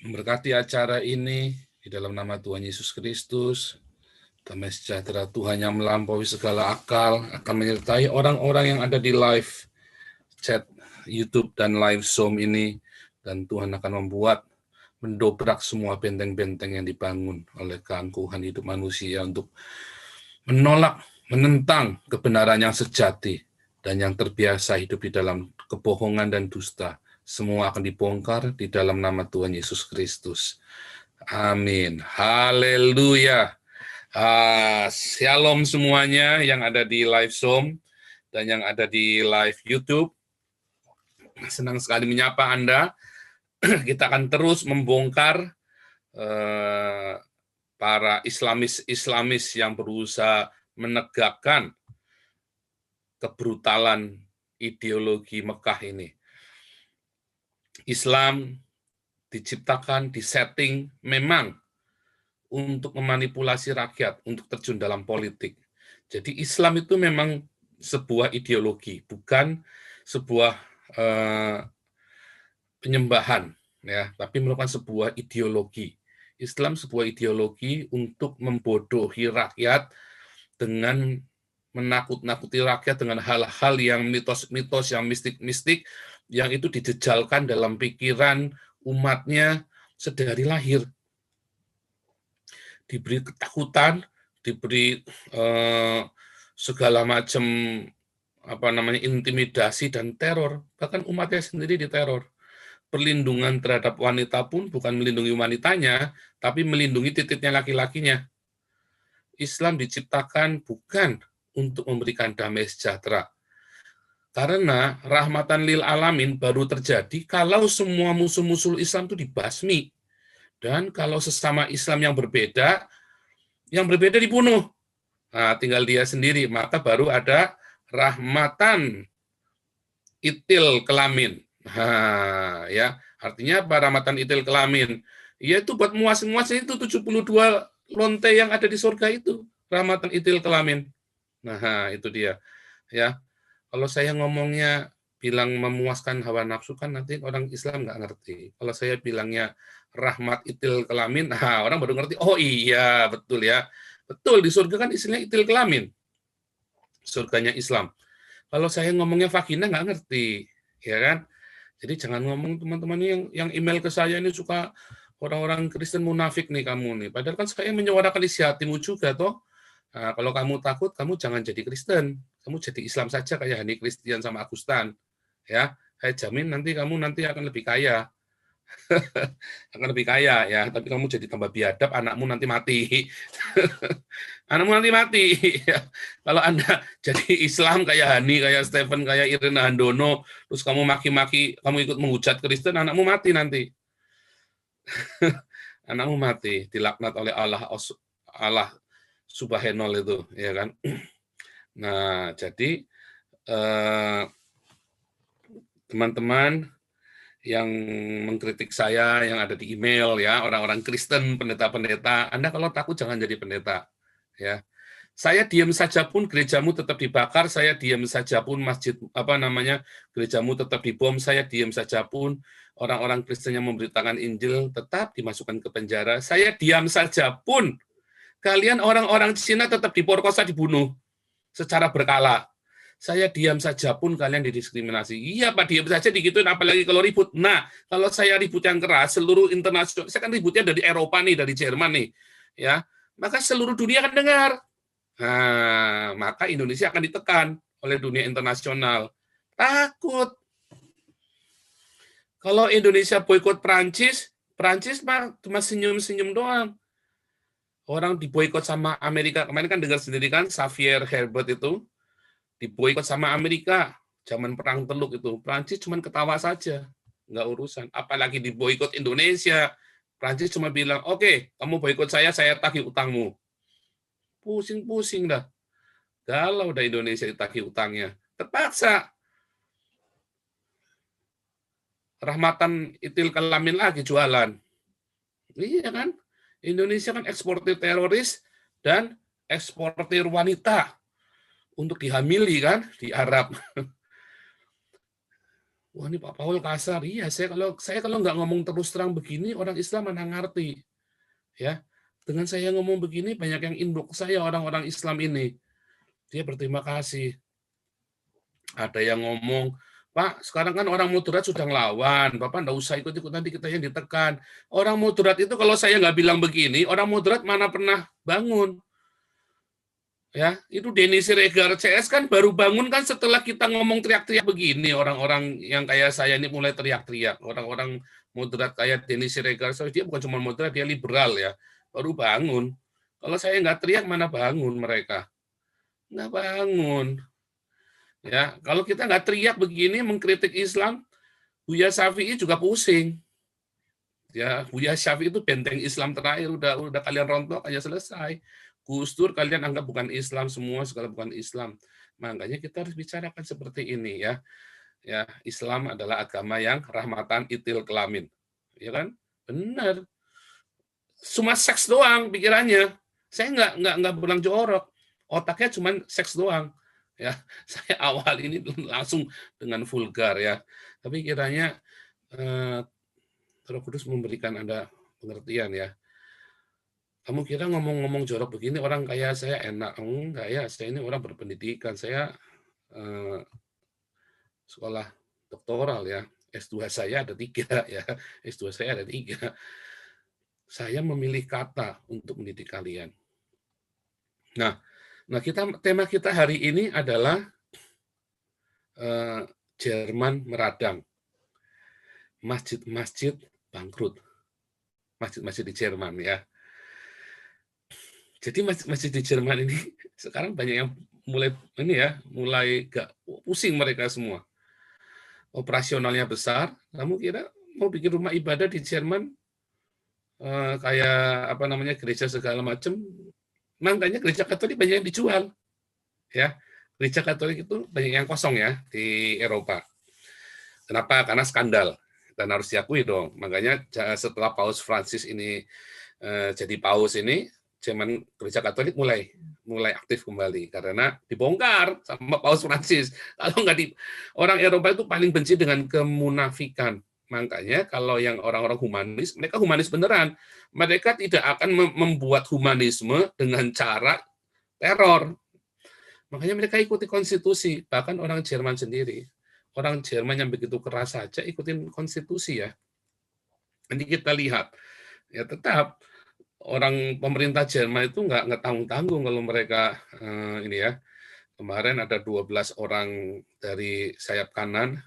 Memberkati acara ini di dalam nama Tuhan Yesus Kristus. Damai sejahtera Tuhan yang melampaui segala akal akan menyertai orang-orang yang ada di live chat YouTube dan live Zoom ini, dan Tuhan akan mendobrak semua benteng-benteng yang dibangun oleh keangkuhan hidup manusia untuk menolak, menentang kebenaran yang sejati dan yang terbiasa hidup di dalam kebohongan dan dusta. Semua akan dibongkar di dalam nama Tuhan Yesus Kristus. Amin. Haleluya. Shalom semuanya yang ada di live Zoom. dan yang ada di live YouTube. Senang sekali menyapa Anda. Kita akan terus membongkar para Islamis yang berusaha menegakkan kebrutalan ideologi Mekah ini. Islam diciptakan, disetting memang untuk memanipulasi rakyat, untuk terjun dalam politik. Jadi Islam itu memang sebuah ideologi, bukan sebuah penyembahan, ya, tapi merupakan sebuah ideologi. Islam sebuah ideologi untuk membodohi rakyat dengan menakut-nakuti rakyat dengan hal-hal yang mitos-mitos, yang mistik-mistik, yang itu dijejalkan dalam pikiran umatnya sedari lahir. Diberi ketakutan, diberi segala macam intimidasi dan teror, bahkan umatnya sendiri diteror. Perlindungan terhadap wanita pun bukan melindungi wanitanya, tapi melindungi titiknya laki-lakinya. Islam diciptakan bukan untuk memberikan damai sejahtera. Karena rahmatan lil alamin baru terjadi kalau semua musuh-musuh Islam itu dibasmi. Dan kalau sesama Islam yang berbeda dibunuh. Nah, tinggal dia sendiri, maka baru ada rahmatan itil kelamin. Nah, ya, artinya apa rahmatan itil kelamin? Yaitu buat muas-muas itu 72 lonte yang ada di surga itu, rahmatan itil kelamin. Nah, itu dia. Ya, kalau saya ngomongnya bilang memuaskan hawa nafsu kan nanti orang Islam nggak ngerti. Kalau saya bilangnya rahmat itil kelamin, nah orang baru ngerti. Oh iya, betul ya. Betul, di surga kan istilahnya itil kelamin. Surganya Islam. Kalau saya ngomongnya vagina nggak ngerti, ya kan? Jadi jangan ngomong teman-teman yang email ke saya ini suka orang-orang Kristen munafik nih kamu nih. Padahal kan saya menyuarakan isi hatimu juga toh. Nah, kalau kamu takut, kamu jangan jadi Kristen. Kamu jadi Islam saja kayak Hani Christian sama Agustan. Ya, saya jamin kamu nanti akan lebih kaya. Akan lebih kaya ya, tapi kamu jadi tambah biadab, anakmu nanti mati. Anakmu nanti mati. Kalau Anda jadi Islam kayak Hani, kayak Stephen, kayak Irina Handono, terus kamu maki-maki, kamu ikut menghujat Kristen, anakmu mati nanti. Anakmu mati, dilaknat oleh Allah Subhanallah itu, ya kan? Nah, jadi teman-teman yang mengkritik saya, yang ada di email ya, orang-orang Kristen, pendeta-pendeta, Anda kalau takut jangan jadi pendeta, ya. Saya diam saja pun gerejamu tetap dibakar, saya diam saja pun gerejamu tetap dibom, saya diam saja pun orang-orang Kristen yang memberitakan Injil tetap dimasukkan ke penjara, saya diam saja pun kalian orang-orang Cina tetap diperkosa, dibunuh secara berkala. Saya diam saja pun kalian didiskriminasi. Iya Pak, diam saja digituin, apalagi kalau ribut. Nah, kalau saya ribut yang keras, seluruh internasional, saya kan ributnya dari Eropa nih, dari Jerman nih, ya, maka seluruh dunia akan dengar. Nah, maka Indonesia akan ditekan oleh dunia internasional. Takut. Kalau Indonesia boikot Prancis mah cuma senyum-senyum doang. Orang diboikot sama Amerika. Kemarin kan dengar sendiri kan, Xavier Herbert itu diboikot sama Amerika, zaman perang Teluk itu. Prancis cuma ketawa saja, nggak urusan. Apalagi diboikot Indonesia, Prancis cuma bilang, oke, kamu boikot saya tagih utangmu. Pusing-pusing dah. Galau dah Indonesia ditagih utangnya. Terpaksa. Rahmatan itil kelamin lagi jualan. Iya kan? Indonesia kan eksportir teroris dan eksportir wanita. Untuk dihamili kan di Arab. Wah ini Pak Paul kasar. Iya, saya kalau nggak ngomong terus terang begini, orang Islam mana ngerti. Ya, dengan saya ngomong begini banyak yang inbox saya orang-orang Islam ini. Dia berterima kasih. Ada yang ngomong, Pak, sekarang kan orang moderat sudah ngelawan. Bapak nggak usah ikut-ikut, nanti kita yang ditekan. Orang moderat itu kalau saya nggak bilang begini, orang moderat mana pernah bangun. Ya, itu Denny Siregar CS kan baru bangun kan setelah kita ngomong teriak-teriak begini, orang-orang yang kayak saya ini mulai teriak-teriak, orang-orang moderat kayak Denny Siregar, so dia bukan cuma moderat, dia liberal ya, baru bangun. Kalau saya nggak teriak mana bangun mereka, nggak bangun. Ya, kalau kita nggak teriak begini mengkritik Islam, Buya Syafi'i juga pusing. Ya, Buya Syafi'i itu benteng Islam terakhir, udah kalian rontok aja selesai. Gus Dur kalian anggap bukan Islam, semua segala bukan Islam. Makanya kita harus bicarakan seperti ini ya. Ya, Islam adalah agama yang rahmatan itil kelamin. Ya kan? Benar. Cuma seks doang pikirannya. Saya nggak bilang jorok. Otaknya cuma seks doang. Ya, saya awal ini langsung dengan vulgar ya. Tapi kiranya Roh Kudus memberikan Anda pengertian ya. Kamu kira ngomong-ngomong jorok begini orang kayak saya enak? Enggak ya, saya ini orang berpendidikan. Saya eh, sekolah doktoral ya. S2 saya ada 3 ya. S2 saya ada 3. Saya memilih kata untuk mendidik kalian. Nah, tema kita hari ini adalah Jerman meradang. Masjid-masjid bangkrut. Masjid-masjid di Jerman ya. Jadi masjid di Jerman ini sekarang banyak yang mulai gak pusing mereka semua. Operasionalnya besar. Kamu kira mau bikin rumah ibadah di Jerman kayak gereja segala macam? Makanya gereja Katolik banyak yang dijual, ya. Gereja Katolik itu banyak yang kosong ya di Eropa. Kenapa? Karena skandal. Dan harus diakui dong. Makanya setelah Paus Francis ini jadi paus ini, Jerman gereja Katolik mulai aktif kembali karena dibongkar sama Paus Francis. Kalau nggak orang Eropa itu paling benci dengan kemunafikan. Makanya kalau yang orang-orang humanis, mereka humanis beneran. Mereka tidak akan membuat humanisme dengan cara teror. Makanya mereka ikuti konstitusi, bahkan orang Jerman sendiri. Orang Jerman yang begitu keras saja ikutin konstitusi ya. Nanti kita lihat, ya tetap orang pemerintah Jerman itu nggak tanggung-tanggung kalau mereka ini ya. Kemarin ada 12 orang dari sayap kanan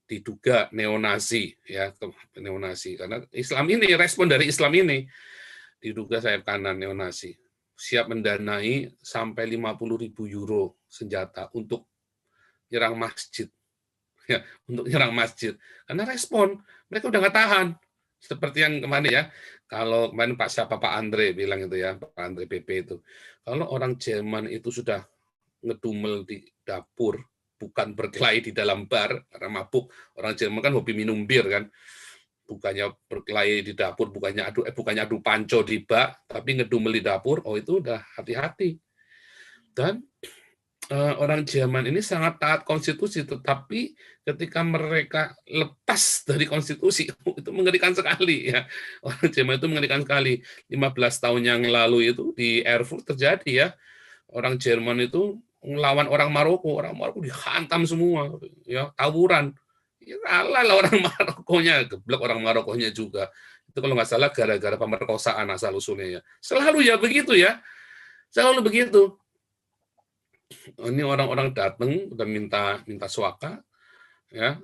diduga neonasi ya, neonasi karena Islam ini respon dari Islam ini diduga sayap kanan neonasi. Siap mendanai sampai 50.000 euro senjata untuk nyerang masjid. Ya, untuk nyerang masjid. Karena respon, mereka udah nggak tahan. Seperti yang kemarin ya, kalau kemarin Pak Andre bilang itu ya, Pak Andre PP itu, kalau orang Jerman itu sudah ngedumel di dapur, bukan berkelahi di dalam bar karena mabuk. Orang Jerman kan hobi minum bir kan, bukannya berkelahi di dapur, bukannya adu panco di bak, tapi ngedumel di dapur. Oh itu udah hati-hati. Dan orang Jerman ini sangat taat konstitusi, tetapi ketika mereka lepas dari konstitusi itu mengerikan sekali ya. Orang Jerman itu mengerikan sekali. 15 tahun yang lalu itu di Erfurt terjadi ya. Orang Jerman itu melawan orang Maroko dihantam semua ya, tawuran. Ya kalah lah orang Marokonya, geblek orang Marokonya juga. Itu kalau nggak salah gara-gara pemerkosaan asal usulnya ya. Selalu ya begitu ya. Selalu begitu. Ini orang-orang datang udah minta suaka ya,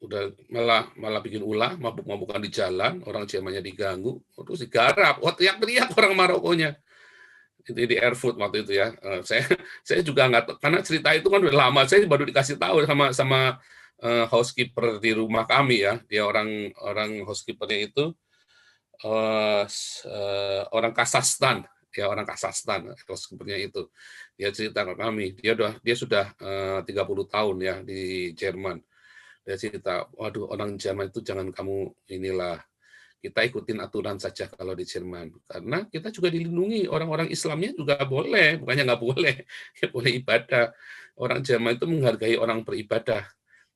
udah malah bikin ulah, mabuk-mabukan di jalan, orang Jermannya diganggu, terus digarap, teriak-teriak orang Marokonya. Itu di Erfurt waktu itu ya. Saya juga nggak, karena cerita itu kan udah lama, saya baru dikasih tahu sama housekeeper di rumah kami ya. Dia orang housekeepernya itu orang Kazakhstan ya, orang Kazakhstan housekeepernya itu. Dia cerita ke kami, dia sudah 30 tahun ya di Jerman. Dia cerita, waduh orang Jerman itu jangan kamu inilah, kita ikutin aturan saja kalau di Jerman. Karena kita juga dilindungi, orang-orang Islamnya juga boleh, bukannya nggak boleh, ya boleh ibadah. Orang Jerman itu menghargai orang beribadah,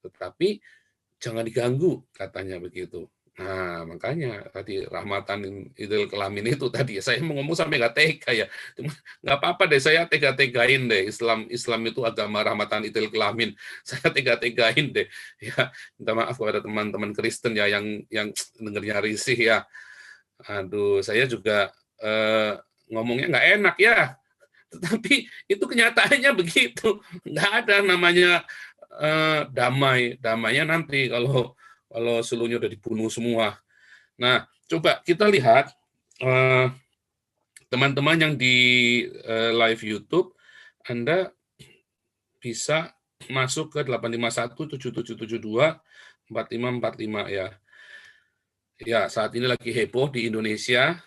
tetapi jangan diganggu, katanya begitu. Nah, makanya tadi rahmatan idul kelamin itu tadi saya mau ngomong sampai nggak tega ya. Cuma nggak apa-apa deh, saya tega-tegain deh. Islam itu agama rahmatan idul kelamin. Saya tega-tegain deh. Ya, minta maaf kepada teman-teman Kristen ya yang dengernya risih ya. Aduh, saya juga ngomongnya nggak enak ya. Tetapi itu kenyataannya begitu. Nggak ada namanya damainya nanti kalau seluruhnya udah dibunuh semua. Nah, coba kita lihat teman-teman yang di live YouTube, Anda bisa masuk ke 85177724545 ya. Ya, saat ini lagi heboh di Indonesia,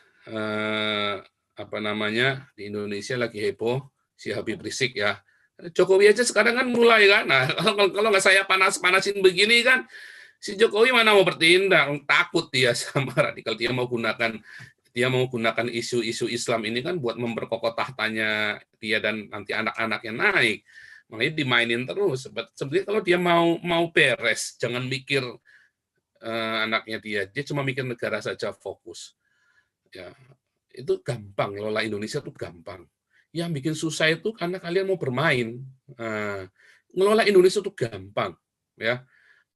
apa namanya, di Indonesia lagi heboh si Habib Rizik ya. Jokowi aja sekarang kan mulai kan, nah kalau nggak saya panas-panasin begini kan, si Jokowi mana mau bertindak, takut dia sama radikal, dia mau gunakan isu-isu Islam ini kan buat memperkokoh tahtanya dia dan nanti anak-anaknya naik. Makanya dimainin terus. Sebenarnya kalau dia mau beres, jangan mikir anaknya dia cuma mikir negara saja fokus. Ya, itu gampang, lola Indonesia itu gampang. Yang bikin susah itu karena kalian mau bermain. Ngelola Indonesia itu gampang, ya.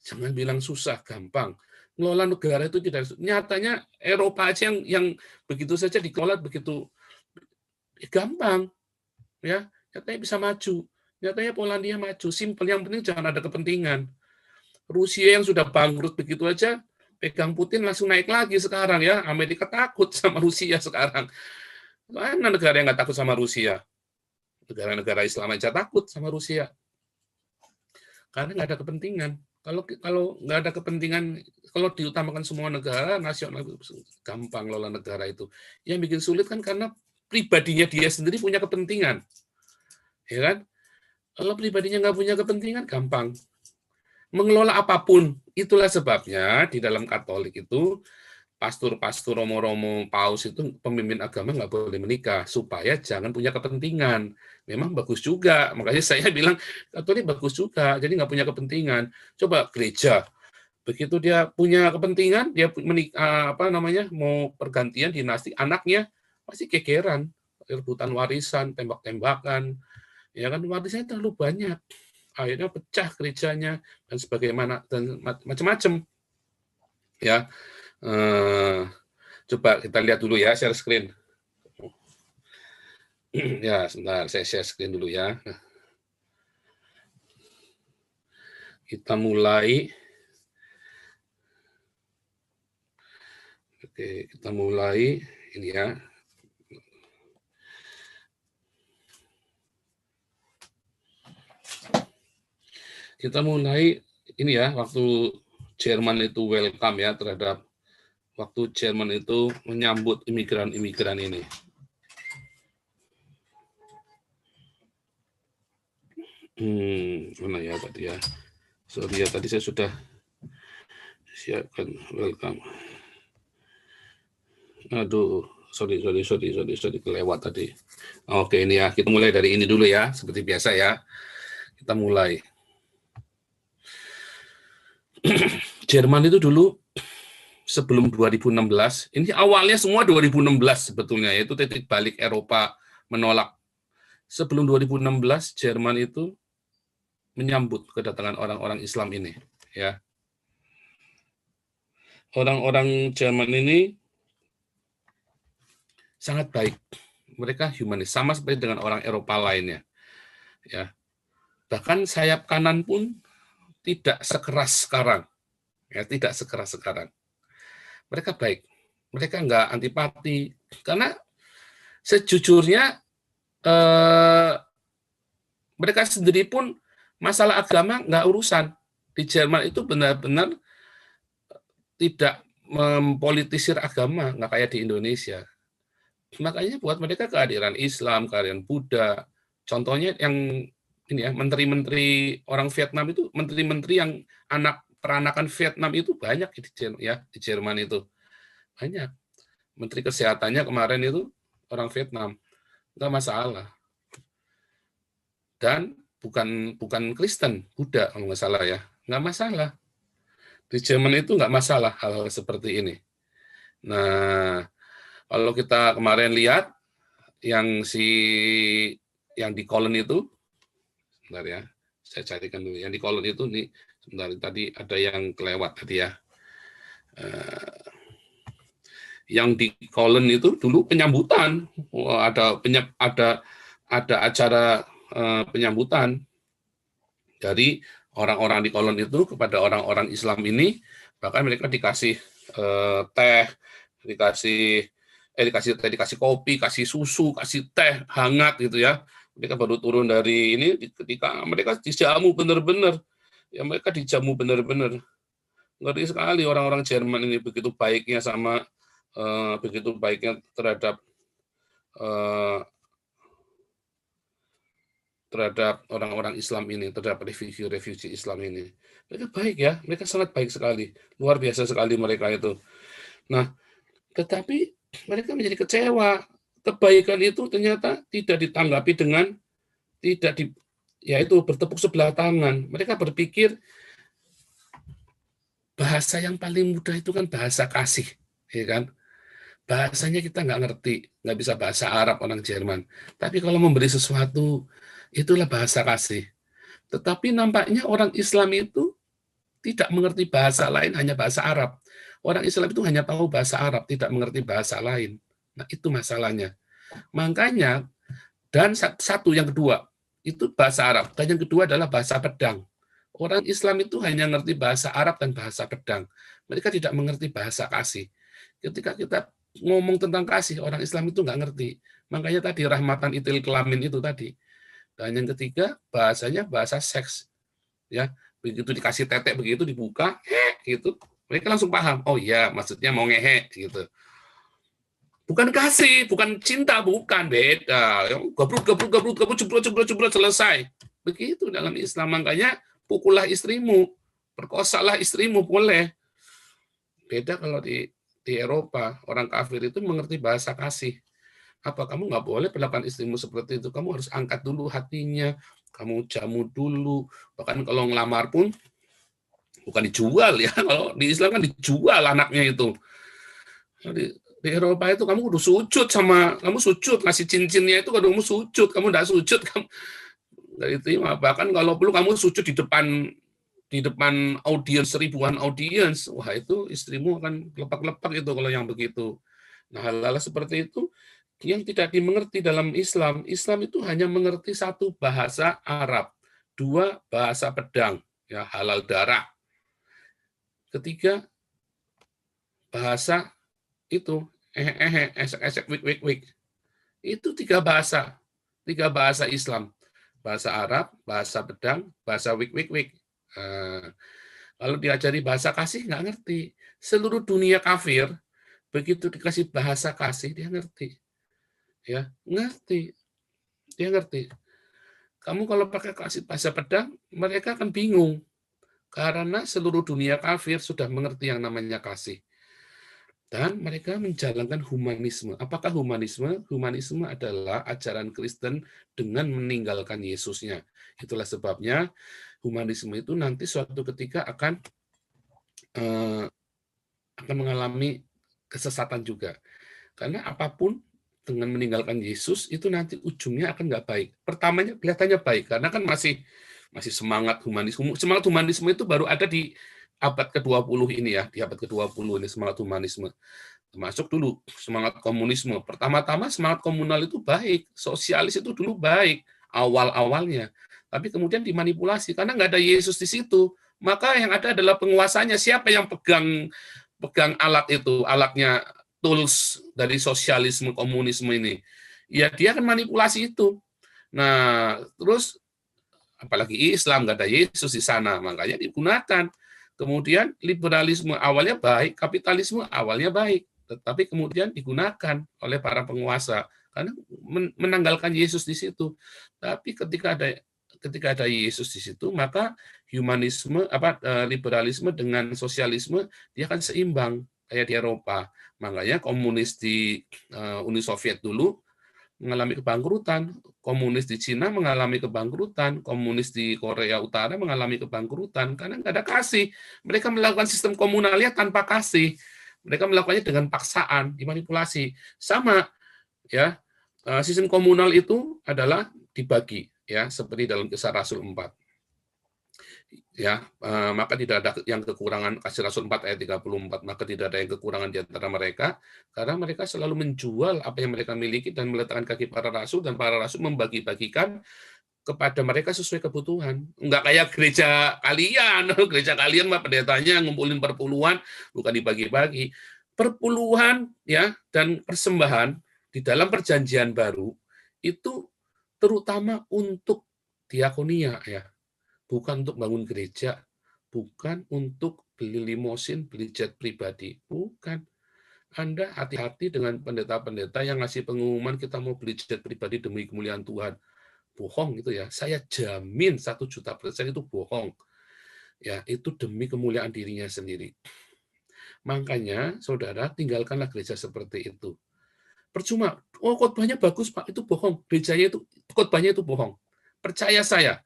Jangan bilang susah, gampang. Ngelola negara itu tidak. Nyatanya Eropa aja yang begitu saja dikelola begitu gampang, ya. Nyatanya bisa maju. Nyatanya Polandia maju. Simpel, yang penting jangan ada kepentingan. Rusia yang sudah bangkrut begitu aja, pegang Putin langsung naik lagi sekarang ya. Amerika takut sama Rusia sekarang. Mana negara yang nggak takut sama Rusia? Negara-negara Islam aja takut sama Rusia. Karena nggak ada kepentingan. Kalau nggak ada kepentingan, kalau diutamakan semua negara nasional, gampang lola negara itu. Yang bikin sulit kan karena pribadinya dia sendiri punya kepentingan, ya kan? Kalau pribadinya nggak punya kepentingan, gampang. Mengelola apapun, itulah sebabnya di dalam Katolik itu pastor-pastor, romo-romo, paus itu pemimpin agama nggak boleh menikah supaya jangan punya kepentingan. Memang bagus juga, makanya saya bilang Katolik bagus juga, jadi nggak punya kepentingan. Coba gereja, begitu dia punya kepentingan, dia menikah, apa namanya, mau pergantian dinasti, anaknya pasti kekeran, rebutan warisan, tembak-tembakan, ya kan, warisannya terlalu banyak. Akhirnya pecah gerejanya dan sebagaimana dan macam-macam ya. Coba kita lihat dulu ya, share screen. Ya, sebentar, saya share screen dulu ya. Kita mulai. Oke, kita mulai ini ya. Kita mulai ini ya, waktu Jerman itu welcome ya terhadap waktu Jerman itu menyambut imigran-imigran ini. Mana ya tadi ya? Sorry ya, tadi saya sudah siapkan welcome. Aduh, sorry kelewat tadi. Oke, ini ya, kita mulai dari ini dulu ya, seperti biasa ya. Kita mulai. Jerman itu dulu sebelum 2016, ini awalnya semua 2016 sebetulnya, yaitu titik balik Eropa menolak. Sebelum 2016, Jerman itu menyambut kedatangan orang-orang Islam ini. Ya, orang-orang Jerman ini sangat baik. Mereka humanis, sama seperti dengan orang Eropa lainnya. Ya, bahkan sayap kanan pun tidak sekeras sekarang. Ya, tidak sekeras sekarang. Mereka baik. Mereka nggak antipati. Karena sejujurnya mereka sendiri pun masalah agama nggak urusan. Di Jerman itu benar-benar tidak mempolitisir agama, nggak kayak di Indonesia. Makanya buat mereka kehadiran Islam, kehadiran Buddha. Contohnya yang ini ya, menteri-menteri orang Vietnam itu, menteri-menteri yang peranakan Vietnam itu banyak di Jerman itu. Banyak. Menteri kesehatannya kemarin itu orang Vietnam. Nggak masalah. Dan bukan Kristen, Buddha kalau nggak salah ya. Nggak masalah. Di Jerman itu nggak masalah hal-hal seperti ini. Nah, kalau kita kemarin lihat yang di Kolon itu, sebentar ya, saya carikan dulu. Yang di Kolon itu nih, sebentar tadi ada yang kelewat tadi ya. Yang di Kolon itu dulu penyambutan, ada acara penyambutan dari orang-orang di Kolon itu kepada orang-orang Islam ini, bahkan mereka dikasih teh, dikasih kopi, kasih susu, kasih teh hangat gitu ya. Mereka baru turun dari ini ketika mereka dijamu benar-benar. Ya mereka dijamu benar-benar. Ngeri sekali orang-orang Jerman ini, begitu baiknya begitu baiknya terhadap orang-orang Islam ini, terhadap refugee Islam ini. Mereka baik ya, mereka sangat baik sekali. Luar biasa sekali mereka itu. Nah, tetapi mereka menjadi kecewa. Kebaikan itu ternyata tidak ditanggapi dengan yaitu bertepuk sebelah tangan. Mereka berpikir bahasa yang paling mudah itu kan bahasa kasih, ya kan? Bahasanya kita nggak ngerti, nggak bisa bahasa Arab orang Jerman. Tapi kalau memberi sesuatu, itulah bahasa kasih. Tetapi nampaknya orang Islam itu tidak mengerti bahasa lain, hanya bahasa Arab. Orang Islam itu hanya tahu bahasa Arab, tidak mengerti bahasa lain. Nah, itu masalahnya. Makanya, dan satu yang kedua, itu bahasa Arab. Dan yang kedua adalah bahasa pedang. Orang Islam itu hanya mengerti bahasa Arab dan bahasa pedang. Mereka tidak mengerti bahasa kasih. Ketika kita ngomong tentang kasih, orang Islam itu nggak ngerti. Makanya tadi rahmatan itil kelamin itu tadi. Dan yang ketiga, bahasanya bahasa seks. Ya, begitu dikasih tetek begitu dibuka, gitu. Mereka langsung paham. Oh iya, maksudnya mau ngehe gitu. Bukan kasih, bukan cinta, bukan, beda. Gabruk, jebrot, selesai. Begitu dalam Islam. Makanya pukullah istrimu, perkosalah istrimu, boleh. Beda kalau di Eropa, orang kafir itu mengerti bahasa kasih. Apa kamu nggak boleh perlakukan istrimu seperti itu? Kamu harus angkat dulu hatinya, kamu jamu dulu. Bahkan kalau ngelamar pun bukan dijual ya. Kalau di Islam kan dijual anaknya itu. Di Eropa itu kamu udah sujud kamu sujud ngasih cincinnya itu kalau kamu sujud, kamu nggak sujud kamu nggak diterima. Bahkan kalau perlu kamu sujud di depan audiens, ribuan audiens, wah itu istrimu akan lepak-lepak itu kalau yang begitu. Nah, hal-hal seperti itu yang tidak dimengerti dalam Islam. Islam itu hanya mengerti satu bahasa Arab, dua bahasa pedang, ya halal darah. Ketiga bahasa itu esek-esek, wik. Itu tiga bahasa Islam. Bahasa Arab, bahasa pedang, bahasa wik. Kalau diajari bahasa kasih nggak ngerti. Seluruh dunia kafir, begitu dikasih bahasa kasih dia ngerti. Ya, ngerti. Dia ngerti. Kamu kalau pakai kasih bahasa pedang, mereka akan bingung. Karena seluruh dunia kafir sudah mengerti yang namanya kasih. Dan mereka menjalankan humanisme. Apakah humanisme? Humanisme adalah ajaran Kristen dengan meninggalkan Yesusnya. Itulah sebabnya humanisme itu nanti suatu ketika akan mengalami kesesatan juga. Karena apapun dengan meninggalkan Yesus itu nanti ujungnya akan nggak baik. Pertamanya kelihatannya baik karena kan masih semangat humanisme. Semangat humanisme itu baru ada di abad ke-20 ini ya, di abad ke-20 ini semangat humanisme. Termasuk dulu semangat komunisme. Pertama-tama semangat komunal itu baik, sosialis itu dulu baik awal-awalnya. Tapi kemudian dimanipulasi karena nggak ada Yesus di situ. Maka yang ada adalah penguasanya. Siapa yang pegang alat itu, alatnya tools dari sosialisme komunisme ini? Ya dia akan manipulasi itu. Nah, terus apalagi Islam nggak ada Yesus di sana, makanya digunakan. Kemudian liberalisme awalnya baik, kapitalisme awalnya baik, tetapi kemudian digunakan oleh para penguasa karena menanggalkan Yesus di situ. Tapi ketika ada Yesus di situ, maka humanisme liberalisme dengan sosialisme dia akan seimbang kayak di Eropa. Makanya komunis di Uni Soviet dulu mengalami kebangkrutan, komunis di Cina mengalami kebangkrutan, komunis di Korea Utara mengalami kebangkrutan karena nggak ada kasih. Mereka melakukan sistem komunalnya tanpa kasih. Mereka melakukannya dengan paksaan, dimanipulasi. Sama ya, sistem komunal itu adalah dibagi ya, seperti dalam Kisah Rasul 4. Ya, maka tidak ada yang kekurangan, Kasih Rasul 4 ayat 34, maka tidak ada yang kekurangan di antara mereka, karena mereka selalu menjual apa yang mereka miliki dan meletakkan kaki para rasul, dan para rasul membagi-bagikan kepada mereka sesuai kebutuhan. Enggak kayak gereja kalian, gereja kalian mah pendetanya ngumpulin perpuluhan, bukan dibagi-bagi. Perpuluhan ya dan persembahan di dalam perjanjian baru itu terutama untuk diakonia ya, bukan untuk bangun gereja, bukan untuk beli limosin, beli jet pribadi, bukan. Anda hati-hati dengan pendeta-pendeta yang ngasih pengumuman kita mau beli jet pribadi demi kemuliaan Tuhan. Bohong itu ya. Saya jamin 1.000.000% itu bohong. Ya, itu demi kemuliaan dirinya sendiri. Makanya, saudara, tinggalkanlah gereja seperti itu. Percuma, oh khotbahnya bagus Pak, itu bohong. Gerejanya itu, khotbahnya itu bohong. Percaya saya,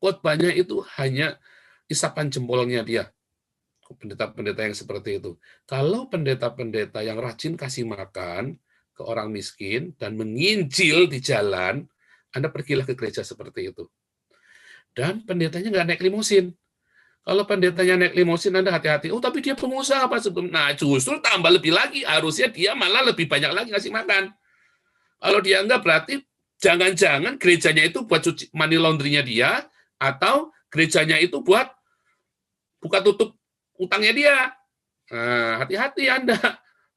khotbahnya itu hanya isapan jempolnya dia. Pendeta-pendeta yang seperti itu. Kalau pendeta-pendeta yang rajin kasih makan ke orang miskin dan menginjil di jalan, Anda pergilah ke gereja seperti itu. Dan pendetanya nggak naik limusin. Kalau pendetanya naik limusin, Anda hati-hati. Oh, tapi dia pengusaha, Pak. Nah, justru tambah lebih lagi. Harusnya dia malah lebih banyak lagi ngasih makan. Kalau dia enggak, berarti jangan-jangan gerejanya itu buat cuci money laundry-nya dia, atau gerejanya itu buat buka tutup utangnya dia. Nah, hati-hati Anda.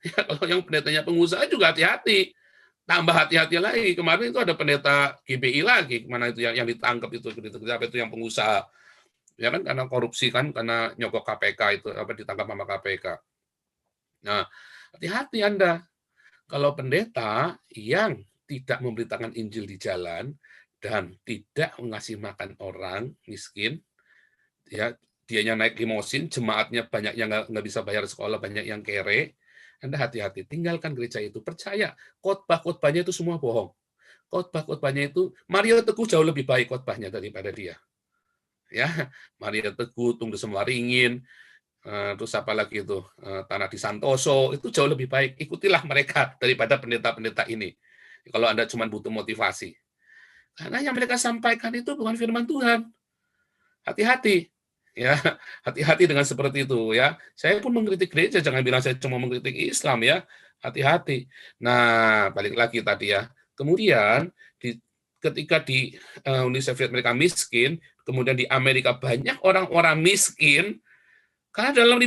Ya, kalau yang pendetanya pengusaha juga hati-hati. Tambah hati-hati lagi. Kemarin itu ada pendeta GBI lagi, mana itu yang ditangkap itu, apa itu yang pengusaha. Ya kan karena korupsi kan, karena nyogok KPK itu apa ditangkap sama KPK. Nah, hati-hati Anda. Kalau pendeta yang tidak memberitakan Injil di jalan dan tidak ngasih makan orang miskin, ya dianya naik limosin, jemaatnya banyak yang nggak bisa bayar sekolah, banyak yang kere, Anda hati-hati, tinggalkan gereja itu. Percaya, khotbah-khotbahnya itu semua bohong. Khotbah-khotbahnya itu, Mario Teguh jauh lebih baik khotbahnya daripada dia. Ya, Mario Teguh, Tunggu Semwaringin, terus apa lagi itu, Tanah di Santoso, itu jauh lebih baik. Ikutilah mereka daripada pendeta-pendeta ini. Kalau Anda cuma butuh motivasi. Karena yang mereka sampaikan itu bukan firman Tuhan. Hati-hati. Ya, hati-hati dengan seperti itu ya. Saya pun mengkritik gereja, jangan bilang saya cuma mengkritik Islam ya. Hati-hati. Nah, balik lagi tadi ya. Kemudian ketika di Uni Soviet mereka miskin, kemudian di Amerika banyak orang-orang miskin, karena dalam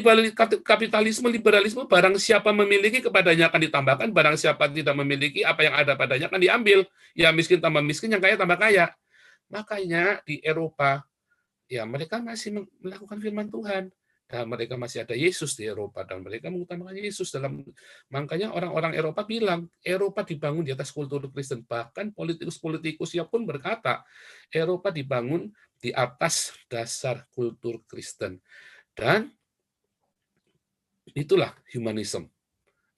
kapitalisme, liberalisme, barang siapa memiliki kepadanya akan ditambahkan, barang siapa tidak memiliki apa yang ada padanya akan diambil. Ya miskin tambah miskin, yang kaya tambah kaya. Makanya di Eropa, ya mereka masih melakukan firman Tuhan. Dan mereka masih ada Yesus di Eropa, dan mereka mengutamakan Yesus. Makanya orang-orang Eropa bilang, Eropa dibangun di atas kultur Kristen. Bahkan politikus-politikusnya pun berkata, Eropa dibangun di atas dasar kultur Kristen. Dan itulah humanisme.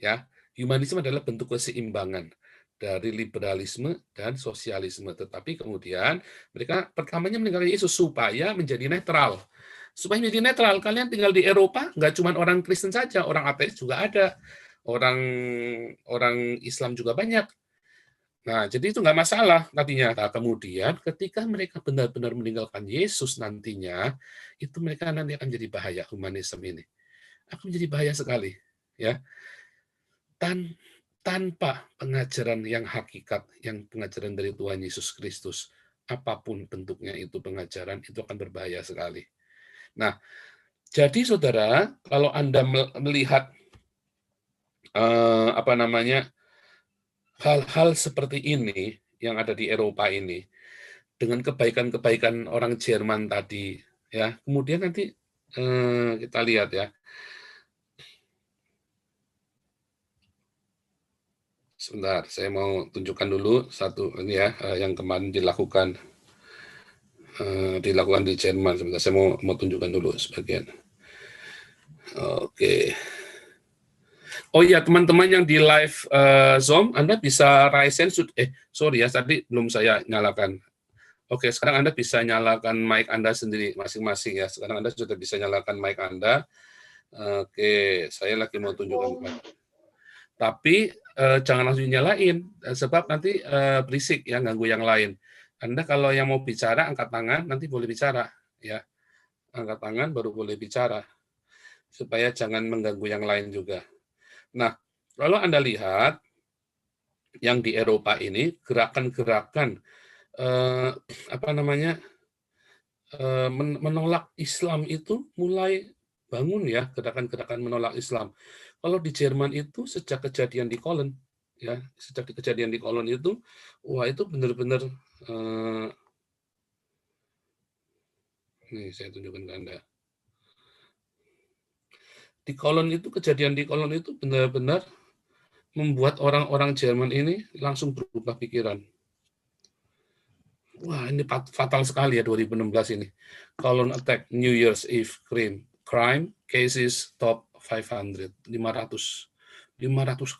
Ya, humanisme adalah bentuk keseimbangan dari liberalisme dan sosialisme. Tetapi kemudian mereka pertamanya meninggalkan Yesus supaya menjadi netral. Supaya menjadi netral, kalian tinggal di Eropa, nggak cuma orang Kristen saja, orang ateis juga ada, orang Islam juga banyak. Nah, jadi itu nggak masalah tadinya. Nah, kemudian ketika mereka benar-benar meninggalkan Yesus nantinya, itu mereka nanti akan jadi bahaya humanisme ini. Akan menjadi bahaya sekali. Ya, tanpa pengajaran yang hakikat, yang pengajaran dari Tuhan Yesus Kristus, apapun bentuknya itu pengajaran, itu akan berbahaya sekali. Nah, jadi saudara, kalau Anda melihat hal-hal seperti ini yang ada di Eropa ini, dengan kebaikan-kebaikan orang Jerman tadi, ya, kemudian nanti kita lihat ya. Sebentar, saya mau tunjukkan dulu satu ini ya, yang kemarin dilakukan di Jerman. Sebentar, saya mau tunjukkan dulu sebagian. Oke. Oh iya, teman-teman yang di live Zoom, Anda bisa raise hand. Sorry ya, tadi belum saya nyalakan. Oke, sekarang Anda bisa nyalakan mic Anda sendiri masing-masing ya. Sekarang Anda sudah bisa nyalakan mic Anda. Oke, saya lagi mau tunjukkan. Tapi jangan langsung nyalain, sebab nanti berisik ya, ganggu yang lain. Anda kalau yang mau bicara angkat tangan, nanti boleh bicara ya. Angkat tangan baru boleh bicara, supaya jangan mengganggu yang lain juga. Nah, kalau Anda lihat yang di Eropa ini gerakan-gerakan menolak Islam itu mulai bangun ya, gerakan-gerakan menolak Islam. Kalau di Jerman itu sejak kejadian di Köln ya, sejak kejadian di Kolon itu, wah itu benar-benar nih saya tunjukkan ke Anda. Di Kolon itu, kejadian di Kolon itu benar-benar membuat orang-orang Jerman ini langsung berubah pikiran. Wah, ini fatal sekali ya 2016 ini. Kolon attack New Year's Eve crime cases top 500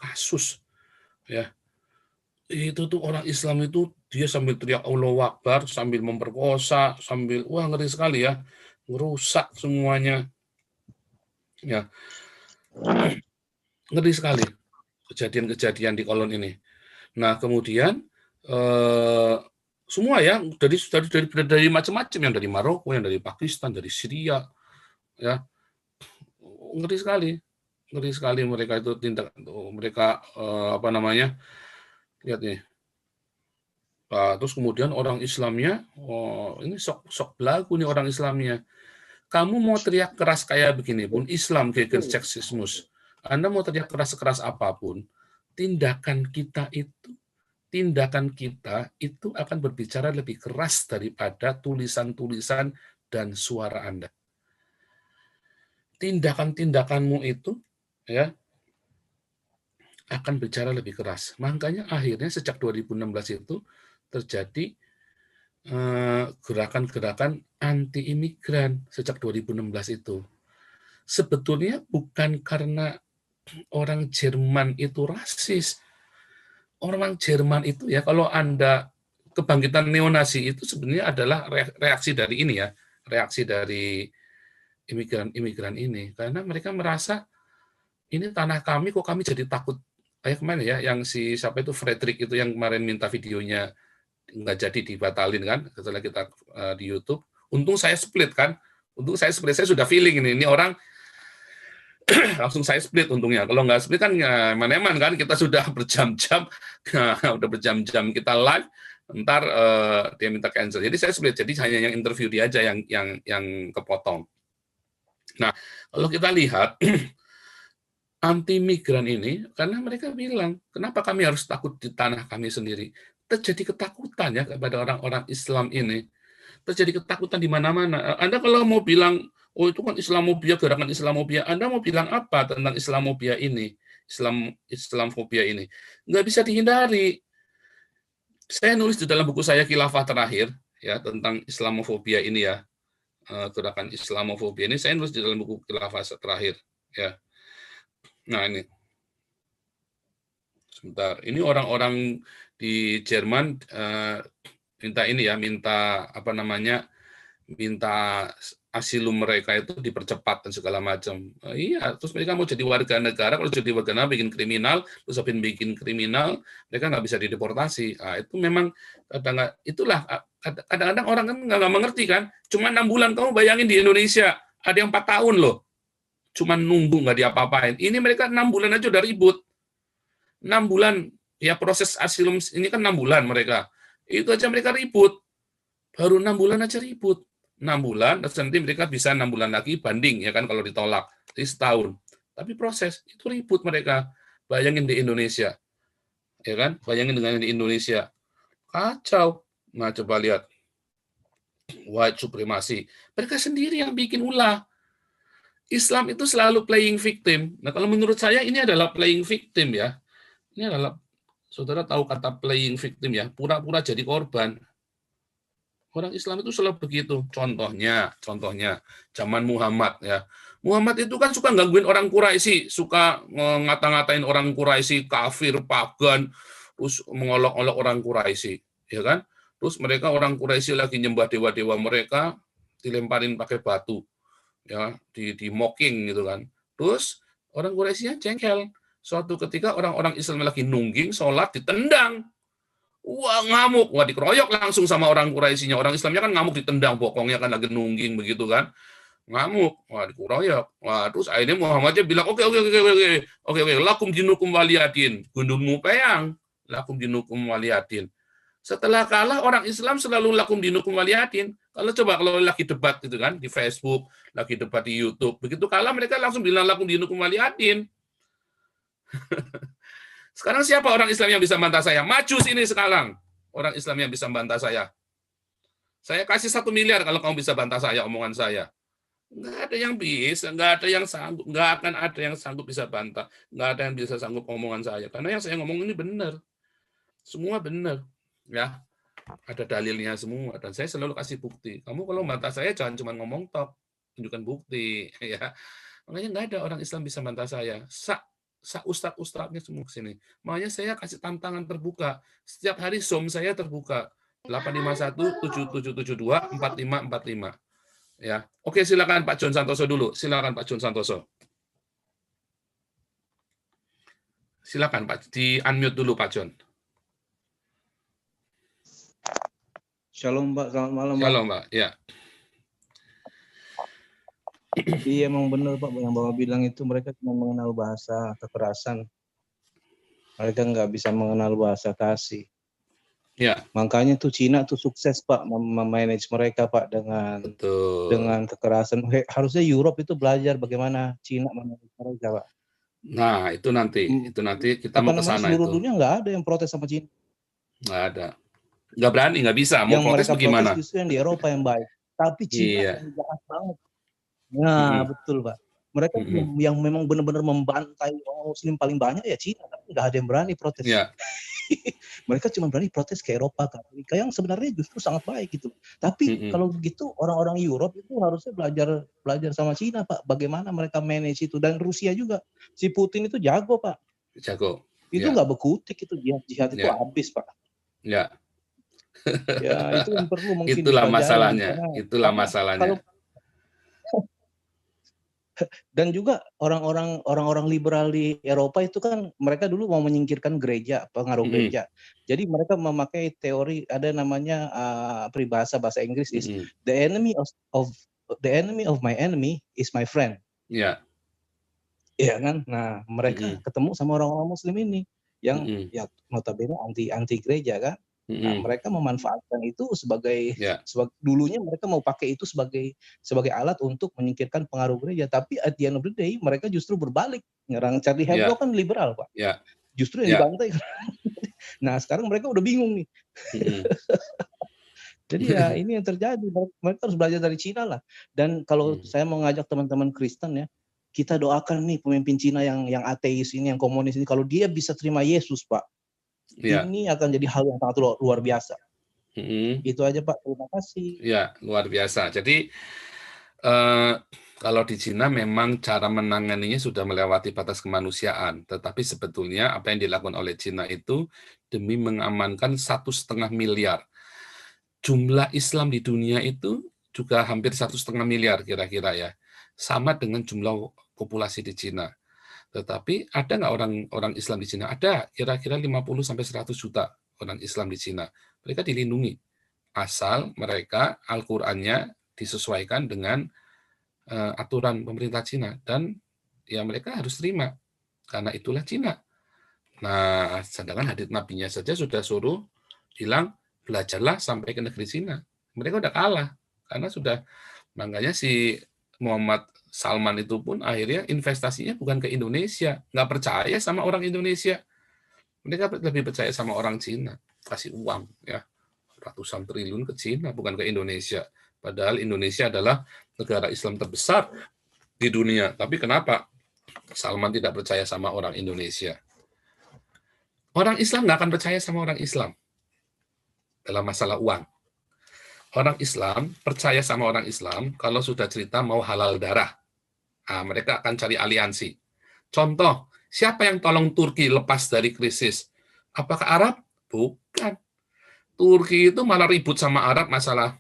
kasus ya. Itu tuh orang Islam itu dia sambil teriak Allahu Akbar, sambil memperkosa, sambil wah ngeri sekali ya. Ngerusak semuanya. Ya. Ngeri sekali kejadian-kejadian di Kolon ini. Nah, kemudian semua ya dari macam-macam, yang dari Maroko, yang dari Pakistan, dari Syria, ya ngeri sekali mereka itu tindak mereka apa namanya, lihat nih. Terus kemudian orang Islamnya, ini sok belagu nih orang Islamnya. Kamu mau teriak keras kayak begini pun, Islam gegen Sexismus. Anda mau teriak keras apapun, tindakan kita itu akan berbicara lebih keras daripada tulisan-tulisan dan suara Anda. Tindakan-tindakanmu itu ya akan bicara lebih keras. Makanya akhirnya sejak 2016 itu terjadi gerakan-gerakan anti-imigran sejak 2016 itu. Sebetulnya bukan karena orang Jerman itu rasis. Orang Jerman itu ya, kalau Anda kebangkitan neonasi itu sebenarnya adalah reaksi dari ini ya, reaksi dari imigran ini, karena mereka merasa ini tanah kami, kok kami jadi takut. Kayak kemarin ya, yang si siapa itu Frederick itu yang kemarin minta videonya nggak jadi dibatalin kan, setelah kita di YouTube. Untung saya split kan, saya sudah feeling ini orang langsung saya split untungnya. Kalau nggak split kan eman-eman kan, kita sudah berjam-jam, udah berjam-jam kita live, ntar dia minta cancel. Jadi saya split, jadi hanya yang interview dia aja yang kepotong. Nah, kalau kita lihat anti migran ini, karena mereka bilang, kenapa kami harus takut di tanah kami sendiri? Terjadi ketakutan ya kepada orang-orang Islam ini. Terjadi ketakutan di mana-mana. Anda kalau mau bilang, oh itu kan Islamofobia, gerakan Islamofobia, Anda mau bilang apa tentang Islamofobia ini? Islamofobia ini. Nggak bisa dihindari. Saya nulis di dalam buku saya Khilafah Terakhir, ya tentang Islamofobia ini ya, gerakan Islamofobia ini, saya nulis di dalam buku Khilafah Terakhir. Ya. Nah ini, sebentar. Ini orang-orang di Jerman minta ini ya, minta apa namanya, minta asilum mereka itu dipercepat dan segala macam. Iya, terus mereka mau jadi warga negara, kalau jadi warga negara bikin kriminal, terus habis bikin kriminal, mereka nggak bisa dideportasi. Nah, itu memang itulah kadang-kadang orang kan nggak mengerti kan. Cuma 6 bulan, kamu bayangin di Indonesia ada yang 4 tahun loh, cuma nunggu nggak diapa-apain. Ini mereka 6 bulan aja udah ribut. 6 bulan ya, proses asilum ini kan 6 bulan mereka. Itu aja mereka ribut. Baru 6 bulan aja ribut. 6 bulan, terus nanti mereka bisa 6 bulan lagi banding, ya kan, kalau ditolak. Jadi setahun. Tapi proses, itu ribut mereka. Bayangin di Indonesia. Ya kan, bayangin dengan di Indonesia. Kacau. Nah, coba lihat. White supremacy. Mereka sendiri yang bikin ulah. Islam itu selalu playing victim. Nah, kalau menurut saya ini adalah playing victim ya. Ini adalah, saudara tahu kata playing victim ya, pura-pura jadi korban. Orang Islam itu selalu begitu. Contohnya zaman Muhammad ya. Muhammad itu kan suka gangguin orang Quraisy, suka ngata-ngatain orang Quraisy kafir, pagan, terus mengolok-olok orang Quraisy, ya kan? Terus mereka orang Quraisy lagi nyembah dewa-dewa mereka, dilemparin pakai batu, ya, di mocking gitu kan. Terus orang Quraisy-nya jengkel. Suatu ketika orang-orang Islam lagi nungging, sholat, ditendang. Wah, ngamuk. Wah, dikeroyok langsung sama orang Quraisy-nya. Orang Islamnya kan ngamuk, ditendang, bokongnya kan lagi nungging begitu kan. Ngamuk. Wah, dikeroyok. Wah, terus akhirnya Muhammadnya bilang, oke, lakum dinukum waliyadin. Gundulmu peyang. Lakum dinukum waliyadin. Setelah kalah, orang Islam selalu lakum dinukum waliyadin. Kalau lagi debat gitu kan, di Facebook, lagi debat di YouTube, begitu kalah mereka langsung bilang lakum dinukum waliyadin. Sekarang siapa orang Islam yang bisa bantah saya? Maju sini sekarang. Orang Islam yang bisa bantah saya. Saya kasih 1 miliar kalau kamu bisa bantah saya, omongan saya. Nggak ada yang bisa, nggak ada yang sanggup, nggak akan ada yang sanggup bisa bantah, nggak ada yang bisa sanggup omongan saya. Karena yang saya ngomong ini benar, semua benar, ya ada dalilnya semua. Dan saya selalu kasih bukti. Kamu kalau bantah saya jangan cuma ngomong tok, tunjukkan bukti, ya. Makanya nggak ada orang Islam bisa bantah saya. Ustadz-ustadznya semua ke sini. Makanya saya kasih tantangan terbuka. Setiap hari Zoom saya terbuka. 851-7772-4545. Ya, oke, silakan Pak John Santoso dulu. Silakan Pak John Santoso. Silakan Pak, di unmute dulu Pak John. Shalom Pak, selamat malam Pak. Shalom Pak, ya. Iya emang benar Pak, yang Bapak bilang itu mereka cuma mengenal bahasa kekerasan. Mereka nggak bisa mengenal bahasa kasih. Ya. Makanya tuh Cina tuh sukses Pak memanage mereka Pak dengan kekerasan. Harusnya Europe itu belajar bagaimana Cina memanage mereka Pak. Nah itu nanti kita mau ke sana itu. Seluruh dunia nggak ada yang protes sama Cina. Nggak ada, nggak berani, nggak bisa. Mau yang protes mereka bagaimana? Protes justru yang di Eropa yang baik. Tapi Cina yang jahat banget. Nah betul Pak. Mereka yang memang benar-benar membantai orang Muslim paling banyak ya Cina, tapi nggak ada yang berani protes. Ya. Mereka cuma berani protes ke Eropa, ke Amerika yang sebenarnya justru sangat baik gitu. Tapi kalau begitu orang-orang Europe itu harusnya belajar sama Cina Pak, bagaimana mereka manage itu, dan Rusia juga. Si Putin itu jago Pak. Jago. Itu nggak berkutik itu jihad itu habis Pak. Ya. Ya itu yang perlu mungkin itulah dipelajari. Itulah masalahnya. Dan juga orang-orang liberal di Eropa itu kan mereka dulu mau menyingkirkan gereja, pengaruh gereja. Jadi mereka memakai teori ada namanya peribahasa bahasa Inggris is the enemy of my enemy is my friend. Iya. Iya kan? Nah, mereka ketemu sama orang-orang Muslim ini yang ya notabene anti gereja kan. Nah, mereka memanfaatkan itu sebagai dulunya mereka mau pakai itu sebagai alat untuk menyingkirkan pengaruh gereja, tapi at the end of the day mereka justru berbalik. Nyerang Charlie Hebdo kan liberal, Pak. Justru yang dibantai. Nah, sekarang mereka udah bingung nih. Jadi ya ini yang terjadi. Mereka harus belajar dari Cina lah. Dan kalau saya mau ngajak teman-teman Kristen ya, kita doakan nih pemimpin Cina yang ateis ini, yang komunis ini, kalau dia bisa terima Yesus, Pak. Ini akan jadi hal yang sangat luar biasa. Itu aja Pak, terima kasih. Ya, luar biasa. Jadi kalau di Cina memang cara menanganinya sudah melewati batas kemanusiaan. Tetapi sebetulnya apa yang dilakukan oleh Cina itu demi mengamankan 1,5 miliar. Jumlah Islam di dunia itu juga hampir 1,5 miliar kira-kira ya. Sama dengan jumlah populasi di Cina. Tetapi ada nggak orang Islam di Cina? Ada, kira-kira 50-100 juta orang Islam di Cina. Mereka dilindungi. Asal mereka Al-Qur'annya disesuaikan dengan aturan pemerintah Cina. Dan ya mereka harus terima. Karena itulah Cina. Nah, sedangkan hadits nabinya saja sudah suruh bilang, belajarlah sampai ke negeri Cina. Mereka udah kalah. Karena sudah, makanya si Muhammad Salman itu pun akhirnya investasinya bukan ke Indonesia, nggak percaya sama orang Indonesia, mereka lebih percaya sama orang Cina, kasih uang ya ratusan triliun ke Cina bukan ke Indonesia, padahal Indonesia adalah negara Islam terbesar di dunia. Tapi kenapa Salman tidak percaya sama orang Indonesia? Orang Islam nggak akan percaya sama orang Islam dalam masalah uang. Orang Islam percaya sama orang Islam kalau sudah cerita mau halal darah. Nah, mereka akan cari aliansi. Contoh, siapa yang tolong Turki lepas dari krisis? Apakah Arab? Bukan. Turki itu malah ribut sama Arab masalah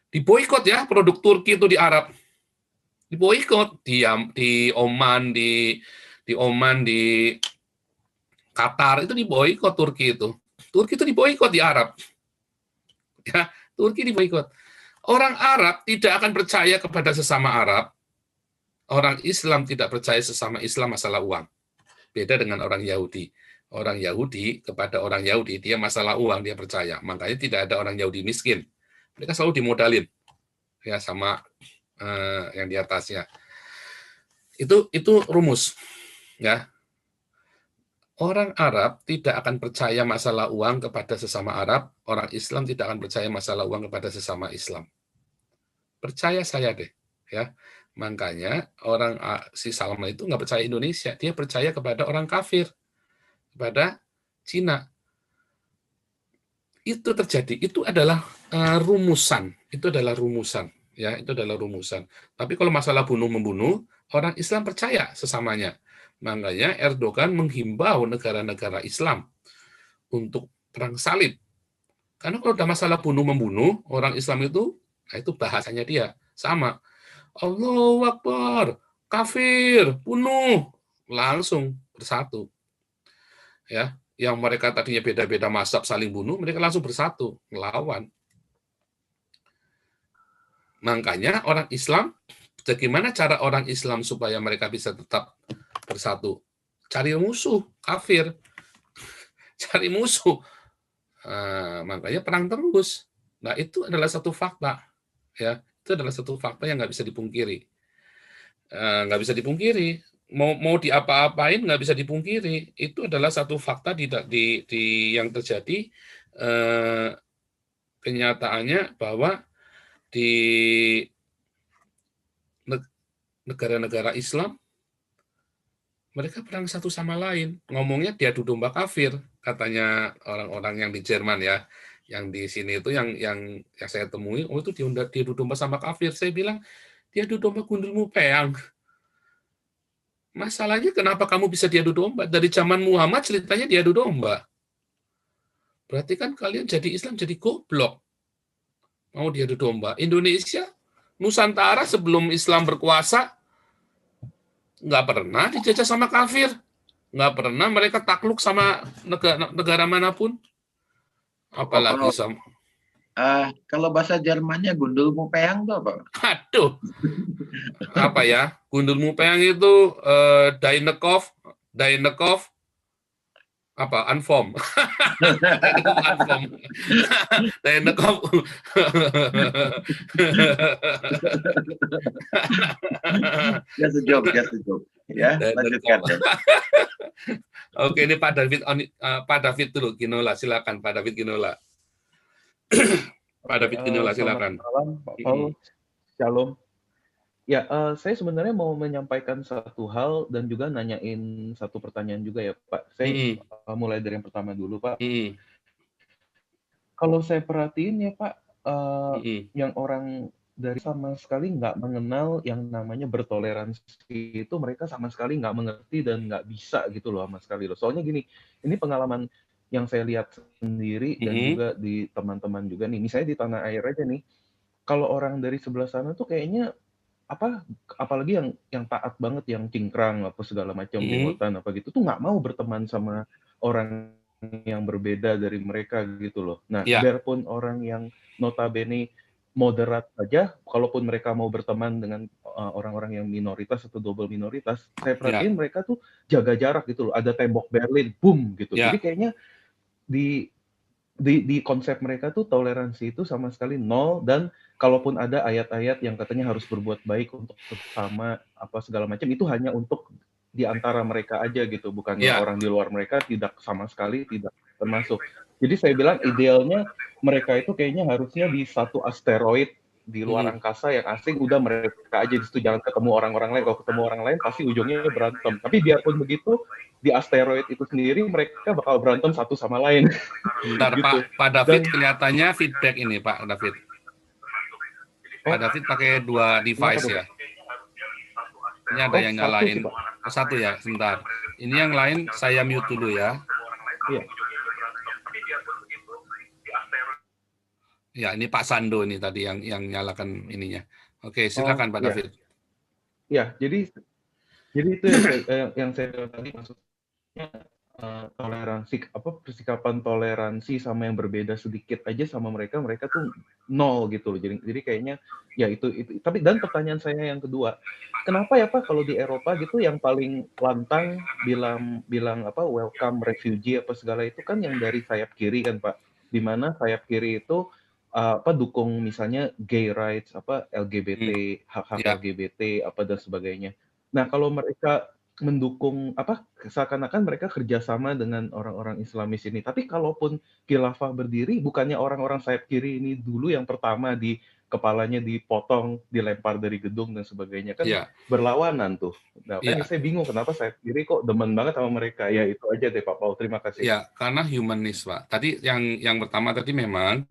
diboikot ya produk Turki itu di Arab. Diboikot di Oman, di Qatar itu diboikot Turki itu. Turki itu diboikot di Arab. Ya, Turki diboikot. Orang Arab tidak akan percaya kepada sesama Arab. Orang Islam tidak percaya sesama Islam masalah uang. Beda dengan orang Yahudi. Orang Yahudi kepada orang Yahudi, dia masalah uang, dia percaya. Makanya tidak ada orang Yahudi miskin. Mereka selalu dimodalin ya sama yang di atasnya. Itu rumus. Ya. Orang Arab tidak akan percaya masalah uang kepada sesama Arab, orang Islam tidak akan percaya masalah uang kepada sesama Islam. Percaya saya deh, ya. Makanya si Salman itu nggak percaya Indonesia, dia percaya kepada orang kafir, kepada Cina. Itu terjadi, itu adalah rumusan, ya, itu adalah rumusan. Tapi kalau masalah bunuh-membunuh, orang Islam percaya sesamanya. Makanya Erdogan menghimbau negara-negara Islam untuk perang salib. Karena kalau ada masalah bunuh-membunuh, orang Islam itu, nah itu bahasanya dia sama. Allahu Akbar, kafir, bunuh, langsung bersatu. Ya, yang mereka tadinya beda-beda mazhab saling bunuh, mereka langsung bersatu melawan. Makanya orang Islam, bagaimana cara orang Islam supaya mereka bisa tetap bersatu? Cari musuh, kafir. Cari musuh. Makanya perang terus. Nah, itu adalah satu fakta. Ya, itu adalah satu fakta yang nggak bisa dipungkiri. Nggak bisa dipungkiri. Mau diapa-apain nggak bisa dipungkiri. Itu adalah satu fakta di yang terjadi. Kenyataannya bahwa di negara-negara Islam mereka perang satu sama lain. Ngomongnya diadu domba kafir, katanya orang-orang yang di Jerman ya. Yang di sini itu yang saya temui, oh itu diadu domba sama kafir. Saya bilang, diadu domba gundulmu peang. Masalahnya kenapa kamu bisa diadu domba? Dari zaman Muhammad ceritanya diadu domba. Berarti kan kalian jadi Islam jadi goblok. Mau diadu domba. Indonesia, Nusantara sebelum Islam berkuasa, nggak pernah dijajah sama kafir. Nggak pernah mereka takluk sama negara manapun. Apalagi sama. Kalau bahasa Jermannya gundulmu peang tuh apa? Aduh. Apa ya? Gundulmu peang itu Dynekov apa? Unform. Dynekov. Just a joke. Ya, lanjutkan. Oke, ini Pak David dulu, Ginola, silakan Pak David Ginola. Pak David Ginola, silakan. Malam, Pak Paul. Shalom. Ya, saya sebenarnya mau menyampaikan satu hal dan juga nanyain satu pertanyaan juga ya, Pak. Saya mulai dari yang pertama dulu, Pak. Kalau saya perhatiin ya, Pak, yang orang dari sama sekali nggak mengenal yang namanya bertoleransi itu, mereka sama sekali nggak mengerti dan nggak bisa gitu loh sama sekali loh. Soalnya gini, ini pengalaman yang saya lihat sendiri dan juga di teman-teman juga nih. Misalnya di tanah air aja nih, kalau orang dari sebelah sana tuh kayaknya apalagi yang taat banget, yang cingkrang apa segala macam, jengotan apa gitu tuh nggak mau berteman sama orang yang berbeda dari mereka gitu loh. Nah, biarpun orang yang notabene moderat saja, kalaupun mereka mau berteman dengan orang-orang yang minoritas atau double minoritas, saya perhatiin mereka tuh jaga jarak gitu loh. Ada tembok Berlin, boom gitu. Jadi kayaknya di konsep mereka tuh toleransi itu sama sekali nol, dan kalaupun ada ayat-ayat yang katanya harus berbuat baik untuk sesama apa segala macam, itu hanya untuk di antara mereka aja gitu, bukan orang di luar mereka tidak sama sekali tidak termasuk. Jadi saya bilang idealnya mereka itu kayaknya harusnya di satu asteroid di luar angkasa yang asing, udah mereka aja di situ, jangan ketemu orang-orang lain. Kalau ketemu orang lain pasti ujungnya berantem. Tapi biarpun begitu, di asteroid itu sendiri mereka bakal berantem satu sama lain. Bentar, gitu. Pak David, kelihatannya feedback ini Pak David. Pak David pakai dua device ya. Ini ada yang nyalain. Satu ya, sebentar. Ini yang lain saya mute dulu ya. Iya. Ya, ini Pak Sando ini tadi yang nyalakan ininya. Oke, silakan Pak David. Ya, jadi itu yang saya tadi, maksudnya toleransi, persikapan toleransi sama yang berbeda sedikit aja sama mereka tuh nol gitu loh. Jadi kayaknya ya itu. Tapi dan pertanyaan saya yang kedua, kenapa ya Pak kalau di Eropa gitu yang paling lantang bilang apa welcome refugee apa segala itu kan yang dari sayap kiri kan Pak, di mana sayap kiri itu dukung misalnya gay rights, LGBT, hak-hak LGBT apa dan sebagainya. Nah, kalau mereka mendukung seakan-akan mereka kerjasama dengan orang-orang Islamis ini. Tapi kalaupun khilafah berdiri, bukannya orang-orang sayap kiri ini dulu yang pertama kepalanya dipotong, dilempar dari gedung dan sebagainya, kan berlawanan tuh. Nah, makanya saya bingung kenapa sayap kiri kok demen banget sama mereka. Ya itu aja deh Pak Paul, terima kasih. Ya, karena humanis, Pak. Tadi yang pertama tadi memang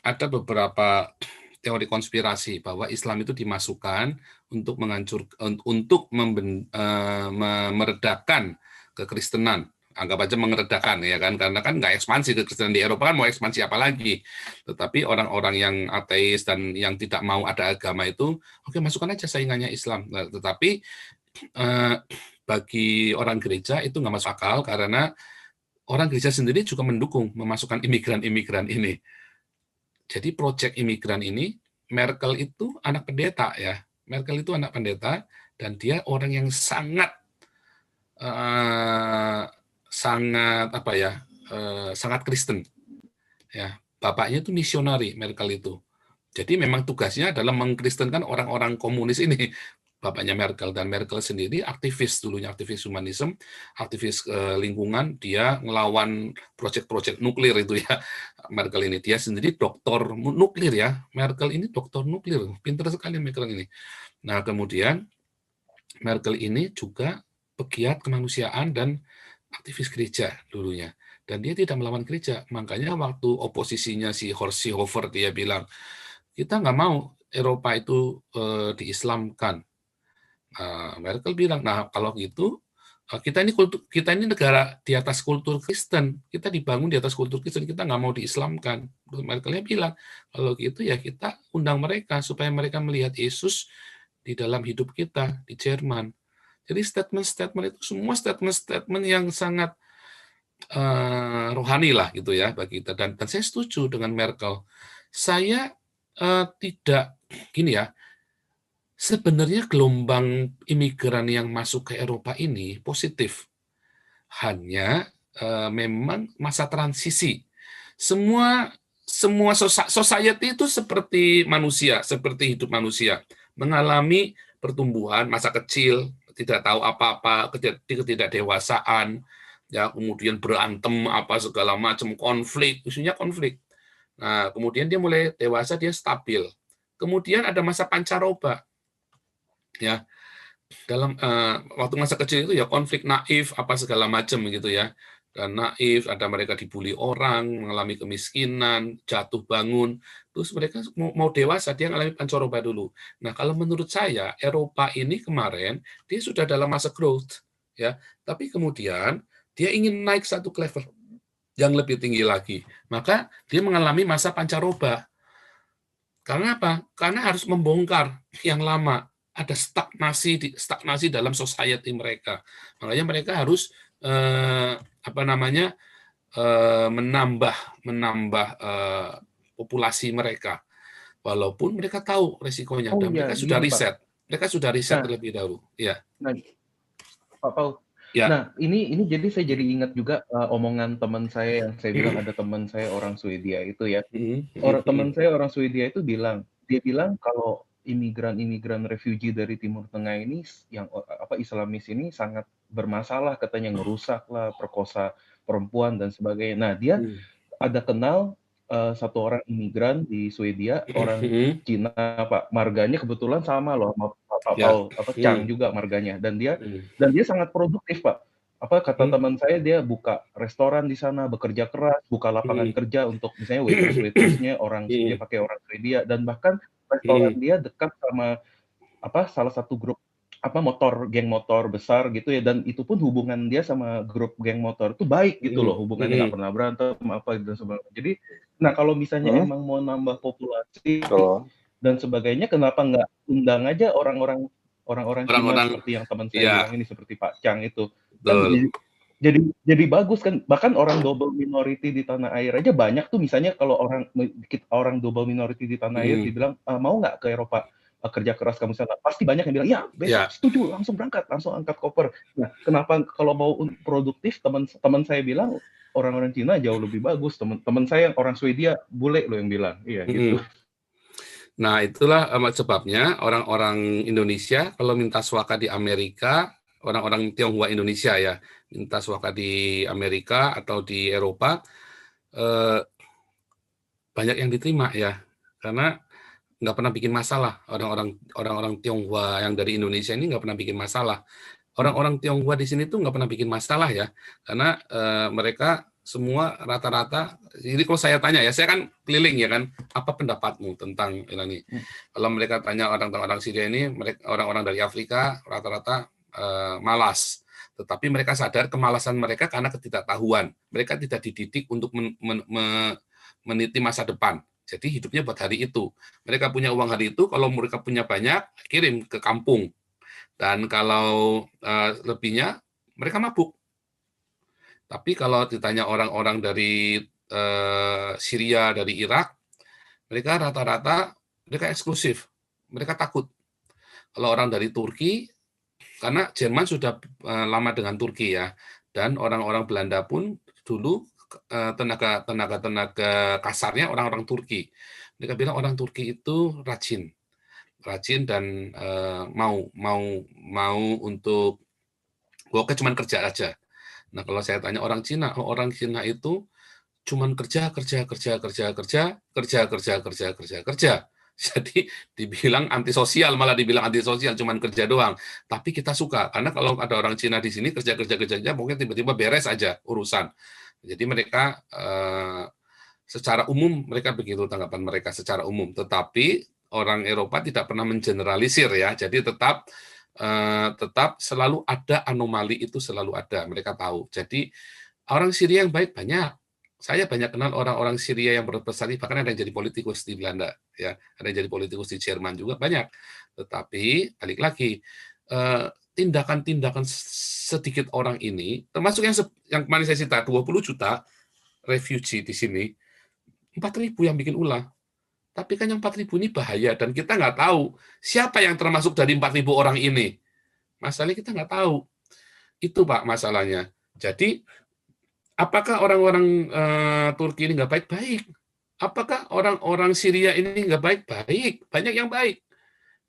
ada beberapa teori konspirasi bahwa Islam itu dimasukkan untuk meredakan kekristenan. Anggap aja mengeredakan, ya kan, karena kan nggak ekspansi kekristenan di Eropa, kan mau ekspansi apa lagi. Tetapi orang-orang yang ateis dan yang tidak mau ada agama itu, oke, masukkan aja saingannya Islam. Nah, tetapi bagi orang gereja itu nggak masuk akal, karena orang gereja sendiri juga mendukung memasukkan imigran-imigran ini. Jadi proyek imigran ini, Merkel itu anak pendeta, ya. Merkel itu anak pendeta, dan dia orang yang sangat sangat Kristen. Ya, bapaknya itu misionari, Merkel itu. Jadi memang tugasnya adalah mengkristenkan orang-orang komunis ini. Bapaknya Merkel, dan Merkel sendiri aktivis dulunya, aktivis humanisme, aktivis lingkungan, dia ngelawan proyek-proyek nuklir itu ya. Merkel ini dia sendiri doktor nuklir ya. Merkel ini doktor nuklir, pintar sekali Merkel ini. Nah, kemudian Merkel ini juga pegiat kemanusiaan dan aktivis gereja dulunya. Dan dia tidak melawan gereja. Makanya waktu oposisinya si Horst Seehofer, dia bilang, kita nggak mau Eropa itu diislamkan. Merkel bilang, nah kalau gitu kita ini negara di atas kultur Kristen, kita dibangun di atas kultur Kristen, kita nggak mau diislamkan. Merkelnya bilang, kalau gitu ya kita undang mereka supaya mereka melihat Yesus di dalam hidup kita di Jerman. Jadi statement-statement itu semua statement-statement yang sangat rohani lah gitu ya bagi kita. Dan saya setuju dengan Merkel. Saya tidak gini ya. Sebenarnya gelombang imigran yang masuk ke Eropa ini positif. Hanya memang masa transisi. Semua society itu seperti manusia, seperti hidup manusia, mengalami pertumbuhan masa kecil, tidak tahu apa-apa, ketidakdewasaan, ya, kemudian berantem apa segala macam, konflik, isunya konflik. Nah, kemudian dia mulai dewasa, dia stabil. Kemudian ada masa pancaroba. Ya, dalam waktu masa kecil itu ya konflik, naif apa segala macam gitu ya, dan naif, ada mereka dibully orang, mengalami kemiskinan, jatuh bangun, terus mereka mau dewasa dia mengalami pancaroba dulu. Nah, kalau menurut saya Eropa ini kemarin dia sudah dalam masa growth ya, tapi kemudian dia ingin naik satu level yang lebih tinggi lagi, maka dia mengalami masa pancaroba. Karena apa? Karena harus membongkar yang lama. Ada stagnasi dalam society mereka. Makanya mereka harus menambah populasi mereka. Walaupun mereka tahu resikonya dan mereka sudah riset. Mereka sudah riset terlebih dahulu. Ya. Nah, Pak Paul. Ya. Nah, ini jadi saya jadi ingat juga omongan teman saya yang saya bilang ada teman saya orang Swedia itu ya. Teman saya orang Swedia itu dia bilang kalau imigran refugee dari Timur Tengah ini yang Islamis ini sangat bermasalah, katanya ngerusak lah, perkosa perempuan dan sebagainya. Nah, dia ada kenal satu orang imigran di Swedia, orang Cina, Pak. Marganya kebetulan sama loh sama Pak Paul, Chang juga marganya, dan dia sangat produktif, Pak. Kata teman saya, dia buka restoran di sana, bekerja keras, buka lapangan kerja untuk misalnya waitress-nya dia pakai orang Swedia, dan bahkan restoran dia dekat sama salah satu grup geng motor besar gitu ya, dan itu pun hubungan dia sama grup geng motor itu baik gitu loh, hubungannya nggak pernah berantem dan sebagainya. Jadi, nah kalau misalnya emang mau nambah populasi dan sebagainya, kenapa nggak undang aja orang-orang Cina seperti yang teman saya bilang ini, seperti Pak Chang itu. Kan jadi bagus kan, bahkan orang double minority di tanah air aja banyak tuh. Misalnya kalau orang double minority di tanah air dibilang mau nggak ke Eropa kerja keras kamu sana, pasti banyak yang bilang ya besok setuju, langsung berangkat, langsung angkat koper. Nah, kenapa kalau mau produktif, teman saya bilang orang-orang Cina jauh lebih bagus. Teman saya yang orang Swedia bule loh yang bilang gitu. Nah, itulah sebabnya orang-orang Indonesia kalau minta suaka di Amerika, orang-orang Tionghoa Indonesia ya, entah suaka di Amerika atau di Eropa, banyak yang diterima ya, karena nggak pernah bikin masalah. Orang-orang Tionghoa yang dari Indonesia ini nggak pernah bikin masalah. Orang-orang Tionghoa di sini tuh nggak pernah bikin masalah ya, karena mereka semua rata-rata. Jadi kalau saya tanya ya, saya kan keliling ya kan, apa pendapatmu tentang ini? Kalau mereka tanya orang Syria ini, orang-orang dari Afrika rata-rata malas. Tetapi mereka sadar kemalasan mereka karena ketidaktahuan. Mereka tidak dididik untuk meniti masa depan. Jadi hidupnya buat hari itu. Mereka punya uang hari itu, kalau mereka punya banyak, kirim ke kampung. Dan kalau lebihnya, mereka mabuk. Tapi kalau ditanya orang-orang dari Syria, dari Irak, mereka rata-rata mereka eksklusif. Mereka takut. Kalau orang dari Turki, karena Jerman sudah lama dengan Turki ya, dan orang-orang Belanda pun dulu tenaga kasarnya orang-orang Turki. Mereka bilang orang Turki itu rajin dan mau untuk cuma kerja aja. Nah kalau saya tanya orang Cina itu cuman kerja. Jadi dibilang antisosial, malah dibilang antisosial, cuman kerja doang. Tapi kita suka, karena kalau ada orang Cina di sini kerja, mungkin tiba-tiba beres aja urusan. Jadi mereka secara umum mereka begitu tanggapan mereka secara umum. Tetapi orang Eropa tidak pernah mengeneralisir ya. Jadi tetap selalu ada anomali, itu selalu ada. Mereka tahu. Jadi orang Syria yang baik banyak. Saya banyak kenal orang-orang Syria yang berprestasi, bahkan ada yang jadi politikus di Belanda, ya, ada yang jadi politikus di Jerman juga banyak. Tetapi balik lagi, tindakan-tindakan sedikit orang ini, termasuk yang kemarin saya cerita 20 juta refugee di sini, 4.000 yang bikin ulah. Tapi kan yang 4.000 ini bahaya, dan kita nggak tahu siapa yang termasuk dari 4.000 orang ini. Masalahnya kita nggak tahu. Itu Pak masalahnya. Jadi apakah orang-orang Turki ini nggak baik-baik? Apakah orang-orang Syria ini nggak baik-baik? Banyak yang baik,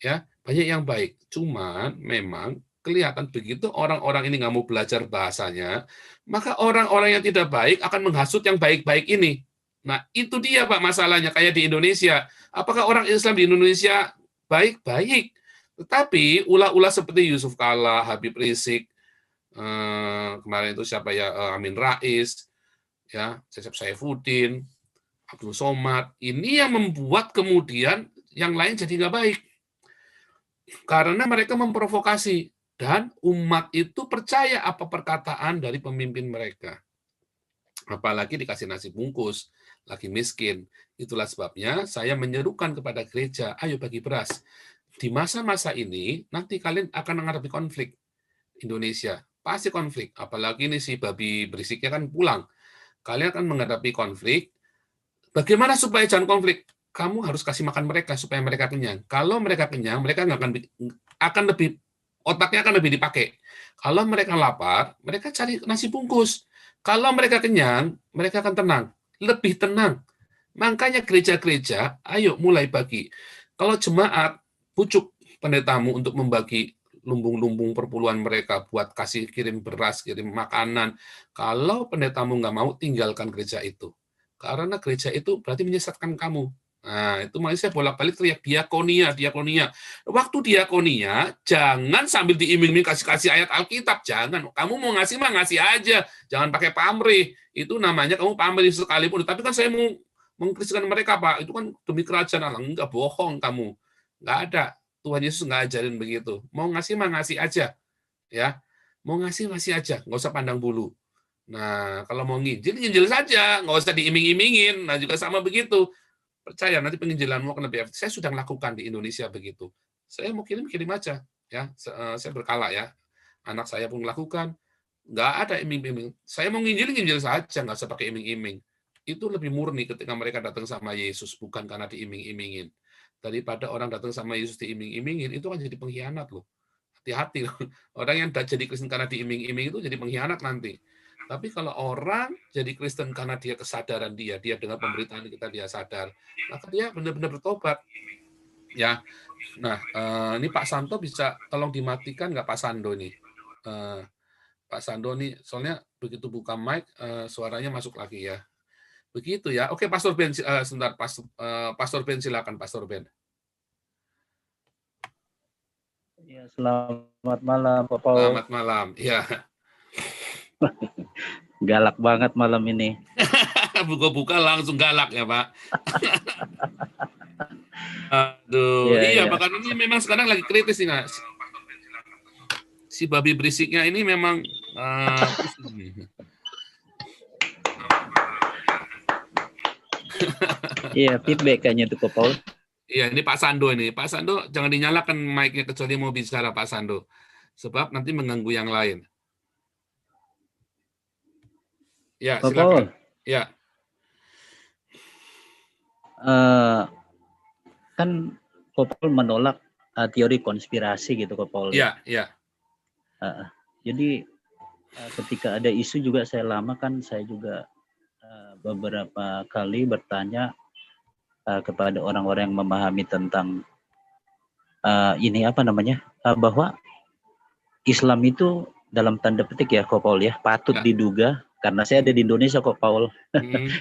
ya, banyak yang baik. Cuman memang kelihatan begitu orang-orang ini nggak mau belajar bahasanya, maka orang-orang yang tidak baik akan menghasut yang baik-baik ini. Nah, itu dia Pak masalahnya, kayak di Indonesia. Apakah orang Islam di Indonesia baik-baik? Tetapi ulah-ulah seperti Yusuf Kalla, Habib Rizik, kemarin itu siapa ya, Amin Rais, ya, Cecep Saifuddin, Abdul Somad, ini yang membuat kemudian yang lain jadi nggak baik. Karena mereka memprovokasi, dan umat itu percaya apa perkataan dari pemimpin mereka. Apalagi dikasih nasi bungkus, lagi miskin. Itulah sebabnya saya menyerukan kepada gereja, ayo bagi beras. Di masa-masa ini, nanti kalian akan menghadapi konflik. Indonesia pasti konflik, apalagi ini si babi berisiknya kan pulang. Kalian akan menghadapi konflik. Bagaimana supaya jangan konflik? Kamu harus kasih makan mereka supaya mereka kenyang. Kalau mereka kenyang, mereka nggak akan lebih, otaknya akan lebih dipakai. Kalau mereka lapar, mereka cari nasi bungkus. Kalau mereka kenyang, mereka akan tenang, lebih tenang. Makanya gereja-gereja, ayo mulai bagi. Kalau jemaat, pucuk pendetamu untuk membagi lumbung-lumbung perpuluhan mereka buat kasih kirim beras, kirim makanan. Kalau pendetamu nggak mau, tinggalkan gereja itu. Karena gereja itu berarti menyesatkan kamu. Nah, itu makanya saya bolak-balik teriak diakonia. Waktu diakonia, jangan sambil diiming-iming kasih ayat Alkitab. Jangan. Kamu mau ngasih mah ngasih aja. Jangan pakai pamrih. Itu namanya kamu pamrih sekalipun. Tapi kan saya mau mengkristikan mereka, Pak. Itu kan demi kerajaan Allah. Enggak, bohong kamu. Enggak ada. Tuhan Yesus nggak ajarin begitu. Mau ngasih mah ngasih aja, ya. Mau ngasih aja, nggak usah pandang bulu. Nah, kalau mau nginjil saja, nggak usah diiming-imingin. Nah, juga sama begitu. Percaya nanti penginjilanmu akan lebih efektif. Saya sudah melakukan di Indonesia begitu. Saya mau kirim aja, ya. Saya berkala ya. Anak saya pun melakukan. Nggak ada iming-iming. Saya mau nginjil saja, nggak usah pakai iming-iming. Itu lebih murni ketika mereka datang sama Yesus, bukan karena diiming-imingin. Daripada orang datang sama Yesus diiming-imingin, itu kan jadi pengkhianat loh. Hati-hati loh. Orang yang jadi Kristen karena diiming-iming itu jadi pengkhianat nanti. Tapi kalau orang jadi Kristen karena dia kesadaran dia dengar pemberitaan kita, dia sadar, maka dia benar-benar bertobat. Ya. Nah, ini Pak Santo bisa tolong dimatikan nggak Pak Sando ini? Pak Sando nih, soalnya begitu buka mic, suaranya masuk lagi ya. Begitu ya. Oke, Pastor Ben, sebentar, Pastor Ben silakan, Pastor Ben. Ya, selamat malam, Pak Paul. Selamat malam. Ya. Galak banget malam ini. Buka-buka langsung galak ya, Pak. Aduh, iya, bahkan ini memang sekarang lagi kritis nih, Mas. Si babi berisiknya ini memang Iya, feedback kayaknya itu, Pak Paul. Iya, ini Pak Sando ini. Pak Sando, jangan dinyalakan mic-nya kecuali mau bicara Pak Sando. Sebab nanti mengganggu yang lain. Ya, Pak silakan. Paul. Ya. Kan Pak Paul menolak teori konspirasi gitu, Pak Paul. Iya, iya. Jadi ketika ada isu juga saya juga beberapa kali bertanya kepada orang-orang yang memahami tentang bahwa Islam itu dalam tanda petik ya, Kok Paul ya, patut diduga karena saya ada di Indonesia, Kok Paul.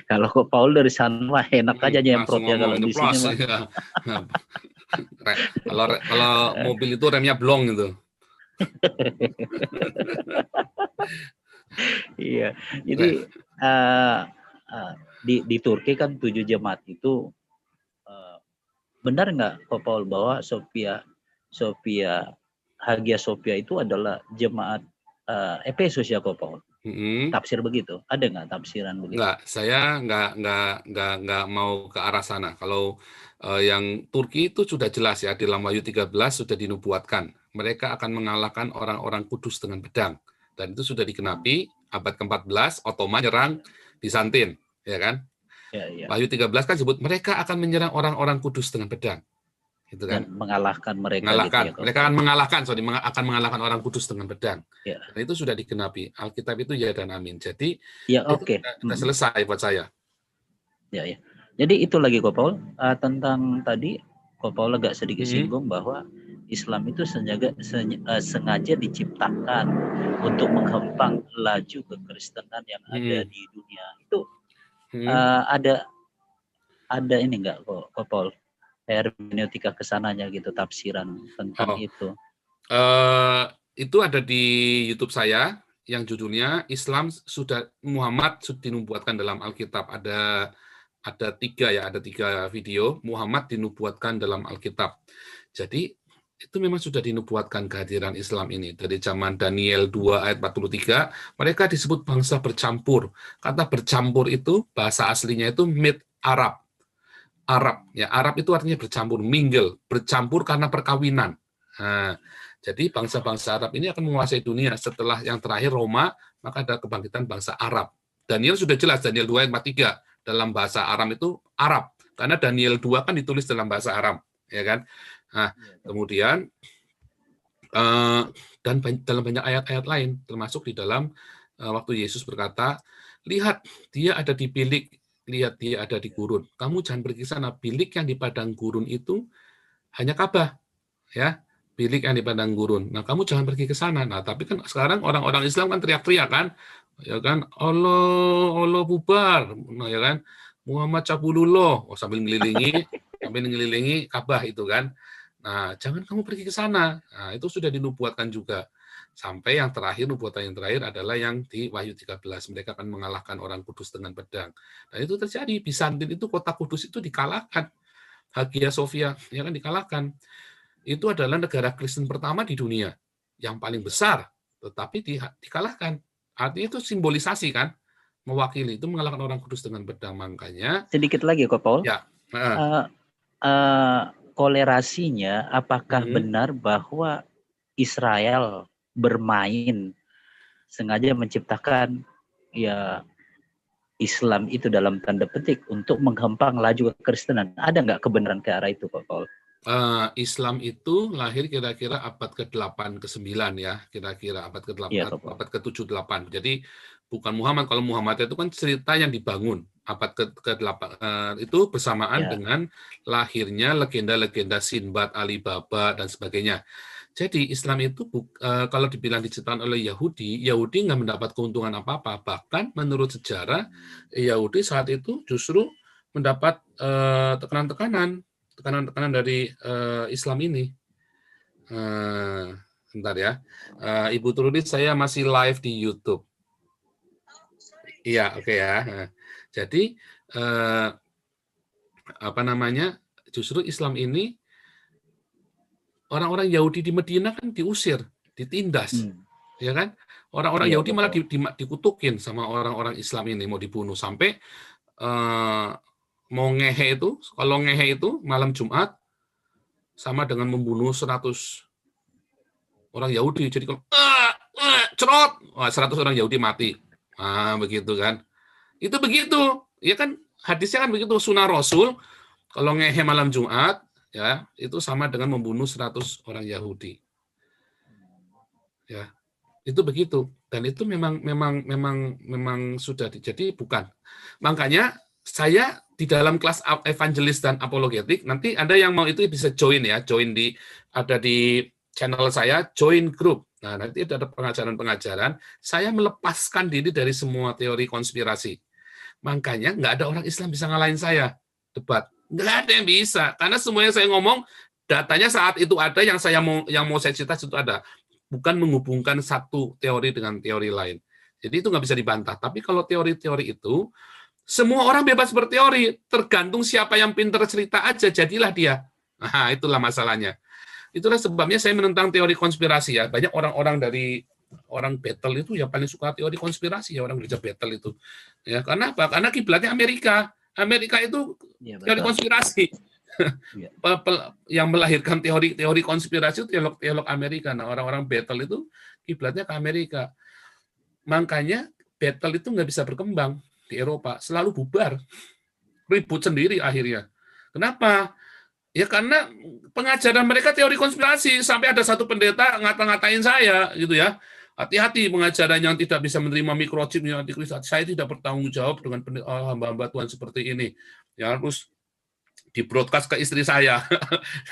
Kalau Kok Paul dari sana enak aja nyemprot ya kalau di sini. Ya. Kalau mobil itu remnya blong gitu. Iya, jadi di Turki kan 7 jemaat itu benar nggak, Pak Paul, bahwa Hagia Sophia itu adalah jemaat Efesus ya, Pak Paul? Tafsir begitu, ada nggak tafsiran begitu? Nggak, saya nggak mau ke arah sana. Kalau yang Turki itu sudah jelas ya, di dalam Wahyu 13 sudah dinubuatkan. Mereka akan mengalahkan orang-orang kudus dengan pedang. Dan itu sudah dikenapi abad ke-14, Ottoman nyerang Bizantin, ya kan? Ya. Wahyu 13 kan sebut mereka akan menyerang orang-orang kudus dengan pedang. Gitu kan? Dan mengalahkan mereka. Gitu ya, mereka akan mengalahkan orang kudus dengan pedang. Ya. Dan itu sudah dikenapi. Alkitab itu ya dan amin. Jadi ya, itu sudah selesai buat saya. Ya. Jadi itu lagi, Ko Paul, tentang tadi Ko Paul agak sedikit singgung bahwa Islam itu sengaja diciptakan untuk menghempang laju kekristenan yang ada di dunia. Itu ada ini enggak, Ko Paul, hermeneutika kesananya gitu, tafsiran tentang itu? Itu ada di YouTube saya yang judulnya Muhammad sudah dinubuatkan dalam Alkitab. Ada tiga video Muhammad dinubuatkan dalam Alkitab. Jadi itu memang sudah dinubuatkan kehadiran Islam ini. Dari zaman Daniel 2 ayat 43, mereka disebut bangsa bercampur. Kata bercampur itu, bahasa aslinya itu mid Arab. Arab itu artinya bercampur, mingle, bercampur karena perkawinan. Nah, jadi bangsa-bangsa Arab ini akan menguasai dunia. Setelah yang terakhir Roma, maka ada kebangkitan bangsa Arab. Daniel sudah jelas, Daniel 2 ayat 43, dalam bahasa Aram itu Arab. Karena Daniel 2 kan ditulis dalam bahasa Aram. Ya kan? Nah, kemudian dan dalam banyak ayat-ayat lain, termasuk di dalam waktu Yesus berkata, lihat dia ada di bilik, lihat dia ada di gurun. Kamu jangan pergi ke sana. Bilik yang di padang gurun itu hanya Ka'bah, ya. Bilik yang di padang gurun. Nah, kamu jangan pergi ke sana. Nah, tapi kan sekarang orang-orang Islam kan teriak-teriak kan, ya kan, Allah bubar, nah, ya kan, Muhammad cabulullah, sambil ngelilingi Ka'bah itu kan. Nah, jangan kamu pergi ke sana. Nah, itu sudah dinubuatkan juga. Sampai yang terakhir, nubuatan yang terakhir adalah yang di Wahyu 13. Mereka akan mengalahkan orang kudus dengan pedang. Dan itu terjadi. Bizantin itu, kota kudus itu dikalahkan. Hagia Sophia, ya kan, dikalahkan. Itu adalah negara Kristen pertama di dunia. Yang paling besar. Tetapi dikalahkan. Artinya itu simbolisasi kan. Mewakili. Itu mengalahkan orang kudus dengan pedang. Makanya. Sedikit lagi kok, Paul. Ya. Kolerasinya, apakah benar bahwa Israel bermain sengaja menciptakan ya Islam itu dalam tanda petik untuk menghempang laju kekristenan? Ada nggak kebenaran ke arah itu, Pak Paul? Islam itu lahir kira-kira abad ke-8 ke-9 ya, kira-kira abad ke-8 ya, abad ke-7 8. Jadi bukan Muhammad. Kalau Muhammad itu kan cerita yang dibangun. Abad ke-8 itu bersamaan dengan lahirnya legenda-legenda Sinbad, Alibaba dan sebagainya. Jadi Islam itu kalau dibilang diciptakan oleh Yahudi nggak mendapat keuntungan apa-apa. Bahkan menurut sejarah, Yahudi saat itu justru mendapat tekanan-tekanan dari Islam ini. Bentar ya, Ibu Trudit, saya masih live di YouTube. Iya, oke ya. Nah, jadi justru Islam ini, orang-orang Yahudi di Medina kan diusir, ditindas, ya kan? Orang-orang Yahudi malah dikutukin sama orang-orang Islam ini, mau dibunuh sampai mau ngehe itu, kalau ngehe itu malam Jumat sama dengan membunuh 100 orang Yahudi. Jadi kalau cerot, 100 orang Yahudi mati. Begitu kan? Itu begitu, ya kan? Hadisnya kan begitu, sunnah Rasul. Kalau ngehe malam Jumat, ya itu sama dengan membunuh 100 orang Yahudi. Ya, itu begitu. Dan itu memang sudah jadi bukan. Makanya saya di dalam kelas evangelis dan apologetik, nanti ada yang mau itu bisa join ya, ada di channel saya, join group. Nah, nanti ada pengajaran-pengajaran, saya melepaskan diri dari semua teori konspirasi. Makanya nggak ada orang Islam bisa ngalahin saya debat. Nggak ada yang bisa, karena semuanya saya ngomong, datanya saat itu ada, yang mau saya cerita itu ada. Bukan menghubungkan satu teori dengan teori lain. Jadi itu nggak bisa dibantah. Tapi kalau teori-teori itu, semua orang bebas berteori, tergantung siapa yang pintar cerita aja, jadilah dia. Nah, itulah masalahnya. Itulah sebabnya saya menentang teori konspirasi ya. Banyak orang-orang dari orang battle itu yang paling suka teori konspirasi ya, orang gereja battle itu. Ya, karena apa? Karena kiblatnya Amerika. Amerika itu teori konspirasi. Ya. Yang melahirkan teori konspirasi itu teolog Amerika. Nah, orang-orang battle itu kiblatnya ke Amerika. Makanya battle itu nggak bisa berkembang di Eropa, selalu bubar, ribut sendiri akhirnya. Kenapa? Ya karena pengajaran mereka teori konspirasi, sampai ada satu pendeta ngata-ngatain saya gitu ya. Hati-hati pengajaran yang tidak bisa menerima microchip yang antikristus. Saya tidak bertanggung jawab dengan hamba-hamba Tuhan seperti ini. Ya harus di-broadcast ke istri saya.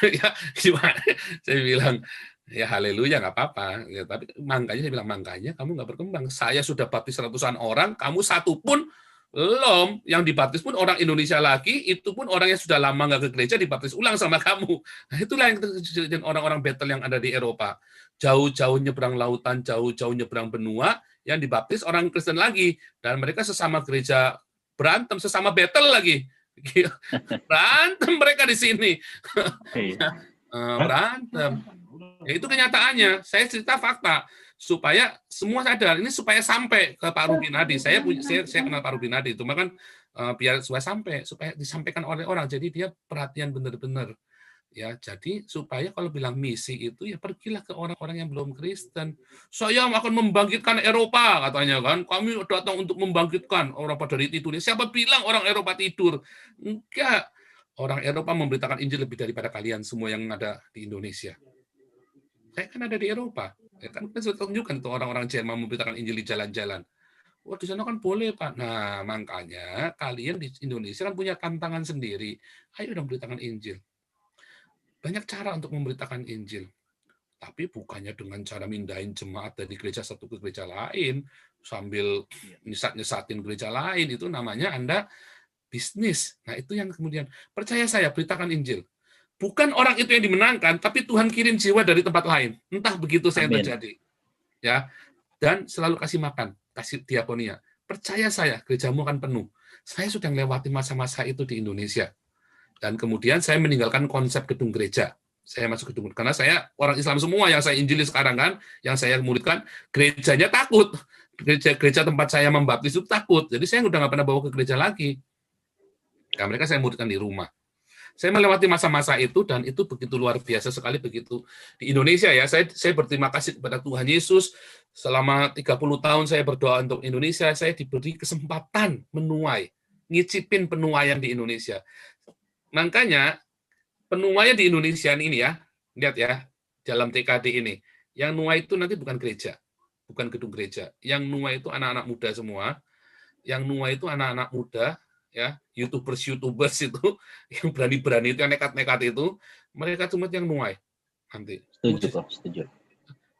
Ya gimana? Saya bilang, ya haleluya, nggak apa-apa. Ya, tapi makanya saya bilang, makanya kamu nggak berkembang. Saya sudah baptis ratusan orang, kamu satu pun belum. Yang dibaptis pun orang Indonesia lagi, itu pun orang yang sudah lama nggak ke gereja dibaptis ulang sama kamu. Nah, itulah yang terjadi orang-orang battle yang ada di Eropa. Jauh-jauh nyebrang lautan, jauh-jauh nyebrang benua, yang dibaptis orang Kristen lagi. Dan mereka sesama gereja berantem, sesama battle lagi. Berantem mereka di sini. Berantem. Ya, itu kenyataannya. Saya cerita fakta supaya semua sadar. Ini supaya sampai ke Pak Rubinadi. Saya kenal Pak Rubinadi itu, kan biar supaya disampaikan oleh orang. Jadi dia perhatian benar-benar. Ya, jadi supaya kalau bilang misi itu ya pergilah ke orang-orang yang belum Kristen. Saya akan membangkitkan Eropa katanya kan. Kami datang untuk membangkitkan Eropa dari tidur. Siapa bilang orang Eropa tidur? Enggak. Orang Eropa memberitakan Injil lebih daripada kalian semua yang ada di Indonesia. Saya kan ada di Eropa. Ya kan sudah tunjukkan tuh orang-orang Jerman memberitakan Injil di jalan-jalan. Wah, di sana kan boleh, Pak. Nah, makanya kalian di Indonesia kan punya tantangan sendiri. Ayo dong beritakan Injil. Banyak cara untuk memberitakan Injil. Tapi bukannya dengan cara mindahin jemaat dari gereja satu ke gereja lain, sambil nyesat-nyesatin gereja lain, itu namanya Anda bisnis. Nah, itu yang kemudian, percaya saya, beritakan Injil. Bukan orang itu yang dimenangkan, tapi Tuhan kirim jiwa dari tempat lain. Entah begitu saya terjadi. Ya. Dan selalu kasih makan, kasih diakonia. Percaya saya, gerejamu akan penuh. Saya sudah melewati masa-masa itu di Indonesia. Dan kemudian saya meninggalkan konsep gedung gereja. Saya masuk gedung, karena saya orang Islam semua yang saya injili sekarang kan, yang saya muridkan, gerejanya takut. Gereja tempat saya membaptis itu takut. Jadi saya udah nggak pernah bawa ke gereja lagi. Nah, mereka saya muridkan di rumah. Saya melewati masa-masa itu, dan itu begitu luar biasa sekali begitu. Di Indonesia ya, saya berterima kasih kepada Tuhan Yesus. Selama 30 tahun saya berdoa untuk Indonesia, saya diberi kesempatan menuai, ngicipin penuaian di Indonesia. Makanya penuaian di Indonesia ini ya, lihat ya, dalam TKD ini, yang nuai itu nanti bukan gereja, bukan gedung gereja. Yang nuai itu anak-anak muda semua. Yang nuai itu anak-anak muda, ya, YouTubers itu, yang berani-berani itu, yang nekat-nekat itu, mereka cuma yang nuai. nanti. Setuju, Pak. Setuju.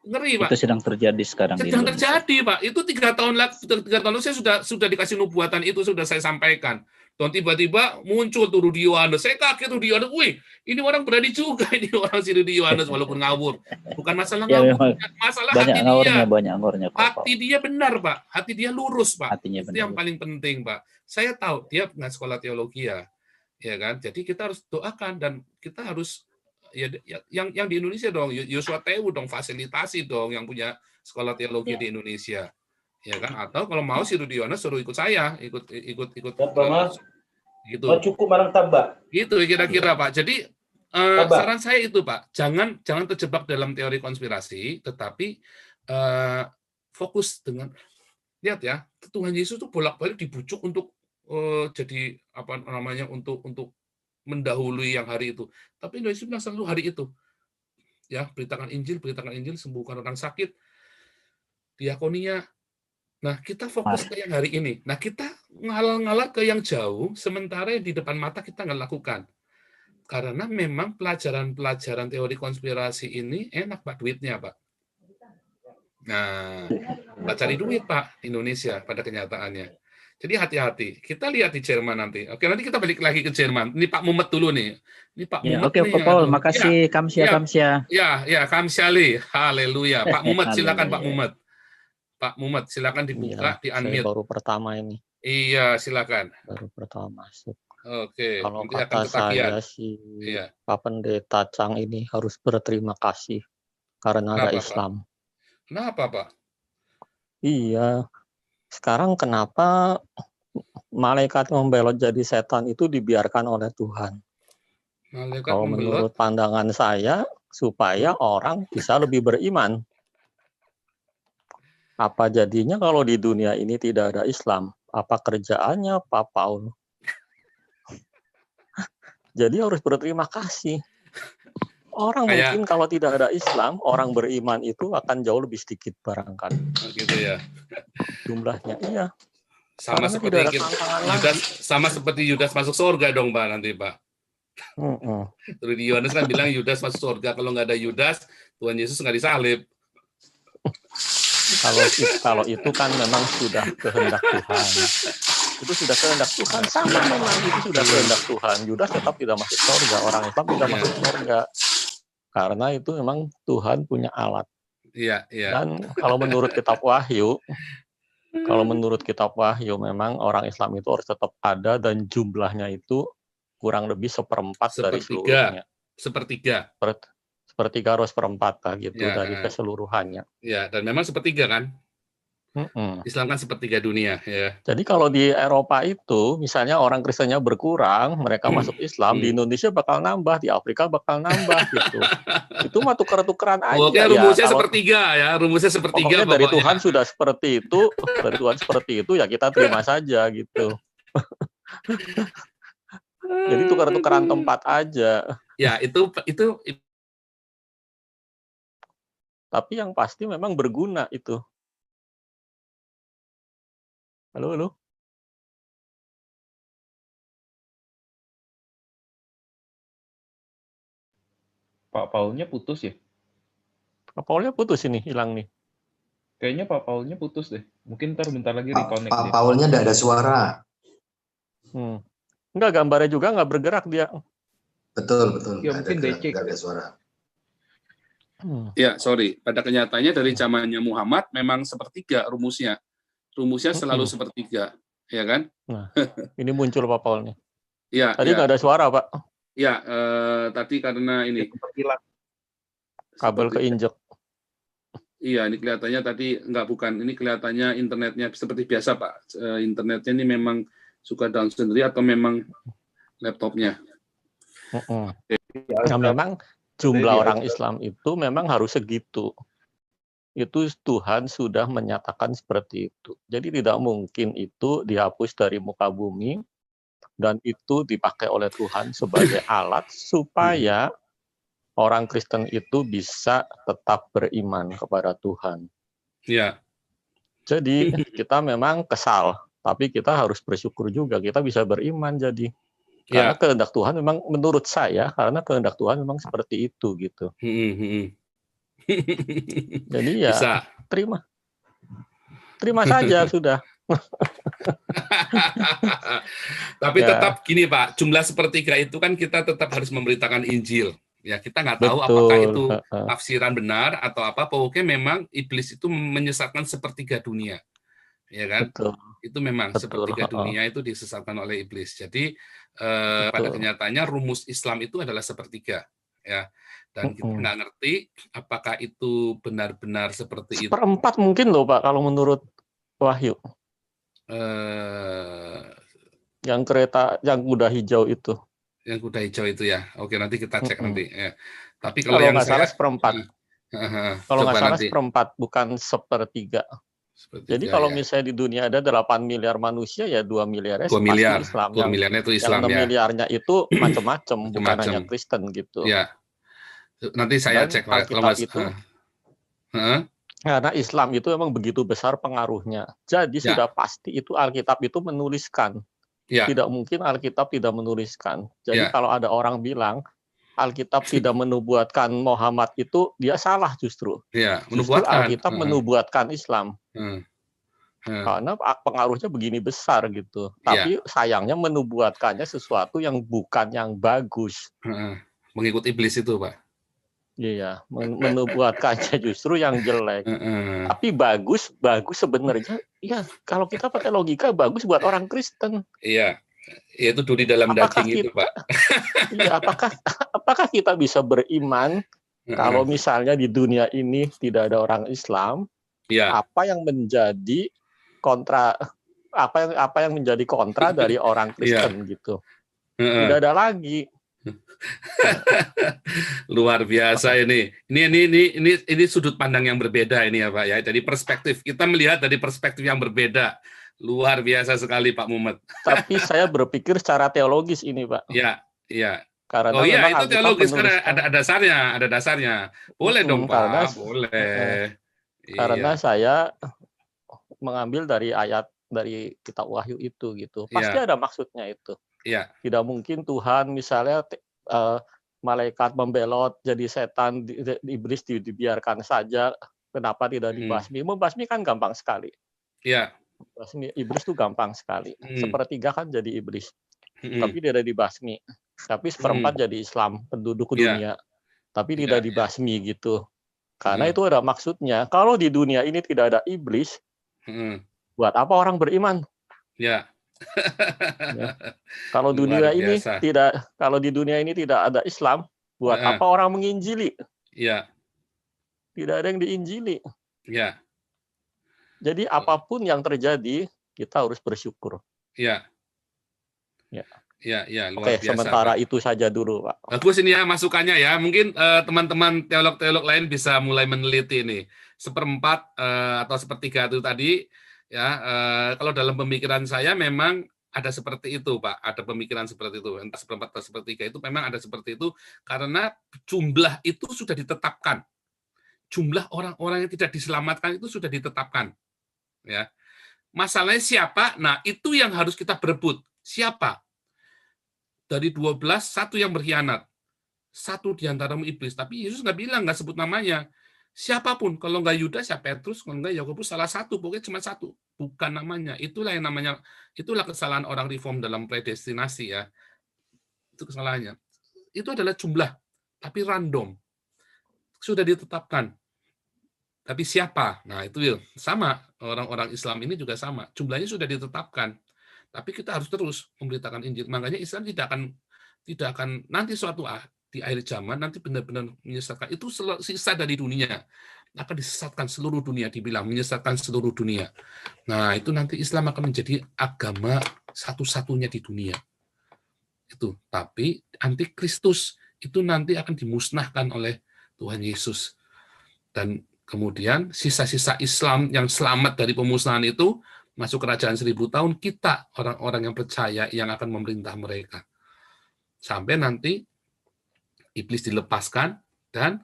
Ngeri, Pak. Itu sedang terjadi sekarang. Sedang terjadi, Pak. Itu 3 tahun lalu saya sudah dikasih nubuatan itu, sudah saya sampaikan. Dan tiba-tiba muncul tuh Rudi Yohanes. Saya kaget Rudi Yohanes. Wih, ini orang berani juga ini orang si Rudi Yohanes walaupun ngawur. Bukan masalah ngawur, masalah banyak hati ngawurnya, dia. Banyak ngawurnya. Hati dia benar, Pak. Hati dia lurus, Pak. Hatinya itu benar. yang paling penting, Pak. Saya tahu dia nggak sekolah teologi ya kan. Jadi kita harus doakan dan kita harus yang di Indonesia dong, Yosua Tewu dong, fasilitasi dong yang punya sekolah teologi di Indonesia, ya kan? Atau kalau mau si Rudi Yohanes suruh ikut saya, ikut gitu. Cukup barang tabak. Gitu kira-kira, Pak. Jadi saran saya itu, Pak, jangan terjebak dalam teori konspirasi, tetapi fokus dengan lihat ya, Tuhan Yesus tuh bolak-balik dibujuk untuk jadi apa namanya untuk mendahului yang hari itu. Tapi Yesus bilang selalu hari itu. Ya, beritakan Injil, sembuhkan orang sakit, diakonia. Nah, kita fokus ke yang hari ini. Nah, kita ngalah-ngalah ke yang jauh, sementara yang di depan mata kita nggak lakukan. Karena memang pelajaran teori konspirasi ini enak, Pak, duitnya, Pak. Nah, Pak cari duit, Pak, Indonesia pada kenyataannya. Jadi hati-hati. Kita lihat di Jerman nanti. Oke, nanti kita balik lagi ke Jerman. Ini Pak Mumet dulu nih. Ini Pak Mumet. Oke, Pak Paul, makasih. Kamsia. Ya, kamsiali. Haleluya. Pak Mumet, silakan Pak Mumet. Pak Mumet, silakan dibuka, di-unmute. Saya baru pertama ini. Iya, silakan. Baru pertama masuk. Oke. Kalau kata saya sih, Pak Pendeta Chang ini harus berterima kasih karena ada Islam. Kenapa, Pak? Iya. Sekarang kenapa malaikat membelot jadi setan itu dibiarkan oleh Tuhan? Kalau menurut pandangan saya, supaya orang bisa lebih beriman. Apa jadinya kalau di dunia ini tidak ada Islam? Apa kerjaannya Pak Paul? Jadi harus berterima kasih. Orang mungkin kalau tidak ada Islam, orang beriman itu akan jauh lebih sedikit barangkali. Gitu ya. Jumlahnya, iya. Sama seperti Yudas masuk surga dong, Pak, nanti, Pak. Rudi Yohanes kan bilang Yudas masuk surga. Kalau nggak ada Yudas, Tuhan Yesus nggak disalib. Kalau itu kan memang sudah kehendak Tuhan. Itu sudah kehendak Tuhan. Sama memang itu sudah kehendak Tuhan. Yudas tetap tidak masuk surga. Orang Islam tidak masuk surga. Karena itu memang Tuhan punya alat. Iya. Dan kalau menurut kitab Wahyu, memang orang Islam itu harus tetap ada dan jumlahnya itu kurang lebih seperempat dari seluruhnya. Sepertiga harus seperempat lah gitu dari keseluruhannya. Ya, dan memang sepertiga kan. Islam kan sepertiga dunia ya. Jadi kalau di Eropa itu misalnya orang Kristennya berkurang, mereka masuk Islam, di Indonesia bakal nambah, di Afrika bakal nambah gitu. Itu mah tuker-tukeran aja. Oke, rumusnya sepertiga ya, rumusnya sepertiga. Dari Tuhan sudah seperti itu, ya kita terima saja gitu. Jadi tuker-tukeran tempat aja. Ya, itu. Tapi yang pasti memang berguna itu. Halo. Pak Paulnya putus ya? Pak Paulnya putus ini, hilang nih. Kayaknya Pak Paulnya putus deh. Mungkin bentar lagi reconnect. Pak Paulnya nggak ada suara. Enggak, gambarnya juga nggak bergerak dia. Betul. Ya, mungkin nggak ada suara. Ya, sorry. Pada kenyataannya dari zamannya Muhammad memang sepertiga rumusnya. Rumusnya selalu sepertiga. Ya kan? Nah, ini muncul Pak Paul nih. Ya, tadi nggak ada suara, Pak. Ya, tadi karena ini kabel keinjek. Iya, ini kelihatannya tadi bukan. Ini kelihatannya internetnya seperti biasa, Pak. Internetnya ini memang suka down sendiri atau memang laptopnya. Nah, memang jumlah orang Islam itu memang harus segitu. Itu Tuhan sudah menyatakan seperti itu. Jadi tidak mungkin itu dihapus dari muka bumi dan itu dipakai oleh Tuhan sebagai alat supaya orang Kristen itu bisa tetap beriman kepada Tuhan. Iya. Jadi kita memang kesal, tapi kita harus bersyukur juga kita bisa beriman jadi. Karena kehendak Tuhan memang menurut saya, karena kehendak Tuhan memang seperti itu gitu. Jadi ya Bisa. terima saja sudah. Tapi tetap gini Pak, jumlah sepertiga itu kan kita tetap harus memberitakan Injil. Ya kita nggak tahu apakah itu tafsiran benar atau apa. Pokoknya memang iblis itu menyesatkan sepertiga dunia, ya kan? Betul. Itu memang sepertiga dunia itu disesatkan oleh iblis. Jadi pada kenyataannya rumus Islam itu adalah sepertiga, ya. Dan kita nggak ngerti apakah itu benar-benar seperti itu. Seperempat mungkin loh Pak, kalau menurut Wahyu. Yang kereta yang kuda hijau itu. Yang kuda hijau itu ya. Oke, nanti kita cek nanti. Ya. Tapi kalau yang nggak salah seperempat. Kalau nggak salah seperempat, bukan sepertiga. Jadi kalau misalnya di dunia ada 8 miliar manusia, ya 2 miliarnya 2 miliar. Islam. 2 miliarnya itu Islam, yang 6 miliarnya itu macam-macam, bukan hanya Kristen gitu. Ya. Nanti saya cek kalau itu. Karena Islam itu memang begitu besar pengaruhnya. Jadi sudah pasti itu Alkitab itu menuliskan. Tidak mungkin Alkitab tidak menuliskan. Jadi kalau ada orang bilang Alkitab tidak menubuatkan Muhammad itu, dia salah justru. Justru Alkitab menubuatkan Islam. Karena pengaruhnya begini besar gitu. Tapi sayangnya menubuatkannya sesuatu yang bukan yang bagus. Mengikut iblis itu, Pak. Iya, menubuatkannya justru yang jelek. Tapi bagus sebenarnya. Ya, kalau kita pakai logika bagus buat orang Kristen. Iya, itu duri dalam daging itu, Pak. Iya, apakah kita bisa beriman kalau misalnya di dunia ini tidak ada orang Islam? Apa yang menjadi kontra? Apa yang menjadi kontra dari orang Kristen gitu? Tidak ada lagi. Luar biasa ini. Ini sudut pandang yang berbeda ini ya Pak ya. Dari perspektif kita melihat dari perspektif yang berbeda. Luar biasa sekali Pak Muhammad. Tapi saya berpikir secara teologis ini Pak. Iya. Karena itu teologis karena ada dasarnya. Boleh dong Pak. Boleh. Karena saya mengambil dari ayat dari kitab Wahyu itu gitu. Pasti ada maksudnya itu. Tidak mungkin Tuhan misalnya malaikat membelot jadi setan, iblis dibiarkan saja, kenapa tidak dibasmi? Membasmi kan gampang sekali. Basmi iblis itu gampang sekali. Sepertiga kan jadi iblis, tapi tidak dibasmi. Tapi seperempat jadi Islam, penduduk dunia, tapi tidak dibasmi gitu. Karena itu ada maksudnya. Kalau di dunia ini tidak ada iblis, buat apa orang beriman? Kalau dunia ini kalau di dunia ini tidak ada Islam, buat apa orang menginjili? Tidak ada yang diinjili. Jadi apapun yang terjadi, kita harus bersyukur. Luar biasa. Sementara Pak. Itu saja dulu, Pak. Bagus ini ya masukannya ya. Mungkin teman-teman teolog-teolog lain bisa mulai meneliti ini. Seperempat atau sepertiga itu tadi. Ya, kalau dalam pemikiran saya memang ada seperti itu, Pak. Ada pemikiran seperti itu. Entah seperempat atau sepertiga itu memang ada seperti itu karena jumlah itu sudah ditetapkan. Jumlah orang-orang yang tidak diselamatkan itu sudah ditetapkan. Ya. Masalahnya siapa? Nah, itu yang harus kita berebut. Siapa? Dari 12, satu yang berkhianat. Satu di antaramu iblis. Tapi Yesus nggak bilang, nggak sebut namanya. Siapapun, kalau nggak Yudas ya Petrus, kalau nggak Yakobus salah satu, pokoknya cuma satu, bukan namanya. Itulah yang namanya, itulah kesalahan orang reform dalam predestinasi ya. Itu kesalahannya. Itu adalah jumlah, tapi random. Sudah ditetapkan. Tapi siapa? Nah itu sama, orang-orang Islam ini juga sama. Jumlahnya sudah ditetapkan. Tapi kita harus terus memberitakan Injil. Makanya Islam tidak akan nanti suatu di akhir zaman nanti benar-benar menyesatkan. Itu sisa dari dunia. Akan disesatkan seluruh dunia, dibilang menyesatkan seluruh dunia. Nah, itu nanti Islam akan menjadi agama satu-satunya di dunia. Itu. Tapi antikristus itu nanti akan dimusnahkan oleh Tuhan Yesus. Dan kemudian sisa-sisa Islam yang selamat dari pemusnahan itu masuk kerajaan 1000 tahun, kita orang-orang yang percaya yang akan memerintah mereka. Sampai nanti iblis dilepaskan dan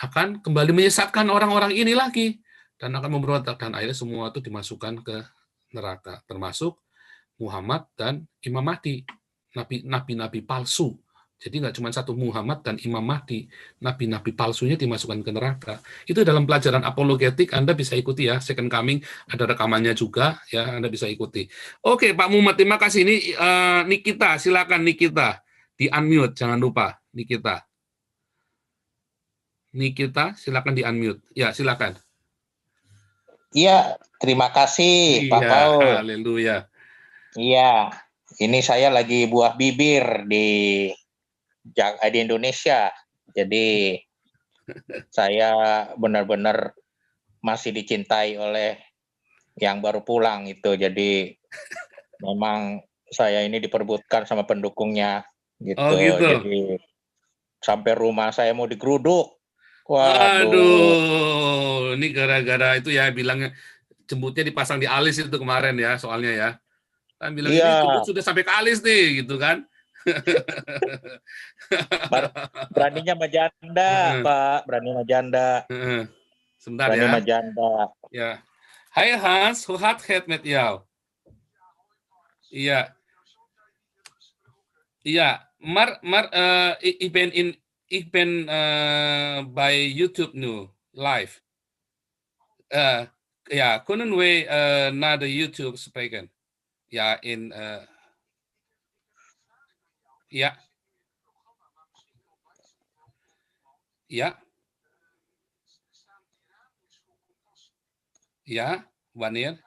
akan kembali menyesatkan orang-orang ini lagi dan akan memberontak dan akhirnya semua itu dimasukkan ke neraka termasuk Muhammad dan Imam Mahdi. nabi-nabi palsu. Jadi nggak cuma satu Muhammad dan Imam Mahdi, nabi-nabi palsunya dimasukkan ke neraka. Itu dalam pelajaran apologetik Anda bisa ikuti ya, Second Coming ada rekamannya juga ya, Anda bisa ikuti. Oke, Pak Muhammad, terima kasih. Ini Nikita, silakan Nikita di unmute, jangan lupa Nikita. Nikita, silakan di unmute. Ya, silakan. Iya, terima kasih Pak Paul. Haleluya. Iya, ini saya lagi buah bibir di Indonesia. Jadi saya benar-benar masih dicintai oleh yang baru pulang itu. Jadi memang saya ini diperebutkan sama pendukungnya gitu. Oh, gitu. Jadi sampai rumah saya mau digeruduk. Waduh, ini gara-gara itu ya bilangnya jemputnya dipasang di alis itu kemarin ya soalnya ya. Kan bilang ini jemput sudah sampai ke alis nih gitu kan. Beraninya sama janda, Pak. Berani sama janda. Sebentar berani ya. Sama janda. Ya. Hai Hans, hoe gaat het met jou? Iya. Iya, maar ik ben bij YouTube nu live. Ja, kunnen we naar de YouTube spreken? Ja, ja. Ja. Ja, wanneer?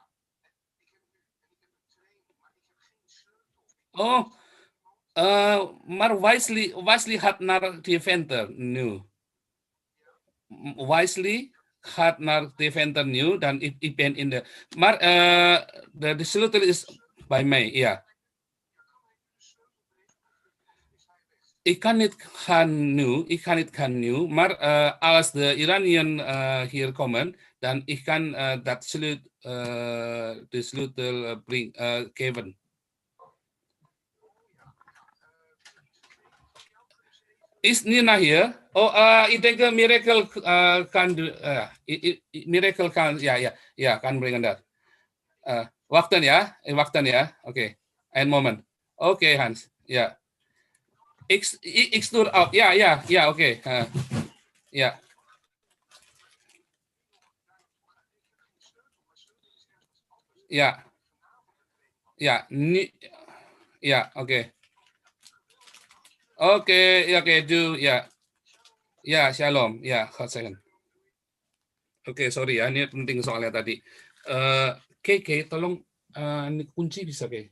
Oh, maar Wesley gaat naar Deventer nu. Wesley gaat naar Deventer nu, dan ik ben in de... Maar de sleutel is bij mij, ja. Ik kan niet gaan nu, maar als de Iranian hier komen, dan ik kan de sleutel geven. Is Nina here? Oh, ik denk Miracle kan Miracle kan, ja, kan brengen dat. Wachten ya, oké. Een moment. Oké, Hans, ja. Ik stuur op, ja, oké. Ja. Ja. Ja, ja, oké. Oke, do ya. Ya, shalom. Ya, second. Oke, sorry ya, ini penting soalnya tadi. Kay, tolong ini kunci bisa, Kay?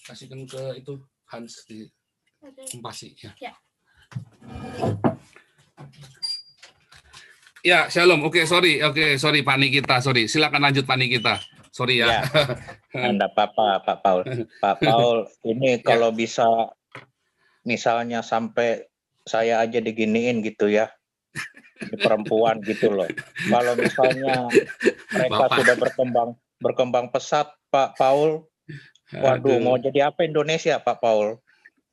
Kasihkan ke itu Hans di Kompasi ya. Ya, shalom. Oke, sorry Pak Nikita, sorry. Silakan lanjut Pak Nikita. Sorry ya. Enggak apa-apa, Pak Paul. Pak Paul, ini kalau bisa misalnya sampai saya aja diginiin gitu ya. Di perempuan gitu loh. Kalau misalnya mereka sudah berkembang pesat, Pak Paul. Waduh, mau jadi apa Indonesia, Pak Paul?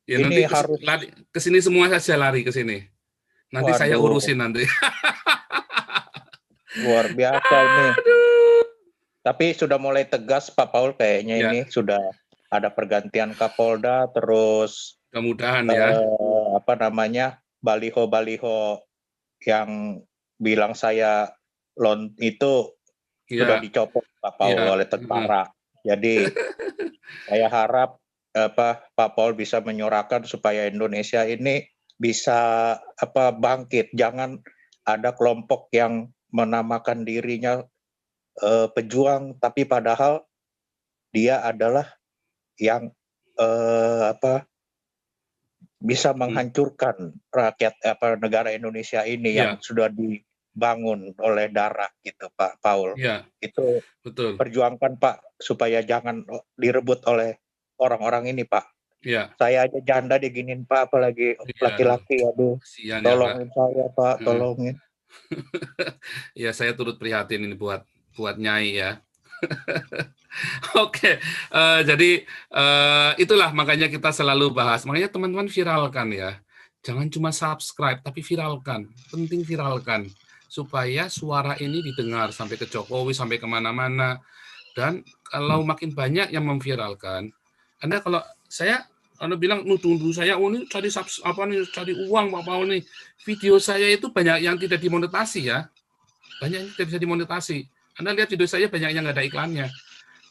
Ya, ini harus ke sini semua saja lari ke sini. Nanti saya urusin nanti. Luar biasa ini. Tapi sudah mulai tegas Pak Paul kayaknya ini sudah ada pergantian Kapolda terus mudah-mudahan ya. Baliho-baliho yang bilang saya itu sudah dicopot Pak Paul oleh tentara. Jadi saya harap Pak Paul bisa menyuarakan supaya Indonesia ini bisa bangkit. Jangan ada kelompok yang menamakan dirinya pejuang, tapi padahal dia adalah yang bisa menghancurkan rakyat negara Indonesia ini yang sudah dibangun oleh darah gitu Pak Paul. Itu betul. Perjuangkan Pak supaya jangan direbut oleh orang-orang ini Pak. Saya aja janda diginin Pak, apalagi laki-laki. Aduh, tolongin saya Pak, tolongin. Ya, saya turut prihatin ini buat Nyai ya. Oke, jadi itulah makanya kita selalu bahas. Makanya teman-teman viralkan ya. Jangan cuma subscribe, tapi viralkan. Penting viralkan. Supaya suara ini didengar sampai ke Jokowi, sampai kemana-mana. Dan kalau makin banyak yang memviralkan, Anda kalau Anda bilang nuduh saya, oh ini cari cari uang Pak Paul nih. Video saya itu banyak yang tidak dimonetasi ya. Banyak yang tidak bisa dimonetasi. Anda lihat video saya banyak yang nggak ada iklannya.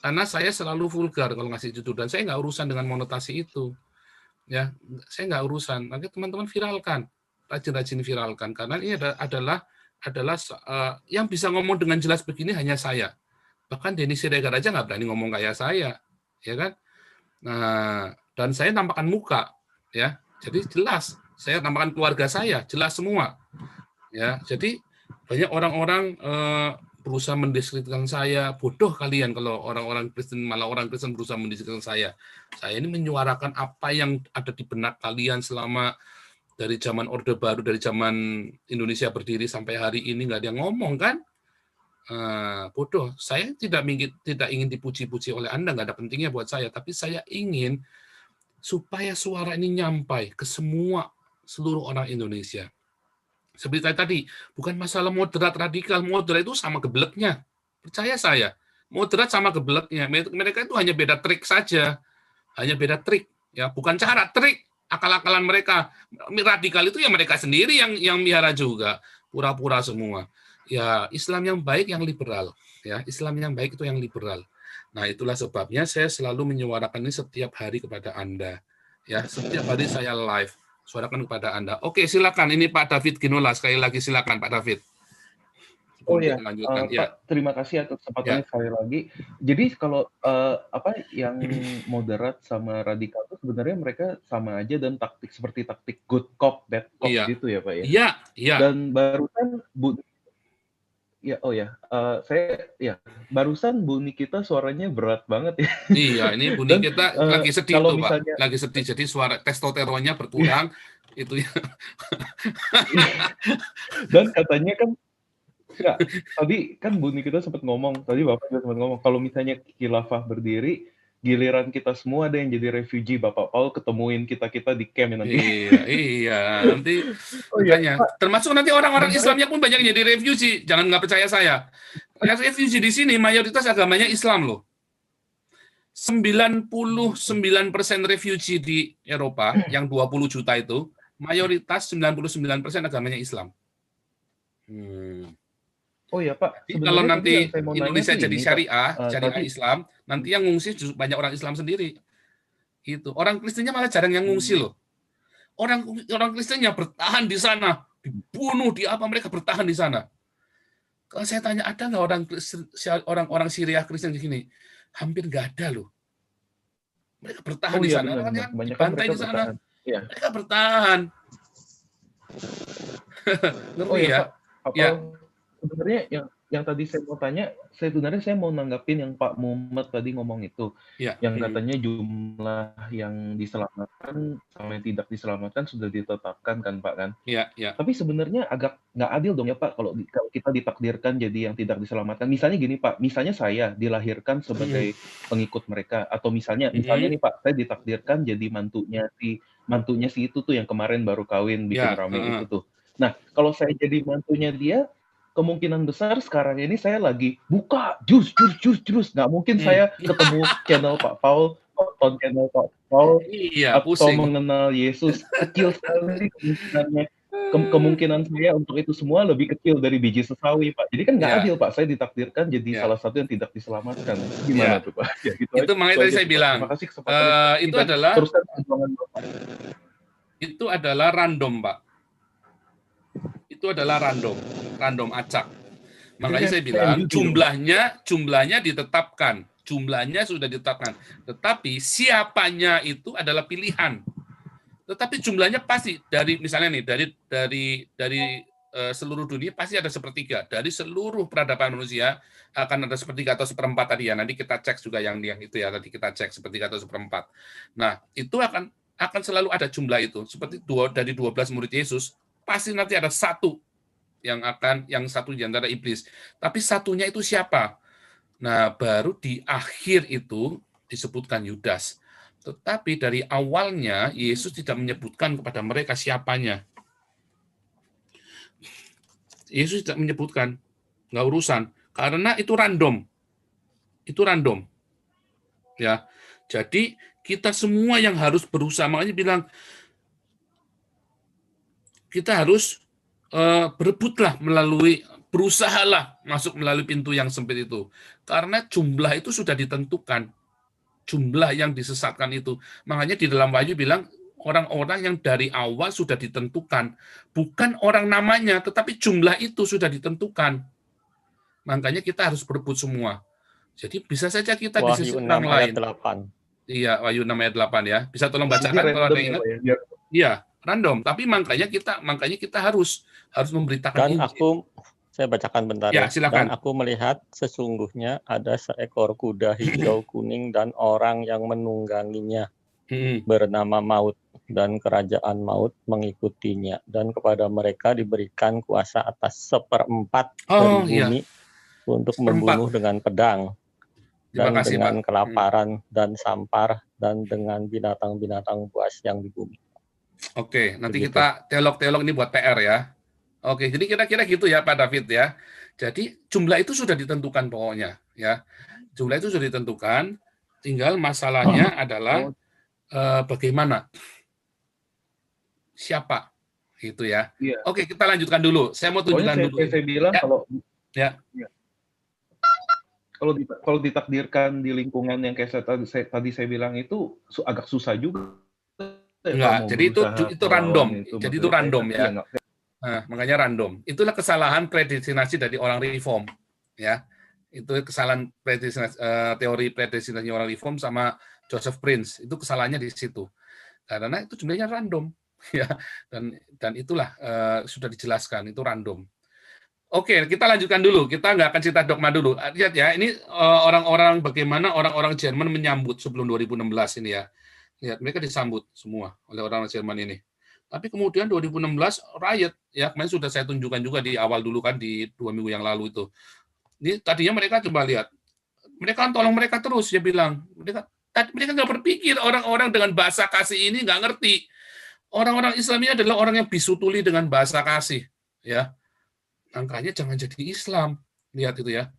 Karena saya selalu vulgar kalau ngasih judul, dan saya nggak urusan dengan monetasi itu. Ya, saya nggak urusan. Nanti teman-teman viralkan, rajin-rajin viralkan, karena ini adalah yang bisa ngomong dengan jelas begini hanya saya. Bahkan Denny Siregar aja nggak berani ngomong kayak saya, ya kan? Nah, dan saya nampakkan muka, ya. Jadi jelas, saya nampakkan keluarga saya, jelas semua. Ya, jadi banyak orang-orang berusaha mendiskreditkan saya. Bodoh kalian kalau orang-orang Kristen, malah orang Kristen berusaha mendiskreditkan saya. Saya ini menyuarakan apa yang ada di benak kalian selama dari zaman Orde Baru, dari zaman Indonesia berdiri sampai hari ini, nggak ada yang ngomong kan? Bodoh. Saya tidak ingin dipuji-puji oleh Anda, nggak ada pentingnya buat saya. Tapi saya ingin supaya suara ini nyampai ke seluruh orang Indonesia. Seperti tadi, bukan masalah moderat radikal. Moderat itu sama gebleknya. Percaya saya. Moderat sama gebleknya. Mereka itu hanya beda trik saja. Hanya beda trik. Ya, bukan cara, trik. Akal-akalan mereka. Radikal itu ya mereka sendiri yang miara juga. Pura-pura semua. Ya, Islam yang baik, yang liberal. Ya, Islam yang baik itu yang liberal. Nah, itulah sebabnya saya selalu menyuarakan ini setiap hari kepada Anda. Ya, setiap hari saya live. Suarakan kepada Anda. Oke, silakan. Ini Pak David Ginola. Sekali lagi silakan Pak David. Oh ya, Pak, terima kasih atas kesempatannya sekali lagi. Jadi kalau yang moderat sama radikal itu sebenarnya mereka sama aja dan seperti taktik good cop, bad cop gitu ya Pak ya. Iya, iya. Dan barusan barusan Bu Nikita suaranya berat banget ya. Iya, ini Bu Nikita lagi sedih tuh misalnya, Pak. Lagi sedih, jadi suara testosteronnya berkurang itu ya. Dan katanya kan tadi kan Bu Nikita sempat ngomong, tadi Bapak juga sempat ngomong kalau misalnya khilafah berdiri, giliran kita semua ada yang jadi refugee, Bapak Paul ketemuin kita di camp nanti. Iya, nanti makanya. Termasuk nanti orang-orang Islamnya pun banyak yang jadi refugee. Jangan nggak percaya saya. Yang refugee di sini mayoritas agamanya Islam loh. 99% refugee di Eropa yang 20 juta itu mayoritas 99% agamanya Islam. Oh ya Pak, jadi kalau nanti Indonesia jadi syariah Islam, nanti yang ngungsi banyak orang Islam sendiri. Itu orang Kristennya malah jarang yang ngungsi loh. Orang Kristennya bertahan di sana, dibunuh di apa, mereka bertahan di sana. Kalau saya tanya ada nggak orang Syria Kristen di sini, hampir nggak ada loh. Mereka bertahan di sana, dibantai di sana, mereka bertahan. Ngeri ya. Ya. Sebenarnya yang tadi saya mau tanya, saya mau nanggapin yang Pak Muhammad tadi ngomong itu, yang katanya jumlah yang diselamatkan sama yang tidak diselamatkan sudah ditetapkan kan Pak kan? Iya. Tapi sebenarnya agak nggak adil dong ya Pak kalau kita ditakdirkan jadi yang tidak diselamatkan. Misalnya gini Pak, misalnya saya dilahirkan sebagai pengikut mereka, atau misalnya nih Pak, saya ditakdirkan jadi mantunya si itu tuh yang kemarin baru kawin bikin rame itu tuh. Nah, kalau saya jadi mantunya dia, kemungkinan besar sekarang ini saya lagi buka jus. Nggak mungkin saya ketemu channel Pak Paul, nonton channel Pak Paul, atau mengenal Yesus. Kecil sekali kemungkinannya. Kemungkinan saya untuk itu semua lebih kecil dari biji sesawi, Pak. Jadi kan nggak adil, Pak. Saya ditakdirkan jadi salah satu yang tidak diselamatkan. Gimana tuh, Pak? Ya, gitu itu makanya tadi saya bilang, itu adalah random, Pak. Itu adalah random acak. Makanya saya bilang jumlahnya ditetapkan, jumlahnya sudah ditetapkan. Tetapi siapanya itu adalah pilihan. Tetapi jumlahnya pasti dari misalnya nih dari seluruh dunia pasti ada sepertiga. Dari seluruh peradaban manusia akan ada sepertiga atau seperempat tadi ya. Nanti kita cek juga yang itu ya. Tadi kita cek sepertiga atau seperempat. Nah itu akan selalu ada jumlah itu. Seperti dari 12 murid Yesus. Pasti nanti ada satu yang satu di antara iblis. Tapi satunya itu siapa? Nah, baru di akhir itu disebutkan Yudas. Tetapi dari awalnya Yesus tidak menyebutkan kepada mereka siapanya. Yesus tidak menyebutkan, nggak urusan, karena itu random. Itu random. Ya. Jadi kita semua yang harus berusaha, makanya bilang kita harus berebutlah berusahalah masuk melalui pintu yang sempit itu. Karena jumlah itu sudah ditentukan. Jumlah yang disesatkan itu. Makanya di dalam Wahyu bilang, orang-orang yang dari awal sudah ditentukan. Bukan orang namanya, tetapi jumlah itu sudah ditentukan. Makanya kita harus berebut semua. Jadi bisa saja kita di sisi orang lain. 8. Iya, Wahyu 6 ayat 8 ya. Bisa tolong bacakan kalau ada yang ingat? Iya, random. Tapi makanya kita harus memberitakan Dan saya bacakan bentar ya. Silakan. Dan aku melihat sesungguhnya ada seekor kuda hijau kuning dan orang yang menungganginya bernama Maut, dan kerajaan maut mengikutinya, dan kepada mereka diberikan kuasa atas 1/4 dari bumi untuk membunuh dengan pedang dan dengan kelaparan dan sampar dan dengan binatang-binatang buas yang di bumi. Oke, nanti kita teolog-teolog ini buat PR ya. Oke, jadi kira-kira gitu ya Pak David ya. Jadi jumlah itu sudah ditentukan pokoknya ya. Jumlah itu sudah ditentukan, tinggal masalahnya adalah bagaimana, siapa, gitu ya. Iya. Oke, kita lanjutkan dulu. Saya mau tunjukkan dulu. Saya bilang ya. kalau ya. Kalau ditakdirkan di lingkungan yang kayak tadi saya bilang itu agak susah juga. Enggak, jadi itu random. Jadi itu random ya. Nah, makanya random. Itulah kesalahan predestinasi dari orang reform, ya. Itu kesalahan predestinasi, teori predestinasi orang reform sama Joseph Prince. Itu kesalahannya di situ. Karena itu jumlahnya random, ya. Dan itulah sudah dijelaskan itu random. Oke, kita lanjutkan dulu. Kita nggak akan cerita dogma dulu. Lihat ya, ini orang-orang bagaimana orang-orang Jerman menyambut sebelum 2016 ini ya. Lihat, mereka disambut semua oleh orang Jerman ini. Tapi kemudian 2016 riot, ya kemarin sudah saya tunjukkan juga di awal dulu kan, di 2 minggu yang lalu itu. Ini tadinya mereka coba lihat, mereka tolong mereka terus, dia bilang. Mereka nggak berpikir orang-orang dengan bahasa kasih ini nggak ngerti. Orang-orang Islam ini adalah orang yang bisu tuli dengan bahasa kasih, ya. Makanya jangan jadi Islam. Lihat itu ya.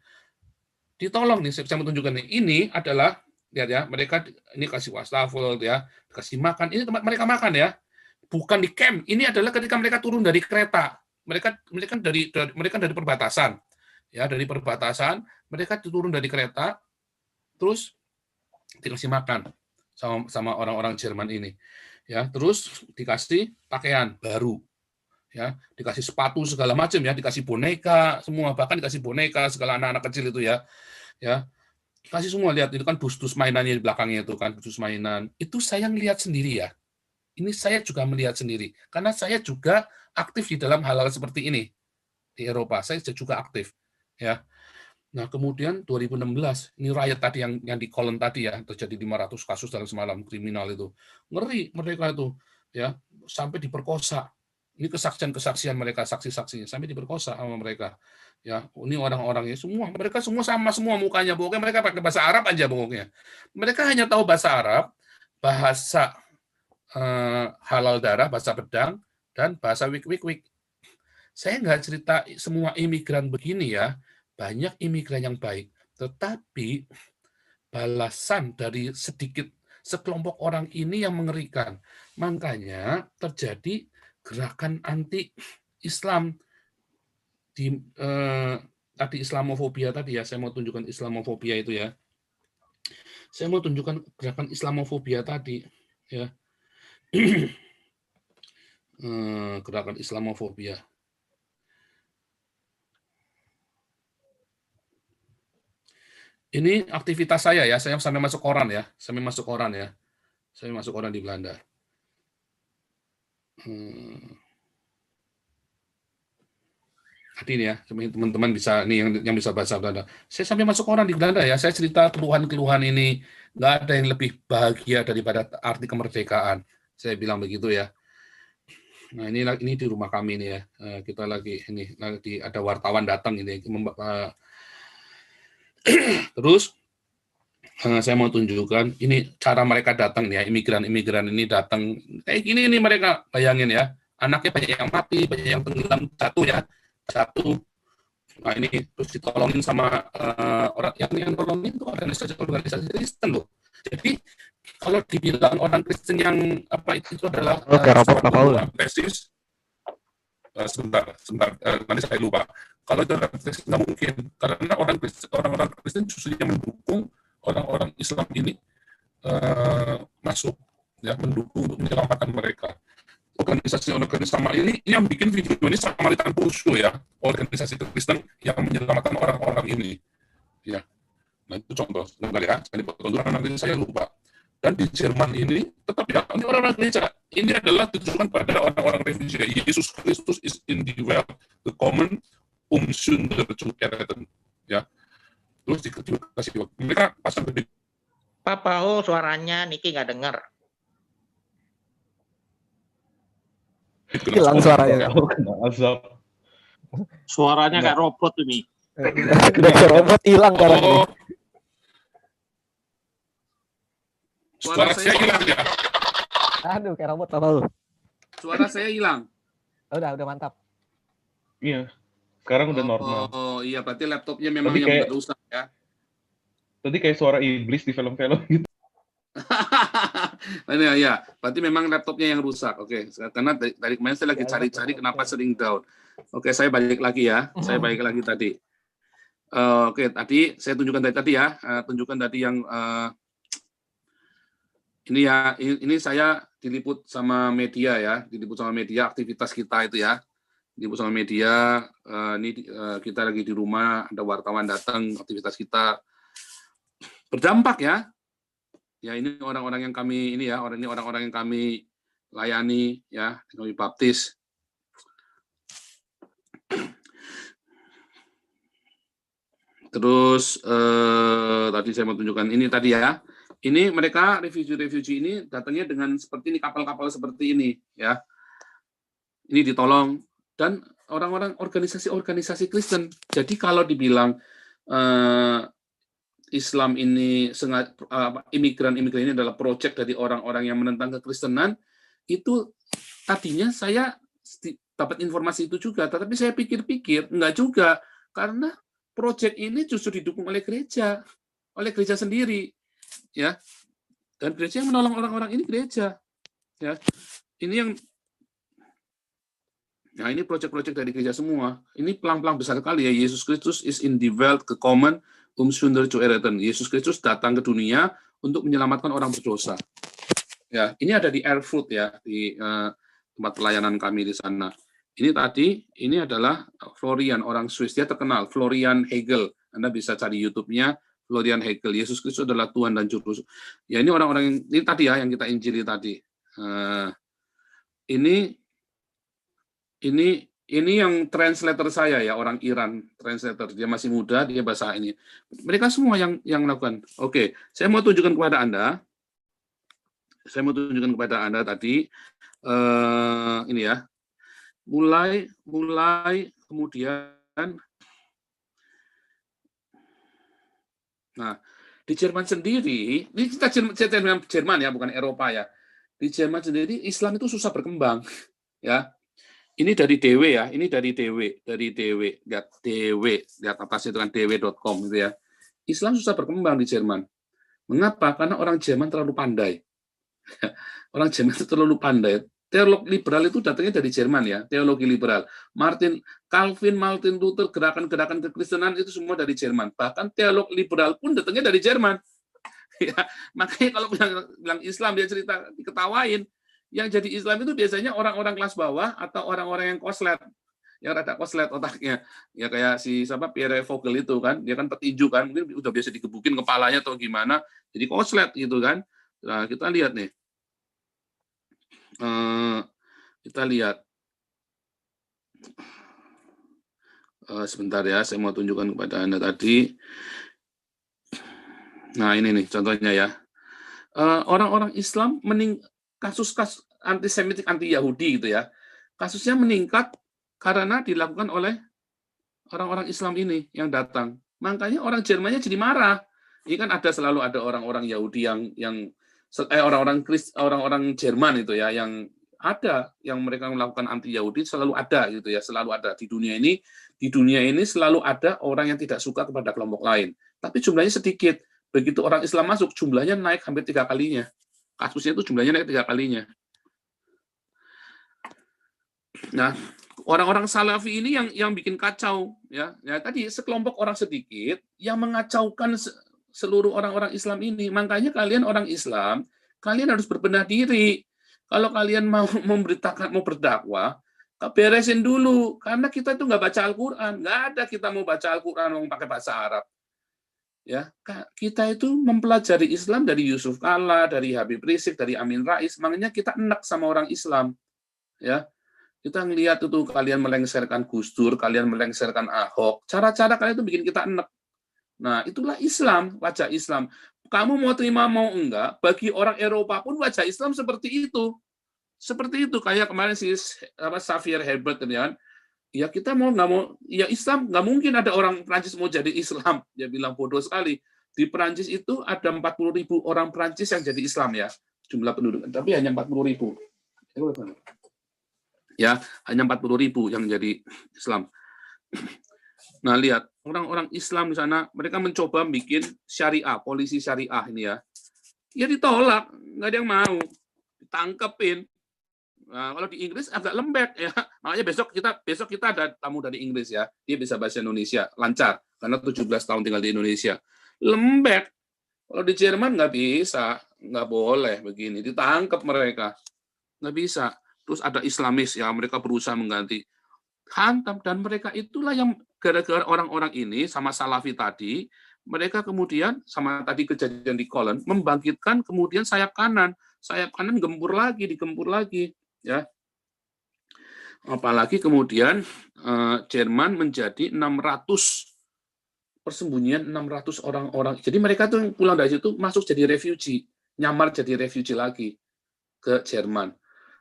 Ditolong nih, saya mau tunjukkan nih. Ini adalah, lihat ya, mereka ini kasih wastafel ya, kasih makan. Ini tempat mereka makan ya. Bukan di camp. Ini adalah ketika mereka turun dari kereta. Mereka dari perbatasan. Ya, dari perbatasan, mereka turun dari kereta, terus dikasih makan sama orang-orang Jerman ini. Ya, terus dikasih pakaian baru. Ya, dikasih sepatu segala macam ya, dikasih boneka semua, bahkan dikasih boneka segala anak-anak kecil itu ya. Ya. Kasih semua, lihat itu kan dus-dus mainannya di belakangnya itu kan, dus mainan. Itu saya lihat sendiri ya. Ini saya juga melihat sendiri, karena saya juga aktif di dalam hal-hal seperti ini di Eropa. Saya juga aktif, ya. Nah kemudian 2016 ini riot tadi yang di Cologne tadi ya, terjadi 500 kasus dalam semalam, kriminal itu ngeri mereka itu, ya, sampai diperkosa. Ini kesaksian mereka, saksi-saksinya sampai diperkosa sama mereka, ya. Ini orang-orangnya semua, mereka semua sama semua mukanya, pokoknya mereka pakai bahasa Arab aja pokoknya. Mereka hanya tahu bahasa Arab, bahasa halal darah, bahasa pedang, dan bahasa wik-wik-wik. Saya nggak cerita semua imigran begini ya, banyak imigran yang baik, tetapi balasan dari sekelompok orang ini yang mengerikan. Makanya terjadi gerakan anti-Islam di tadi Islamofobia tadi ya, saya mau tunjukkan Islamofobia itu ya. Saya mau tunjukkan gerakan Islamofobia tadi ya. Gerakan Islamofobia. Ini aktivitas saya ya, saya sampai masuk koran ya, saya masuk koran di Belanda. Hati ini ya, teman-teman bisa nih yang bisa bahasa Belanda. Saya sampai masuk koran di Belanda ya, saya cerita keluhan-keluhan ini, nggak ada yang lebih bahagia daripada arti kemerdekaan. Saya bilang begitu ya. Nah ini di rumah kami ini ya, kita lagi ada wartawan datang ini Terus saya mau tunjukkan ini cara mereka datang ya, imigran-imigran ini datang kayak gini nih mereka, bayangin ya, anaknya banyak yang mati, banyak yang tenggelam, jatuh. Nah ini terus ditolongin sama orang yang nolongin itu organisasi Kristen loh. Jadi kalau dibilang orang Kristen yang apa itu adalah tesis, sebentar, nanti saya lupa. Kalau itu adalah tesis nggak mungkin, karena orang-orang Kristen justru yang mendukung orang-orang Islam ini masuk, ya, mendukung untuk menyelamatkan mereka. Organisasi sama ini yang bikin video ini Samaritan Pursu ya, organisasi Kristen yang menyelamatkan orang-orang ini, ya. Nah itu contoh, sebentar ya, sekali potong nanti saya lupa. Dan di Jerman ini tetap ya, ini orang-orang gereja, ini adalah tujuan pada orang-orang refugee. Yesus Kristus is in the world, the common Sünder zu erretten, ya. Terus dikasih mereka pasang gede. Pak Paul, suaranya Niki nggak dengar. Hilang suaranya. Suaranya kayak robot ini. Kayak robot hilang karena ini. Suara saya hilang ya. Aduh, kayak robot apa lu? Suara saya hilang. Udah mantap. Iya. Sekarang udah normal. Oh iya, berarti laptopnya memang yang rusak ya. Tadi kayak suara iblis di film-film gitu. Ya, berarti memang laptopnya yang rusak. Oke, karena dari kemarin saya lagi cari-cari kenapa sering down. Oke, saya balik lagi ya. Saya balik lagi tadi. Oke, tadi saya tunjukkan tadi ya. Tunjukkan tadi yang ini ya. Ini saya diliput sama media ya. Diliput sama media aktivitas kita itu ya. Diliput sama media. Ini kita lagi di rumah. Ada wartawan datang. Aktivitas kita berdampak ya. Ya ini orang-orang yang kami ini ya, orang-orang yang kami layani ya, kami baptis. Terus tadi saya mau tunjukkan ini tadi ya. Ini mereka refugee ini datangnya dengan seperti ini, kapal-kapal seperti ini ya. Ini ditolong dan orang-orang organisasi Kristen. Jadi kalau dibilang Islam ini imigran ini adalah proyek dari orang-orang yang menentang kekristenan, itu tadinya saya dapat informasi itu juga, tetapi saya pikir-pikir enggak juga, karena proyek ini justru didukung oleh gereja sendiri, ya, dan gereja yang menolong orang-orang ini gereja, ya, ini yang, nah ini proyek-proyek dari gereja semua, ini pelang-pelang besar sekali ya. Yesus Kristus is in the world gekommen Sünder zu erretten. Yesus Kristus datang ke dunia untuk menyelamatkan orang berdosa. Ya, ini ada di Erfurt ya, di tempat pelayanan kami di sana. Ini adalah Florian, orang Swiss. Dia terkenal, Florian Hegel. Anda bisa cari YouTube-nya, Florian Hegel. Yesus Kristus adalah Tuhan dan Juru. Ya, ini orang-orang ini tadi ya, yang kita injili tadi. Ini yang translator saya ya, orang Iran, translator. Dia masih muda, dia bahasa ini. Mereka semua yang melakukan. Oke, saya mau tunjukkan kepada Anda. Tadi ini ya. Mulai kemudian. Nah, di Jerman sendiri, ini kita Jerman ya, bukan Eropa ya. Di Jerman sendiri Islam itu susah berkembang, ya. Ini dari DW ya, lihat DW, lihat atasnya itu kan dw.com gitu ya. Islam susah berkembang di Jerman. Mengapa? Karena orang Jerman terlalu pandai. Orang Jerman itu terlalu pandai. Teolog liberal itu datangnya dari Jerman ya, teologi liberal. Calvin, Martin Luther, gerakan-gerakan kekristenan itu semua dari Jerman. Bahkan teolog liberal pun datangnya dari Jerman. Ya, makanya kalau bilang Islam dia cerita diketawain. Yang jadi Islam itu biasanya orang-orang kelas bawah atau orang-orang yang koslet, yang rada koslet otaknya, ya kayak si Pierre Vogel itu kan, dia kan petinju kan, mungkin udah biasa digebukin kepalanya atau gimana, jadi koslet gitu kan. Nah kita lihat nih, sebentar ya, saya mau tunjukkan kepada Anda tadi. Nah ini nih contohnya ya, orang-orang Islam kasus antisemitik, anti-Yahudi gitu ya, kasusnya meningkat karena dilakukan oleh orang-orang Islam ini yang datang. Makanya orang Jermannya jadi marah. Ini kan selalu ada orang-orang Yahudi orang-orang Jerman itu ya, yang mereka melakukan anti Yahudi, selalu ada gitu ya, selalu ada di dunia ini. Di dunia ini selalu ada orang yang tidak suka kepada kelompok lain. Tapi jumlahnya sedikit. Begitu orang Islam masuk, jumlahnya naik hampir 3 kalinya. Kasusnya itu jumlahnya naik 3 kalinya. Nah, orang-orang Salafi ini yang bikin kacau ya. Tadi sekelompok orang sedikit yang mengacaukan seluruh orang-orang Islam ini. Makanya kalian orang Islam, kalian harus berbenah diri. Kalau kalian mau berdakwah, beresin dulu. Karena kita itu nggak baca Al-Quran. Nggak ada kita mau baca Al-Quran mau pakai bahasa Arab. Ya, kita itu mempelajari Islam dari Yusuf Kalla, dari Habib Rizik, dari Amin Rais. Makanya kita enak sama orang Islam. Ya, kita ngelihat itu kalian melengsarkan Gus Dur, kalian melengsarkan Ahok. Cara-cara kalian itu bikin kita enak. Nah, itulah Islam, wajah Islam. Kamu mau terima mau enggak, bagi orang Eropa pun wajah Islam seperti itu. Seperti itu, kayak kemarin si Xavier Herbert kan. Ya kita mau nggak mau, ya Islam nggak mungkin ada orang Prancis mau jadi Islam. Dia bilang bodoh sekali. Di Prancis itu ada 40.000 orang Prancis yang jadi Islam ya, jumlah penduduk. Tapi hanya 40.000. Ya, hanya 40.000 yang jadi Islam. Nah, lihat, orang-orang Islam di sana, mereka mencoba bikin syariah, polisi syariah ini ya. Ya ditolak, nggak ada yang mau. Ditangkepin. Nah, kalau di Inggris agak lembek ya. Makanya besok kita ada tamu dari Inggris ya. Dia bisa bahasa Indonesia, lancar. Karena 17 tahun tinggal di Indonesia. Lembek. Kalau di Jerman nggak bisa. Nggak boleh begini. Ditangkap mereka. Nggak bisa. Terus ada Islamis ya, mereka berusaha mengganti. Hantam, dan mereka itulah yang gara-gara orang-orang ini sama Salafi tadi, mereka kemudian sama tadi kejadian di Köln membangkitkan kemudian sayap kanan digempur lagi ya. Apalagi kemudian Jerman menjadi 600 persembunyian 600 orang-orang. Jadi mereka tuh pulang dari situ masuk jadi refugee, nyamar jadi refugee lagi ke Jerman.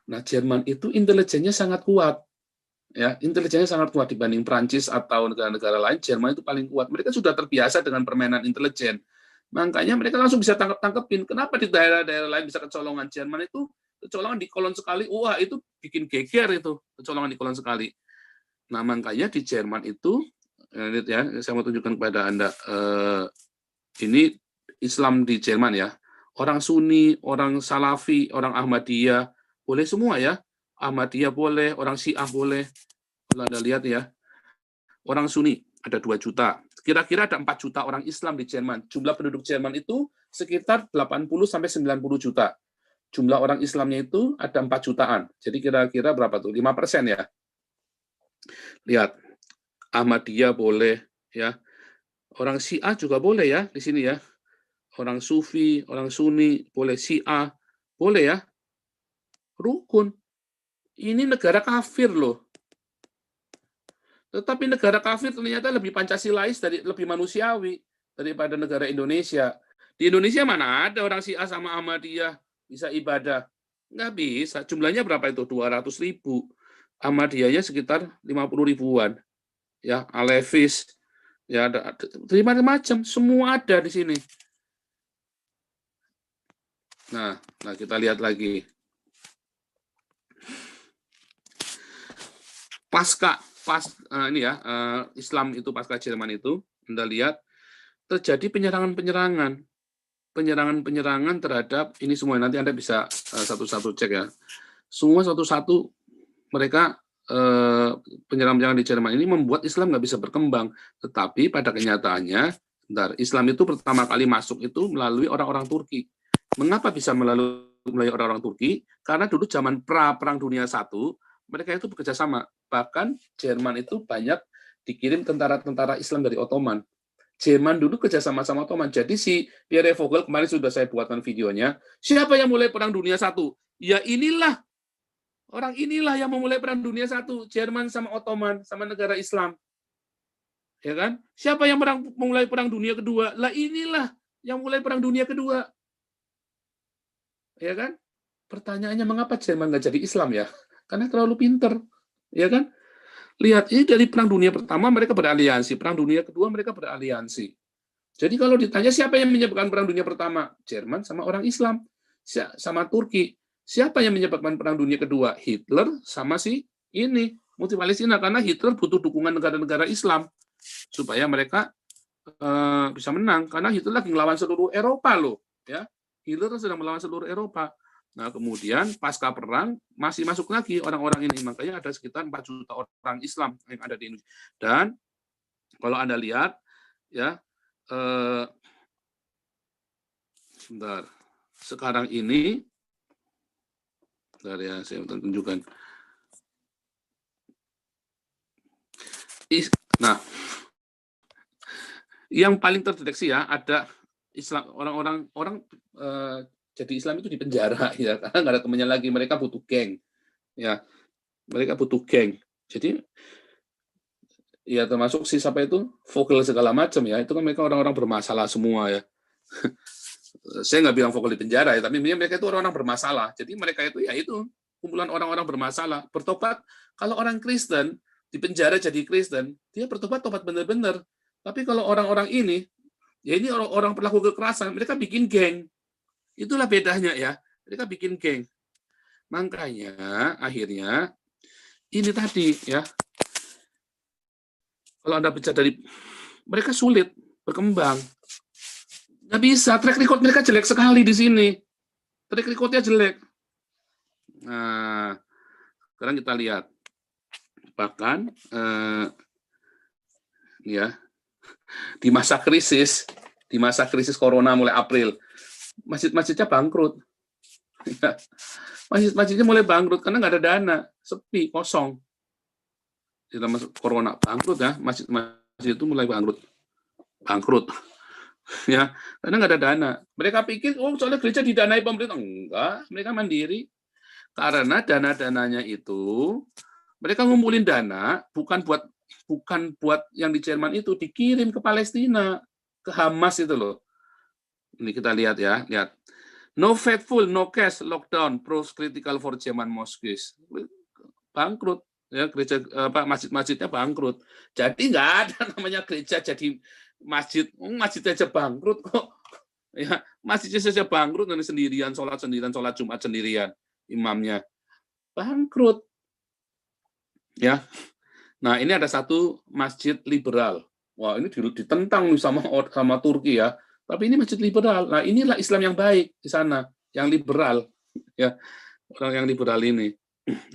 Nah, Jerman itu intelijennya sangat kuat. Ya, intelijennya sangat kuat dibanding Prancis atau negara-negara lain. Jerman itu paling kuat. Mereka sudah terbiasa dengan permainan intelijen. Makanya mereka langsung bisa tangkepin. Kenapa di daerah-daerah lain bisa kecolongan? Jerman itu kecolongan di Köln sekali. Wah, itu bikin geger itu kecolongan di Köln sekali. Nah, makanya di Jerman itu, lihat ya, saya mau tunjukkan kepada Anda. Ini Islam di Jerman ya. Orang Sunni, orang Salafi, orang Ahmadiyah, boleh semua ya. Ahmadiyah boleh, orang Syiah boleh. Kalau Anda lihat ya, orang Sunni ada 2 juta. Kira-kira ada 4 juta orang Islam di Jerman. Jumlah penduduk Jerman itu sekitar 80-90 juta. Jumlah orang Islamnya itu ada 4 jutaan. Jadi kira-kira berapa tuh? 5% ya. Lihat, Ahmadiyah boleh ya. Orang Syiah juga boleh ya di sini ya. Orang Sufi, orang Sunni boleh, Syiah boleh ya. Rukun. Ini negara kafir loh. Tetapi negara kafir ternyata lebih Pancasilais, lebih manusiawi daripada negara Indonesia. Di Indonesia mana ada orang Syiah sama Ahmadiyah bisa ibadah? Nggak bisa. Jumlahnya berapa itu? 200.000. Ahmadiyahnya sekitar 50.000-an. Ya, Alevis. Ya, ada macam-macam. Semua ada di sini. Nah, kita lihat lagi. Islam itu pasca Jerman itu, Anda lihat terjadi penyerangan terhadap ini semua. Nanti Anda bisa satu-satu cek ya. Semua satu-satu mereka penyerangan di Jerman ini membuat Islam nggak bisa berkembang. Tetapi pada kenyataannya, Islam itu pertama kali masuk itu melalui orang-orang Turki. Mengapa bisa melalui orang-orang Turki? Karena dulu zaman Perang Dunia I, mereka itu bekerja sama. Bahkan Jerman itu banyak dikirim tentara-tentara Islam dari Ottoman. Jerman dulu kerja sama Ottoman. Jadi si Pierre Vogel kemarin sudah saya buatkan videonya. Siapa yang mulai Perang Dunia I? Ya inilah. Orang inilah yang memulai Perang Dunia I. Jerman sama Ottoman, sama negara Islam. Ya kan? Siapa yang memulai Perang Dunia Kedua? Lah inilah yang mulai Perang Dunia Kedua. Ya kan? Pertanyaannya mengapa Jerman nggak jadi Islam ya? Karena terlalu pinter. Ya kan? Lihat, ini dari Perang Dunia Pertama mereka beraliansi, Perang Dunia Kedua mereka beraliansi. Jadi kalau ditanya siapa yang menyebabkan Perang Dunia Pertama? Jerman sama orang Islam, sama Turki. Siapa yang menyebabkan Perang Dunia Kedua? Hitler sama si ini, multi Palestina, karena Hitler butuh dukungan negara-negara Islam supaya mereka bisa menang, karena Hitler lagi ngelawan seluruh Eropa loh, ya. Hitler sedang melawan seluruh Eropa. Nah, kemudian pasca perang masih masuk lagi orang-orang ini, makanya ada sekitar 4 juta orang Islam yang ada di Indonesia. Dan kalau Anda lihat, ya, sebentar, sekarang ini, bentar ya, saya tunjukkan. Nah, yang paling terdeteksi ya, ada Islam, orang jadi Islam itu di penjara ya, karena nggak ada temannya lagi, mereka butuh geng, ya, mereka butuh geng. Jadi ya termasuk si siapa itu vokal segala macam ya, itu kan mereka orang-orang bermasalah semua ya. Saya nggak bilang vokal di penjara ya, tapi mereka itu orang-orang bermasalah. Jadi mereka itu ya itu kumpulan orang-orang bermasalah. Bertobat, kalau orang Kristen di penjara jadi Kristen, dia bertobat benar-benar. Tapi kalau orang-orang ini, ya ini orang-orang pelaku kekerasan, mereka bikin geng. Itulah bedanya ya, mereka bikin geng. Makanya akhirnya ini tadi ya, kalau Anda baca dari mereka sulit berkembang. Nggak bisa, track record mereka jelek sekali di sini. Track recordnya jelek. Nah, sekarang kita lihat. Bahkan ya, di masa krisis corona mulai April, masjid-masjidnya bangkrut. Masjid-masjidnya mulai bangkrut karena nggak ada dana, sepi, kosong. Kita masuk corona bangkrut ya, masjid itu mulai bangkrut. Ya, karena nggak ada dana. Mereka pikir, oh soalnya gereja didanai pemerintah. Enggak, mereka mandiri. Karena dana-dananya itu, mereka ngumpulin dana, bukan buat yang di Jerman itu, dikirim ke Palestina, ke Hamas itu loh. Ini kita lihat ya, lihat. No faithful, no cash, lockdown, proves critical for German mosques. Bangkrut. Ya, gereja masjid-masjidnya bangkrut. Jadi nggak ada namanya gereja jadi masjid. Masjid aja bangkrut kok. Ya, masjidnya saja bangkrut, dan sendirian, sholat Jumat sendirian, imamnya bangkrut. Ya. Nah, ini ada satu masjid liberal. Wah, ini ditentang sama Turki ya. Tapi ini masjid liberal. Nah, inilah Islam yang baik di sana, yang liberal. Ya, orang yang liberal ini.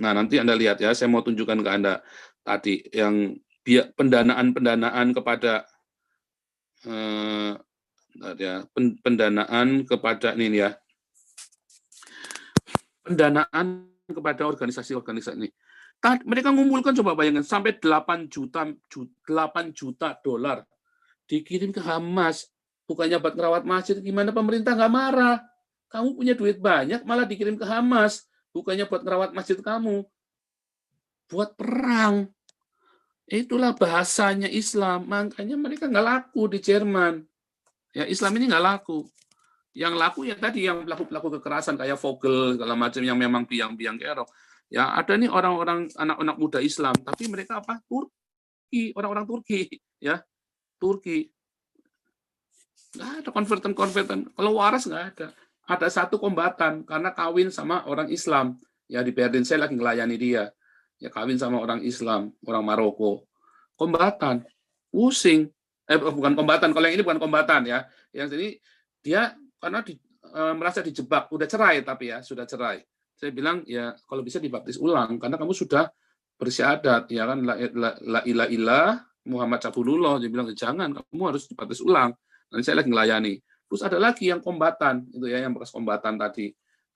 Nah, nanti Anda lihat ya, saya mau tunjukkan ke Anda tadi yang pendanaan kepada pendanaan kepada ini ya. Pendanaan kepada organisasi-organisasi ini. Mereka ngumpulkan, coba bayangkan, sampai 8 juta dolar dikirim ke Hamas. Bukannya buat ngerawat masjid, gimana pemerintah nggak marah? Kamu punya duit banyak, malah dikirim ke Hamas. Bukannya buat ngerawat masjid kamu, buat perang. Itulah bahasanya Islam. Makanya mereka nggak laku di Jerman. Ya, Islam ini nggak laku. Yang laku ya tadi yang pelaku-pelaku kekerasan kayak Vogel segala macam yang memang biang-biang kerok. Ya, ada nih orang-orang anak-anak muda Islam, tapi mereka apa? Turki, orang-orang Turki, ya. Turki. Nggak ada konverten. Kalau waras nggak ada. Ada satu kombatan karena kawin sama orang Islam. Ya, di Berlin saya lagi ngelayani dia. Ya, kawin sama orang Islam, orang Maroko. Kombatan. Pusing. Bukan kombatan. Kalau yang ini bukan kombatan ya. Yang ini dia karena merasa dijebak, udah cerai tapi ya, sudah cerai. Saya bilang ya kalau bisa dibaptis ulang karena kamu sudah bersyahadat ya kan, la ilaha illallah Muhammad Rasulullah. Dia bilang jangan, kamu harus dibaptis ulang. Nanti saya lagi melayani. Terus ada lagi yang kombatan, itu ya, yang bekas kombatan tadi.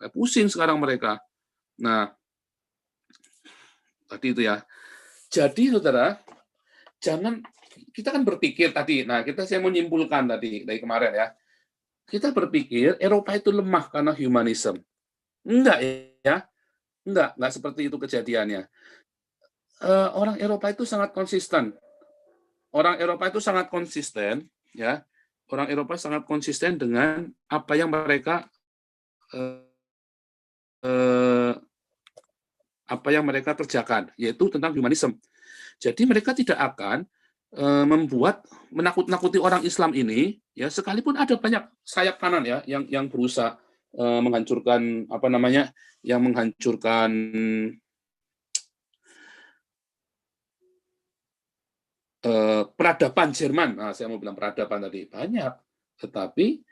Pusing sekarang mereka. Nah, tadi itu ya. Jadi saudara, jangan, kita kan berpikir tadi, nah saya mau nyimpulkan tadi dari kemarin ya. Kita berpikir Eropa itu lemah karena humanisme. Enggak ya. Enggak seperti itu kejadiannya. Orang Eropa itu sangat konsisten. Ya. Orang Eropa sangat konsisten dengan apa yang mereka kerjakan, yaitu tentang humanisme. Jadi mereka tidak akan menakut-nakuti orang Islam ini, ya, sekalipun ada banyak sayap kanan ya yang berusaha menghancurkan peradaban Jerman. Nah, saya mau bilang peradaban tadi banyak, tetapi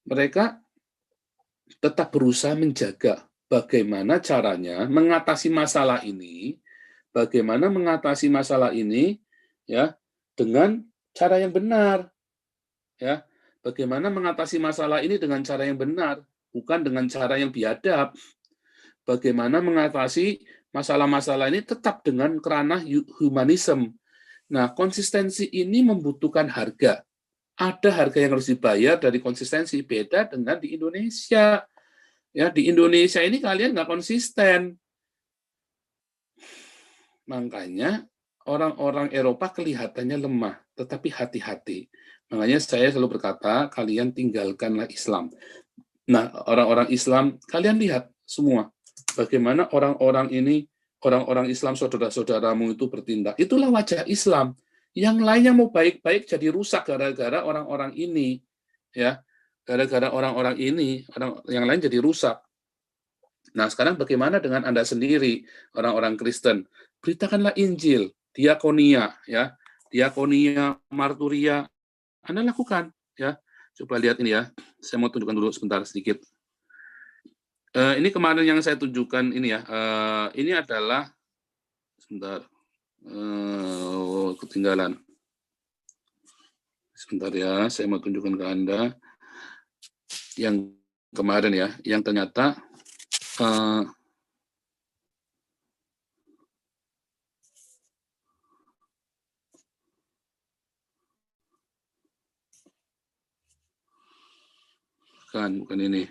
mereka tetap berusaha menjaga bagaimana caranya mengatasi masalah ini, ya, dengan cara yang benar, ya. Bagaimana mengatasi masalah ini dengan cara yang benar, bukan dengan cara yang biadab. Bagaimana mengatasi masalah-masalah ini tetap dengan kerana humanisme. Nah, konsistensi ini membutuhkan harga. Ada harga yang harus dibayar dari konsistensi, beda dengan di Indonesia. Ya, di Indonesia ini kalian nggak konsisten. Makanya orang-orang Eropa kelihatannya lemah, tetapi hati-hati. Makanya saya selalu berkata, kalian tinggalkanlah Islam. Nah, orang-orang Islam, kalian lihat semua bagaimana orang-orang Islam, saudara-saudaramu itu bertindak. Itulah wajah Islam. Yang lainnya mau baik-baik jadi rusak gara-gara orang-orang ini, ya. Gara-gara orang-orang ini, yang lain jadi rusak. Nah, sekarang bagaimana dengan Anda sendiri, orang-orang Kristen? Beritakanlah Injil, diakonia, ya, diakonia, marturia, Anda lakukan, ya. Coba lihat ini ya, saya mau tunjukkan dulu sebentar sedikit. Ini kemarin yang saya tunjukkan ini ya, ini adalah sebentar, ketinggalan. Sebentar ya, saya mau tunjukkan ke Anda yang kemarin ya, yang ternyata bukan ini.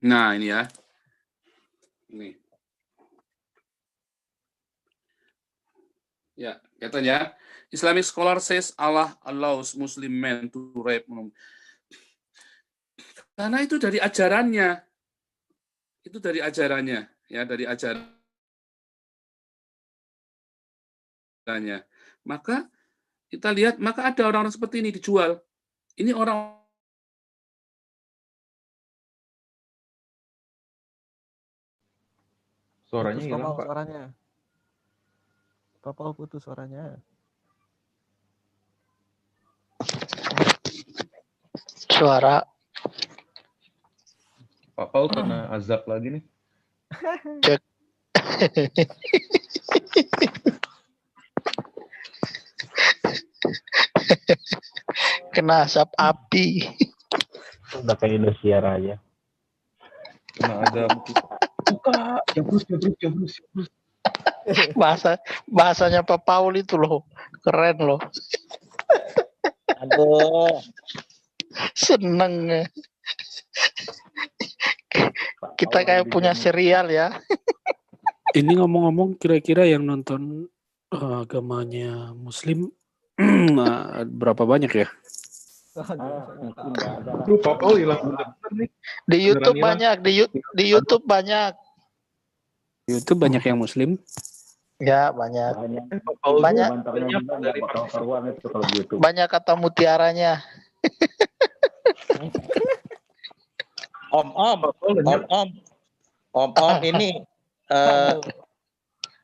Nah, ini ya. Ini. Ya, kelihatan ya. Islamic scholar says Allah allows Muslim men to rape. Karena itu dari ajarannya. Itu dari ajarannya, ya, dari ajarannya. Maka kita lihat, maka ada orang-orang seperti ini dijual. Ini orang Suaranya hilang, Pak. Suaranya. Pak Paul putus suaranya. Suara. Pak Paul kena azab lagi nih. Cek. Kena asap api. Udah kayak Indosiar aja. Kena azab. Buka, jabrus. Bahasanya Pak Paul itu loh, keren loh. Aduh, seneng. Kita kayak punya serial ya. Ini ngomong-ngomong, kira-kira yang nonton agamanya Muslim berapa banyak ya? Pak Paul hilang bener-bener nih. Di YouTube banyak, di YouTube banyak. YouTube banyak yang Muslim? Ya, banyak. Banyak kata mutiaranya. Om ini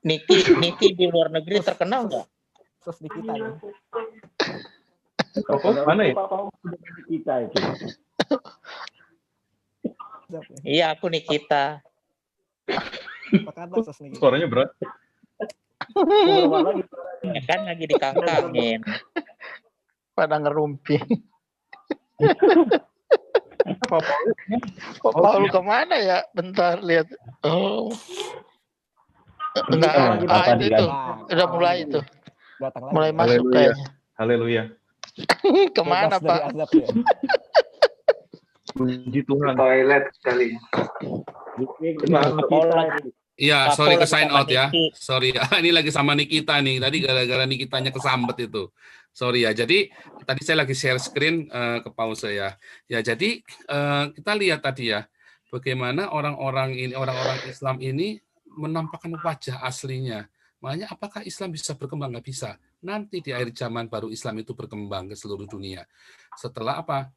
Niki di luar negeri terkenal nggak? Sos di kita ya. Mana ya? Kita itu. Iya, aku Nikita. Suaranya berat. Ya kan lagi dikangkangin. Pada ngerumpi. Pak Paul kemana ya? Bentar lihat. Oh. Enggak, itu udah mulai itu. Mulai masuk kayaknya. Haleluya. Kemana Pak? Puji Tuhan. Toilet sekali. Iya, sorry ke sign out ya. Sorry ya, ini lagi sama Nikita nih. Tadi gara-gara Nikitanya kesambet itu. Sorry ya. Jadi tadi saya lagi share screen ke pause ya. Ya, jadi kita lihat tadi ya, bagaimana orang-orang Islam ini menampakkan wajah aslinya. Makanya apakah Islam bisa berkembang? Nggak bisa. Nanti di akhir zaman baru Islam itu berkembang ke seluruh dunia. Setelah apa?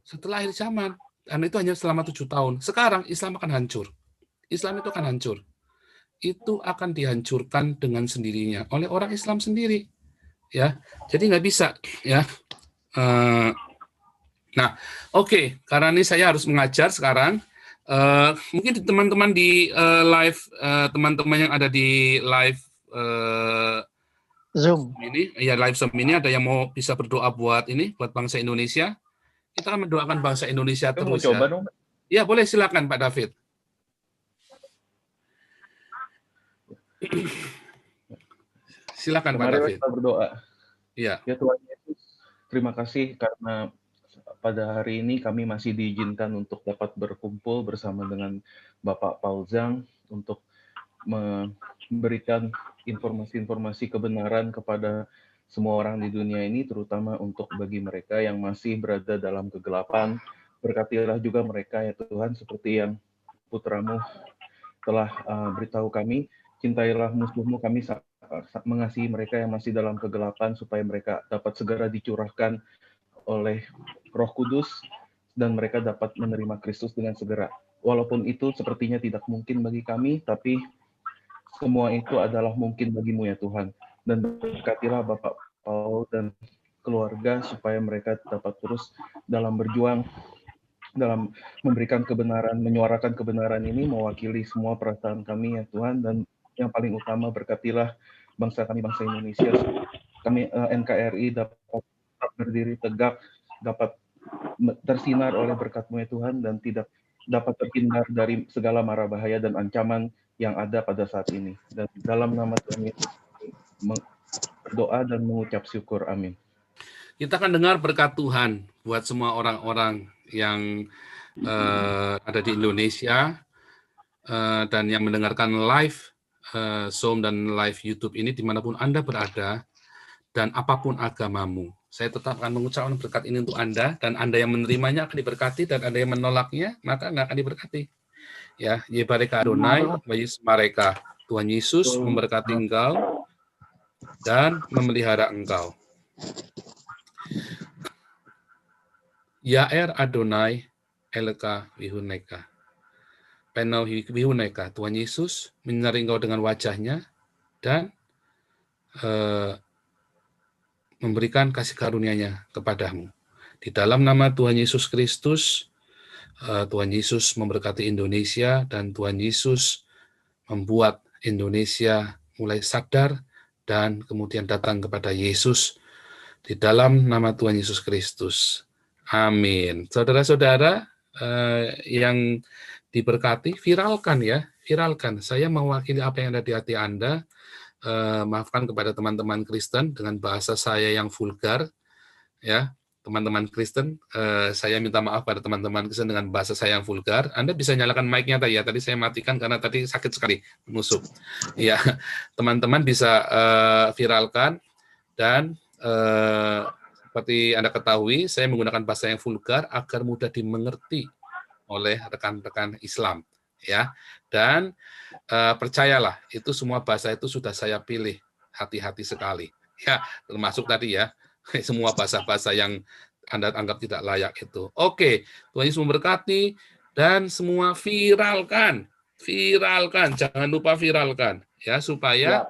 Setelah akhir zaman. Dan itu hanya selama 7 tahun. Sekarang Islam akan hancur. Islam itu akan hancur. Itu akan dihancurkan dengan sendirinya oleh orang Islam sendiri. Ya, jadi nggak bisa. Ya. Nah, oke. Karena ini saya harus mengajar sekarang. Mungkin teman-teman di live, teman-teman yang ada di live Zoom ini, ya live Zoom ini ada yang mau bisa berdoa buat ini, buat bangsa Indonesia. Kita akan mendoakan bangsa Indonesia terus. Coba dong. Ya, boleh silakan Pak David. Silakan Pak David. Kita berdoa. Ya. Ya Tuhan Yesus, terima kasih karena pada hari ini kami masih diizinkan untuk dapat berkumpul bersama dengan Bapak Paul Zhang untuk memberikan informasi-informasi kebenaran kepada semua orang di dunia ini, terutama untuk bagi mereka yang masih berada dalam kegelapan. Berkatilah juga mereka ya Tuhan, seperti yang putramu telah beritahu kami, cintailah musuhmu, kami mengasihi mereka yang masih dalam kegelapan, supaya mereka dapat segera dicurahkan oleh Roh Kudus, dan mereka dapat menerima Kristus dengan segera. Walaupun itu sepertinya tidak mungkin bagi kami, tapi semua itu adalah mungkin bagimu ya Tuhan. Dan berkatilah Bapak Paul dan keluarga, supaya mereka dapat terus dalam berjuang, dalam memberikan kebenaran, menyuarakan kebenaran ini, mewakili semua perasaan kami ya Tuhan. Dan yang paling utama, berkatilah bangsa kami, bangsa Indonesia, kami NKRI dapat berdiri tegak, dapat tersinar oleh berkat-Mu ya Tuhan, dan tidak dapat terhindar dari segala mara bahaya dan ancaman yang ada pada saat ini. Dan dalam nama Tuhan Yesus berdoa dan mengucap syukur. Amin. Kita akan dengar berkat Tuhan buat semua orang-orang yang ada di Indonesia dan yang mendengarkan live Zoom dan live YouTube ini dimanapun Anda berada dan apapun agamamu. Saya tetap akan mengucapkan berkat ini untuk Anda, dan Anda yang menerimanya akan diberkati, dan Anda yang menolaknya maka nggak akan diberkati. Ya, Yebareka Adonai, Bayis Mareka. Tuhan Yesus memberkati engkau dan memelihara engkau. Yaer Adonai Eleka Wihuneka. Penau Wihuneka. Tuhan Yesus menyinari engkau dengan wajahnya dan memberikan kasih karunia-Nya kepadamu. Di dalam nama Tuhan Yesus Kristus, Tuhan Yesus memberkati Indonesia, dan Tuhan Yesus membuat Indonesia mulai sadar dan kemudian datang kepada Yesus di dalam nama Tuhan Yesus Kristus. Amin. Saudara-saudara yang diberkati, viralkan ya, viralkan. Saya mewakili apa yang ada di hati Anda. Maafkan kepada teman-teman Kristen dengan bahasa saya yang vulgar, ya teman-teman Kristen, saya minta maaf pada teman-teman Kristen dengan bahasa saya yang vulgar. Anda bisa nyalakan mic-nya tadi ya, tadi saya matikan karena tadi sakit sekali menusuk. Ya, teman-teman bisa viralkan, dan seperti Anda ketahui, saya menggunakan bahasa yang vulgar agar mudah dimengerti oleh rekan-rekan Islam, ya. Dan percayalah, itu semua bahasa itu sudah saya pilih hati-hati sekali, ya, termasuk tadi ya, semua bahasa-bahasa yang Anda anggap tidak layak itu. Oke, Tuhan Yesus memberkati, dan semua viralkan, jangan lupa viralkan, ya, supaya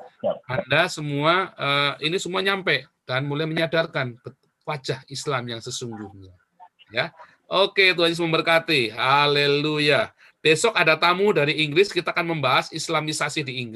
Anda semua ini semua nyampe dan mulai menyadarkan wajah Islam yang sesungguhnya, ya. Oke, Tuhan Yesus memberkati. Haleluya. Besok ada tamu dari Inggris, kita akan membahas Islamisasi di Inggris.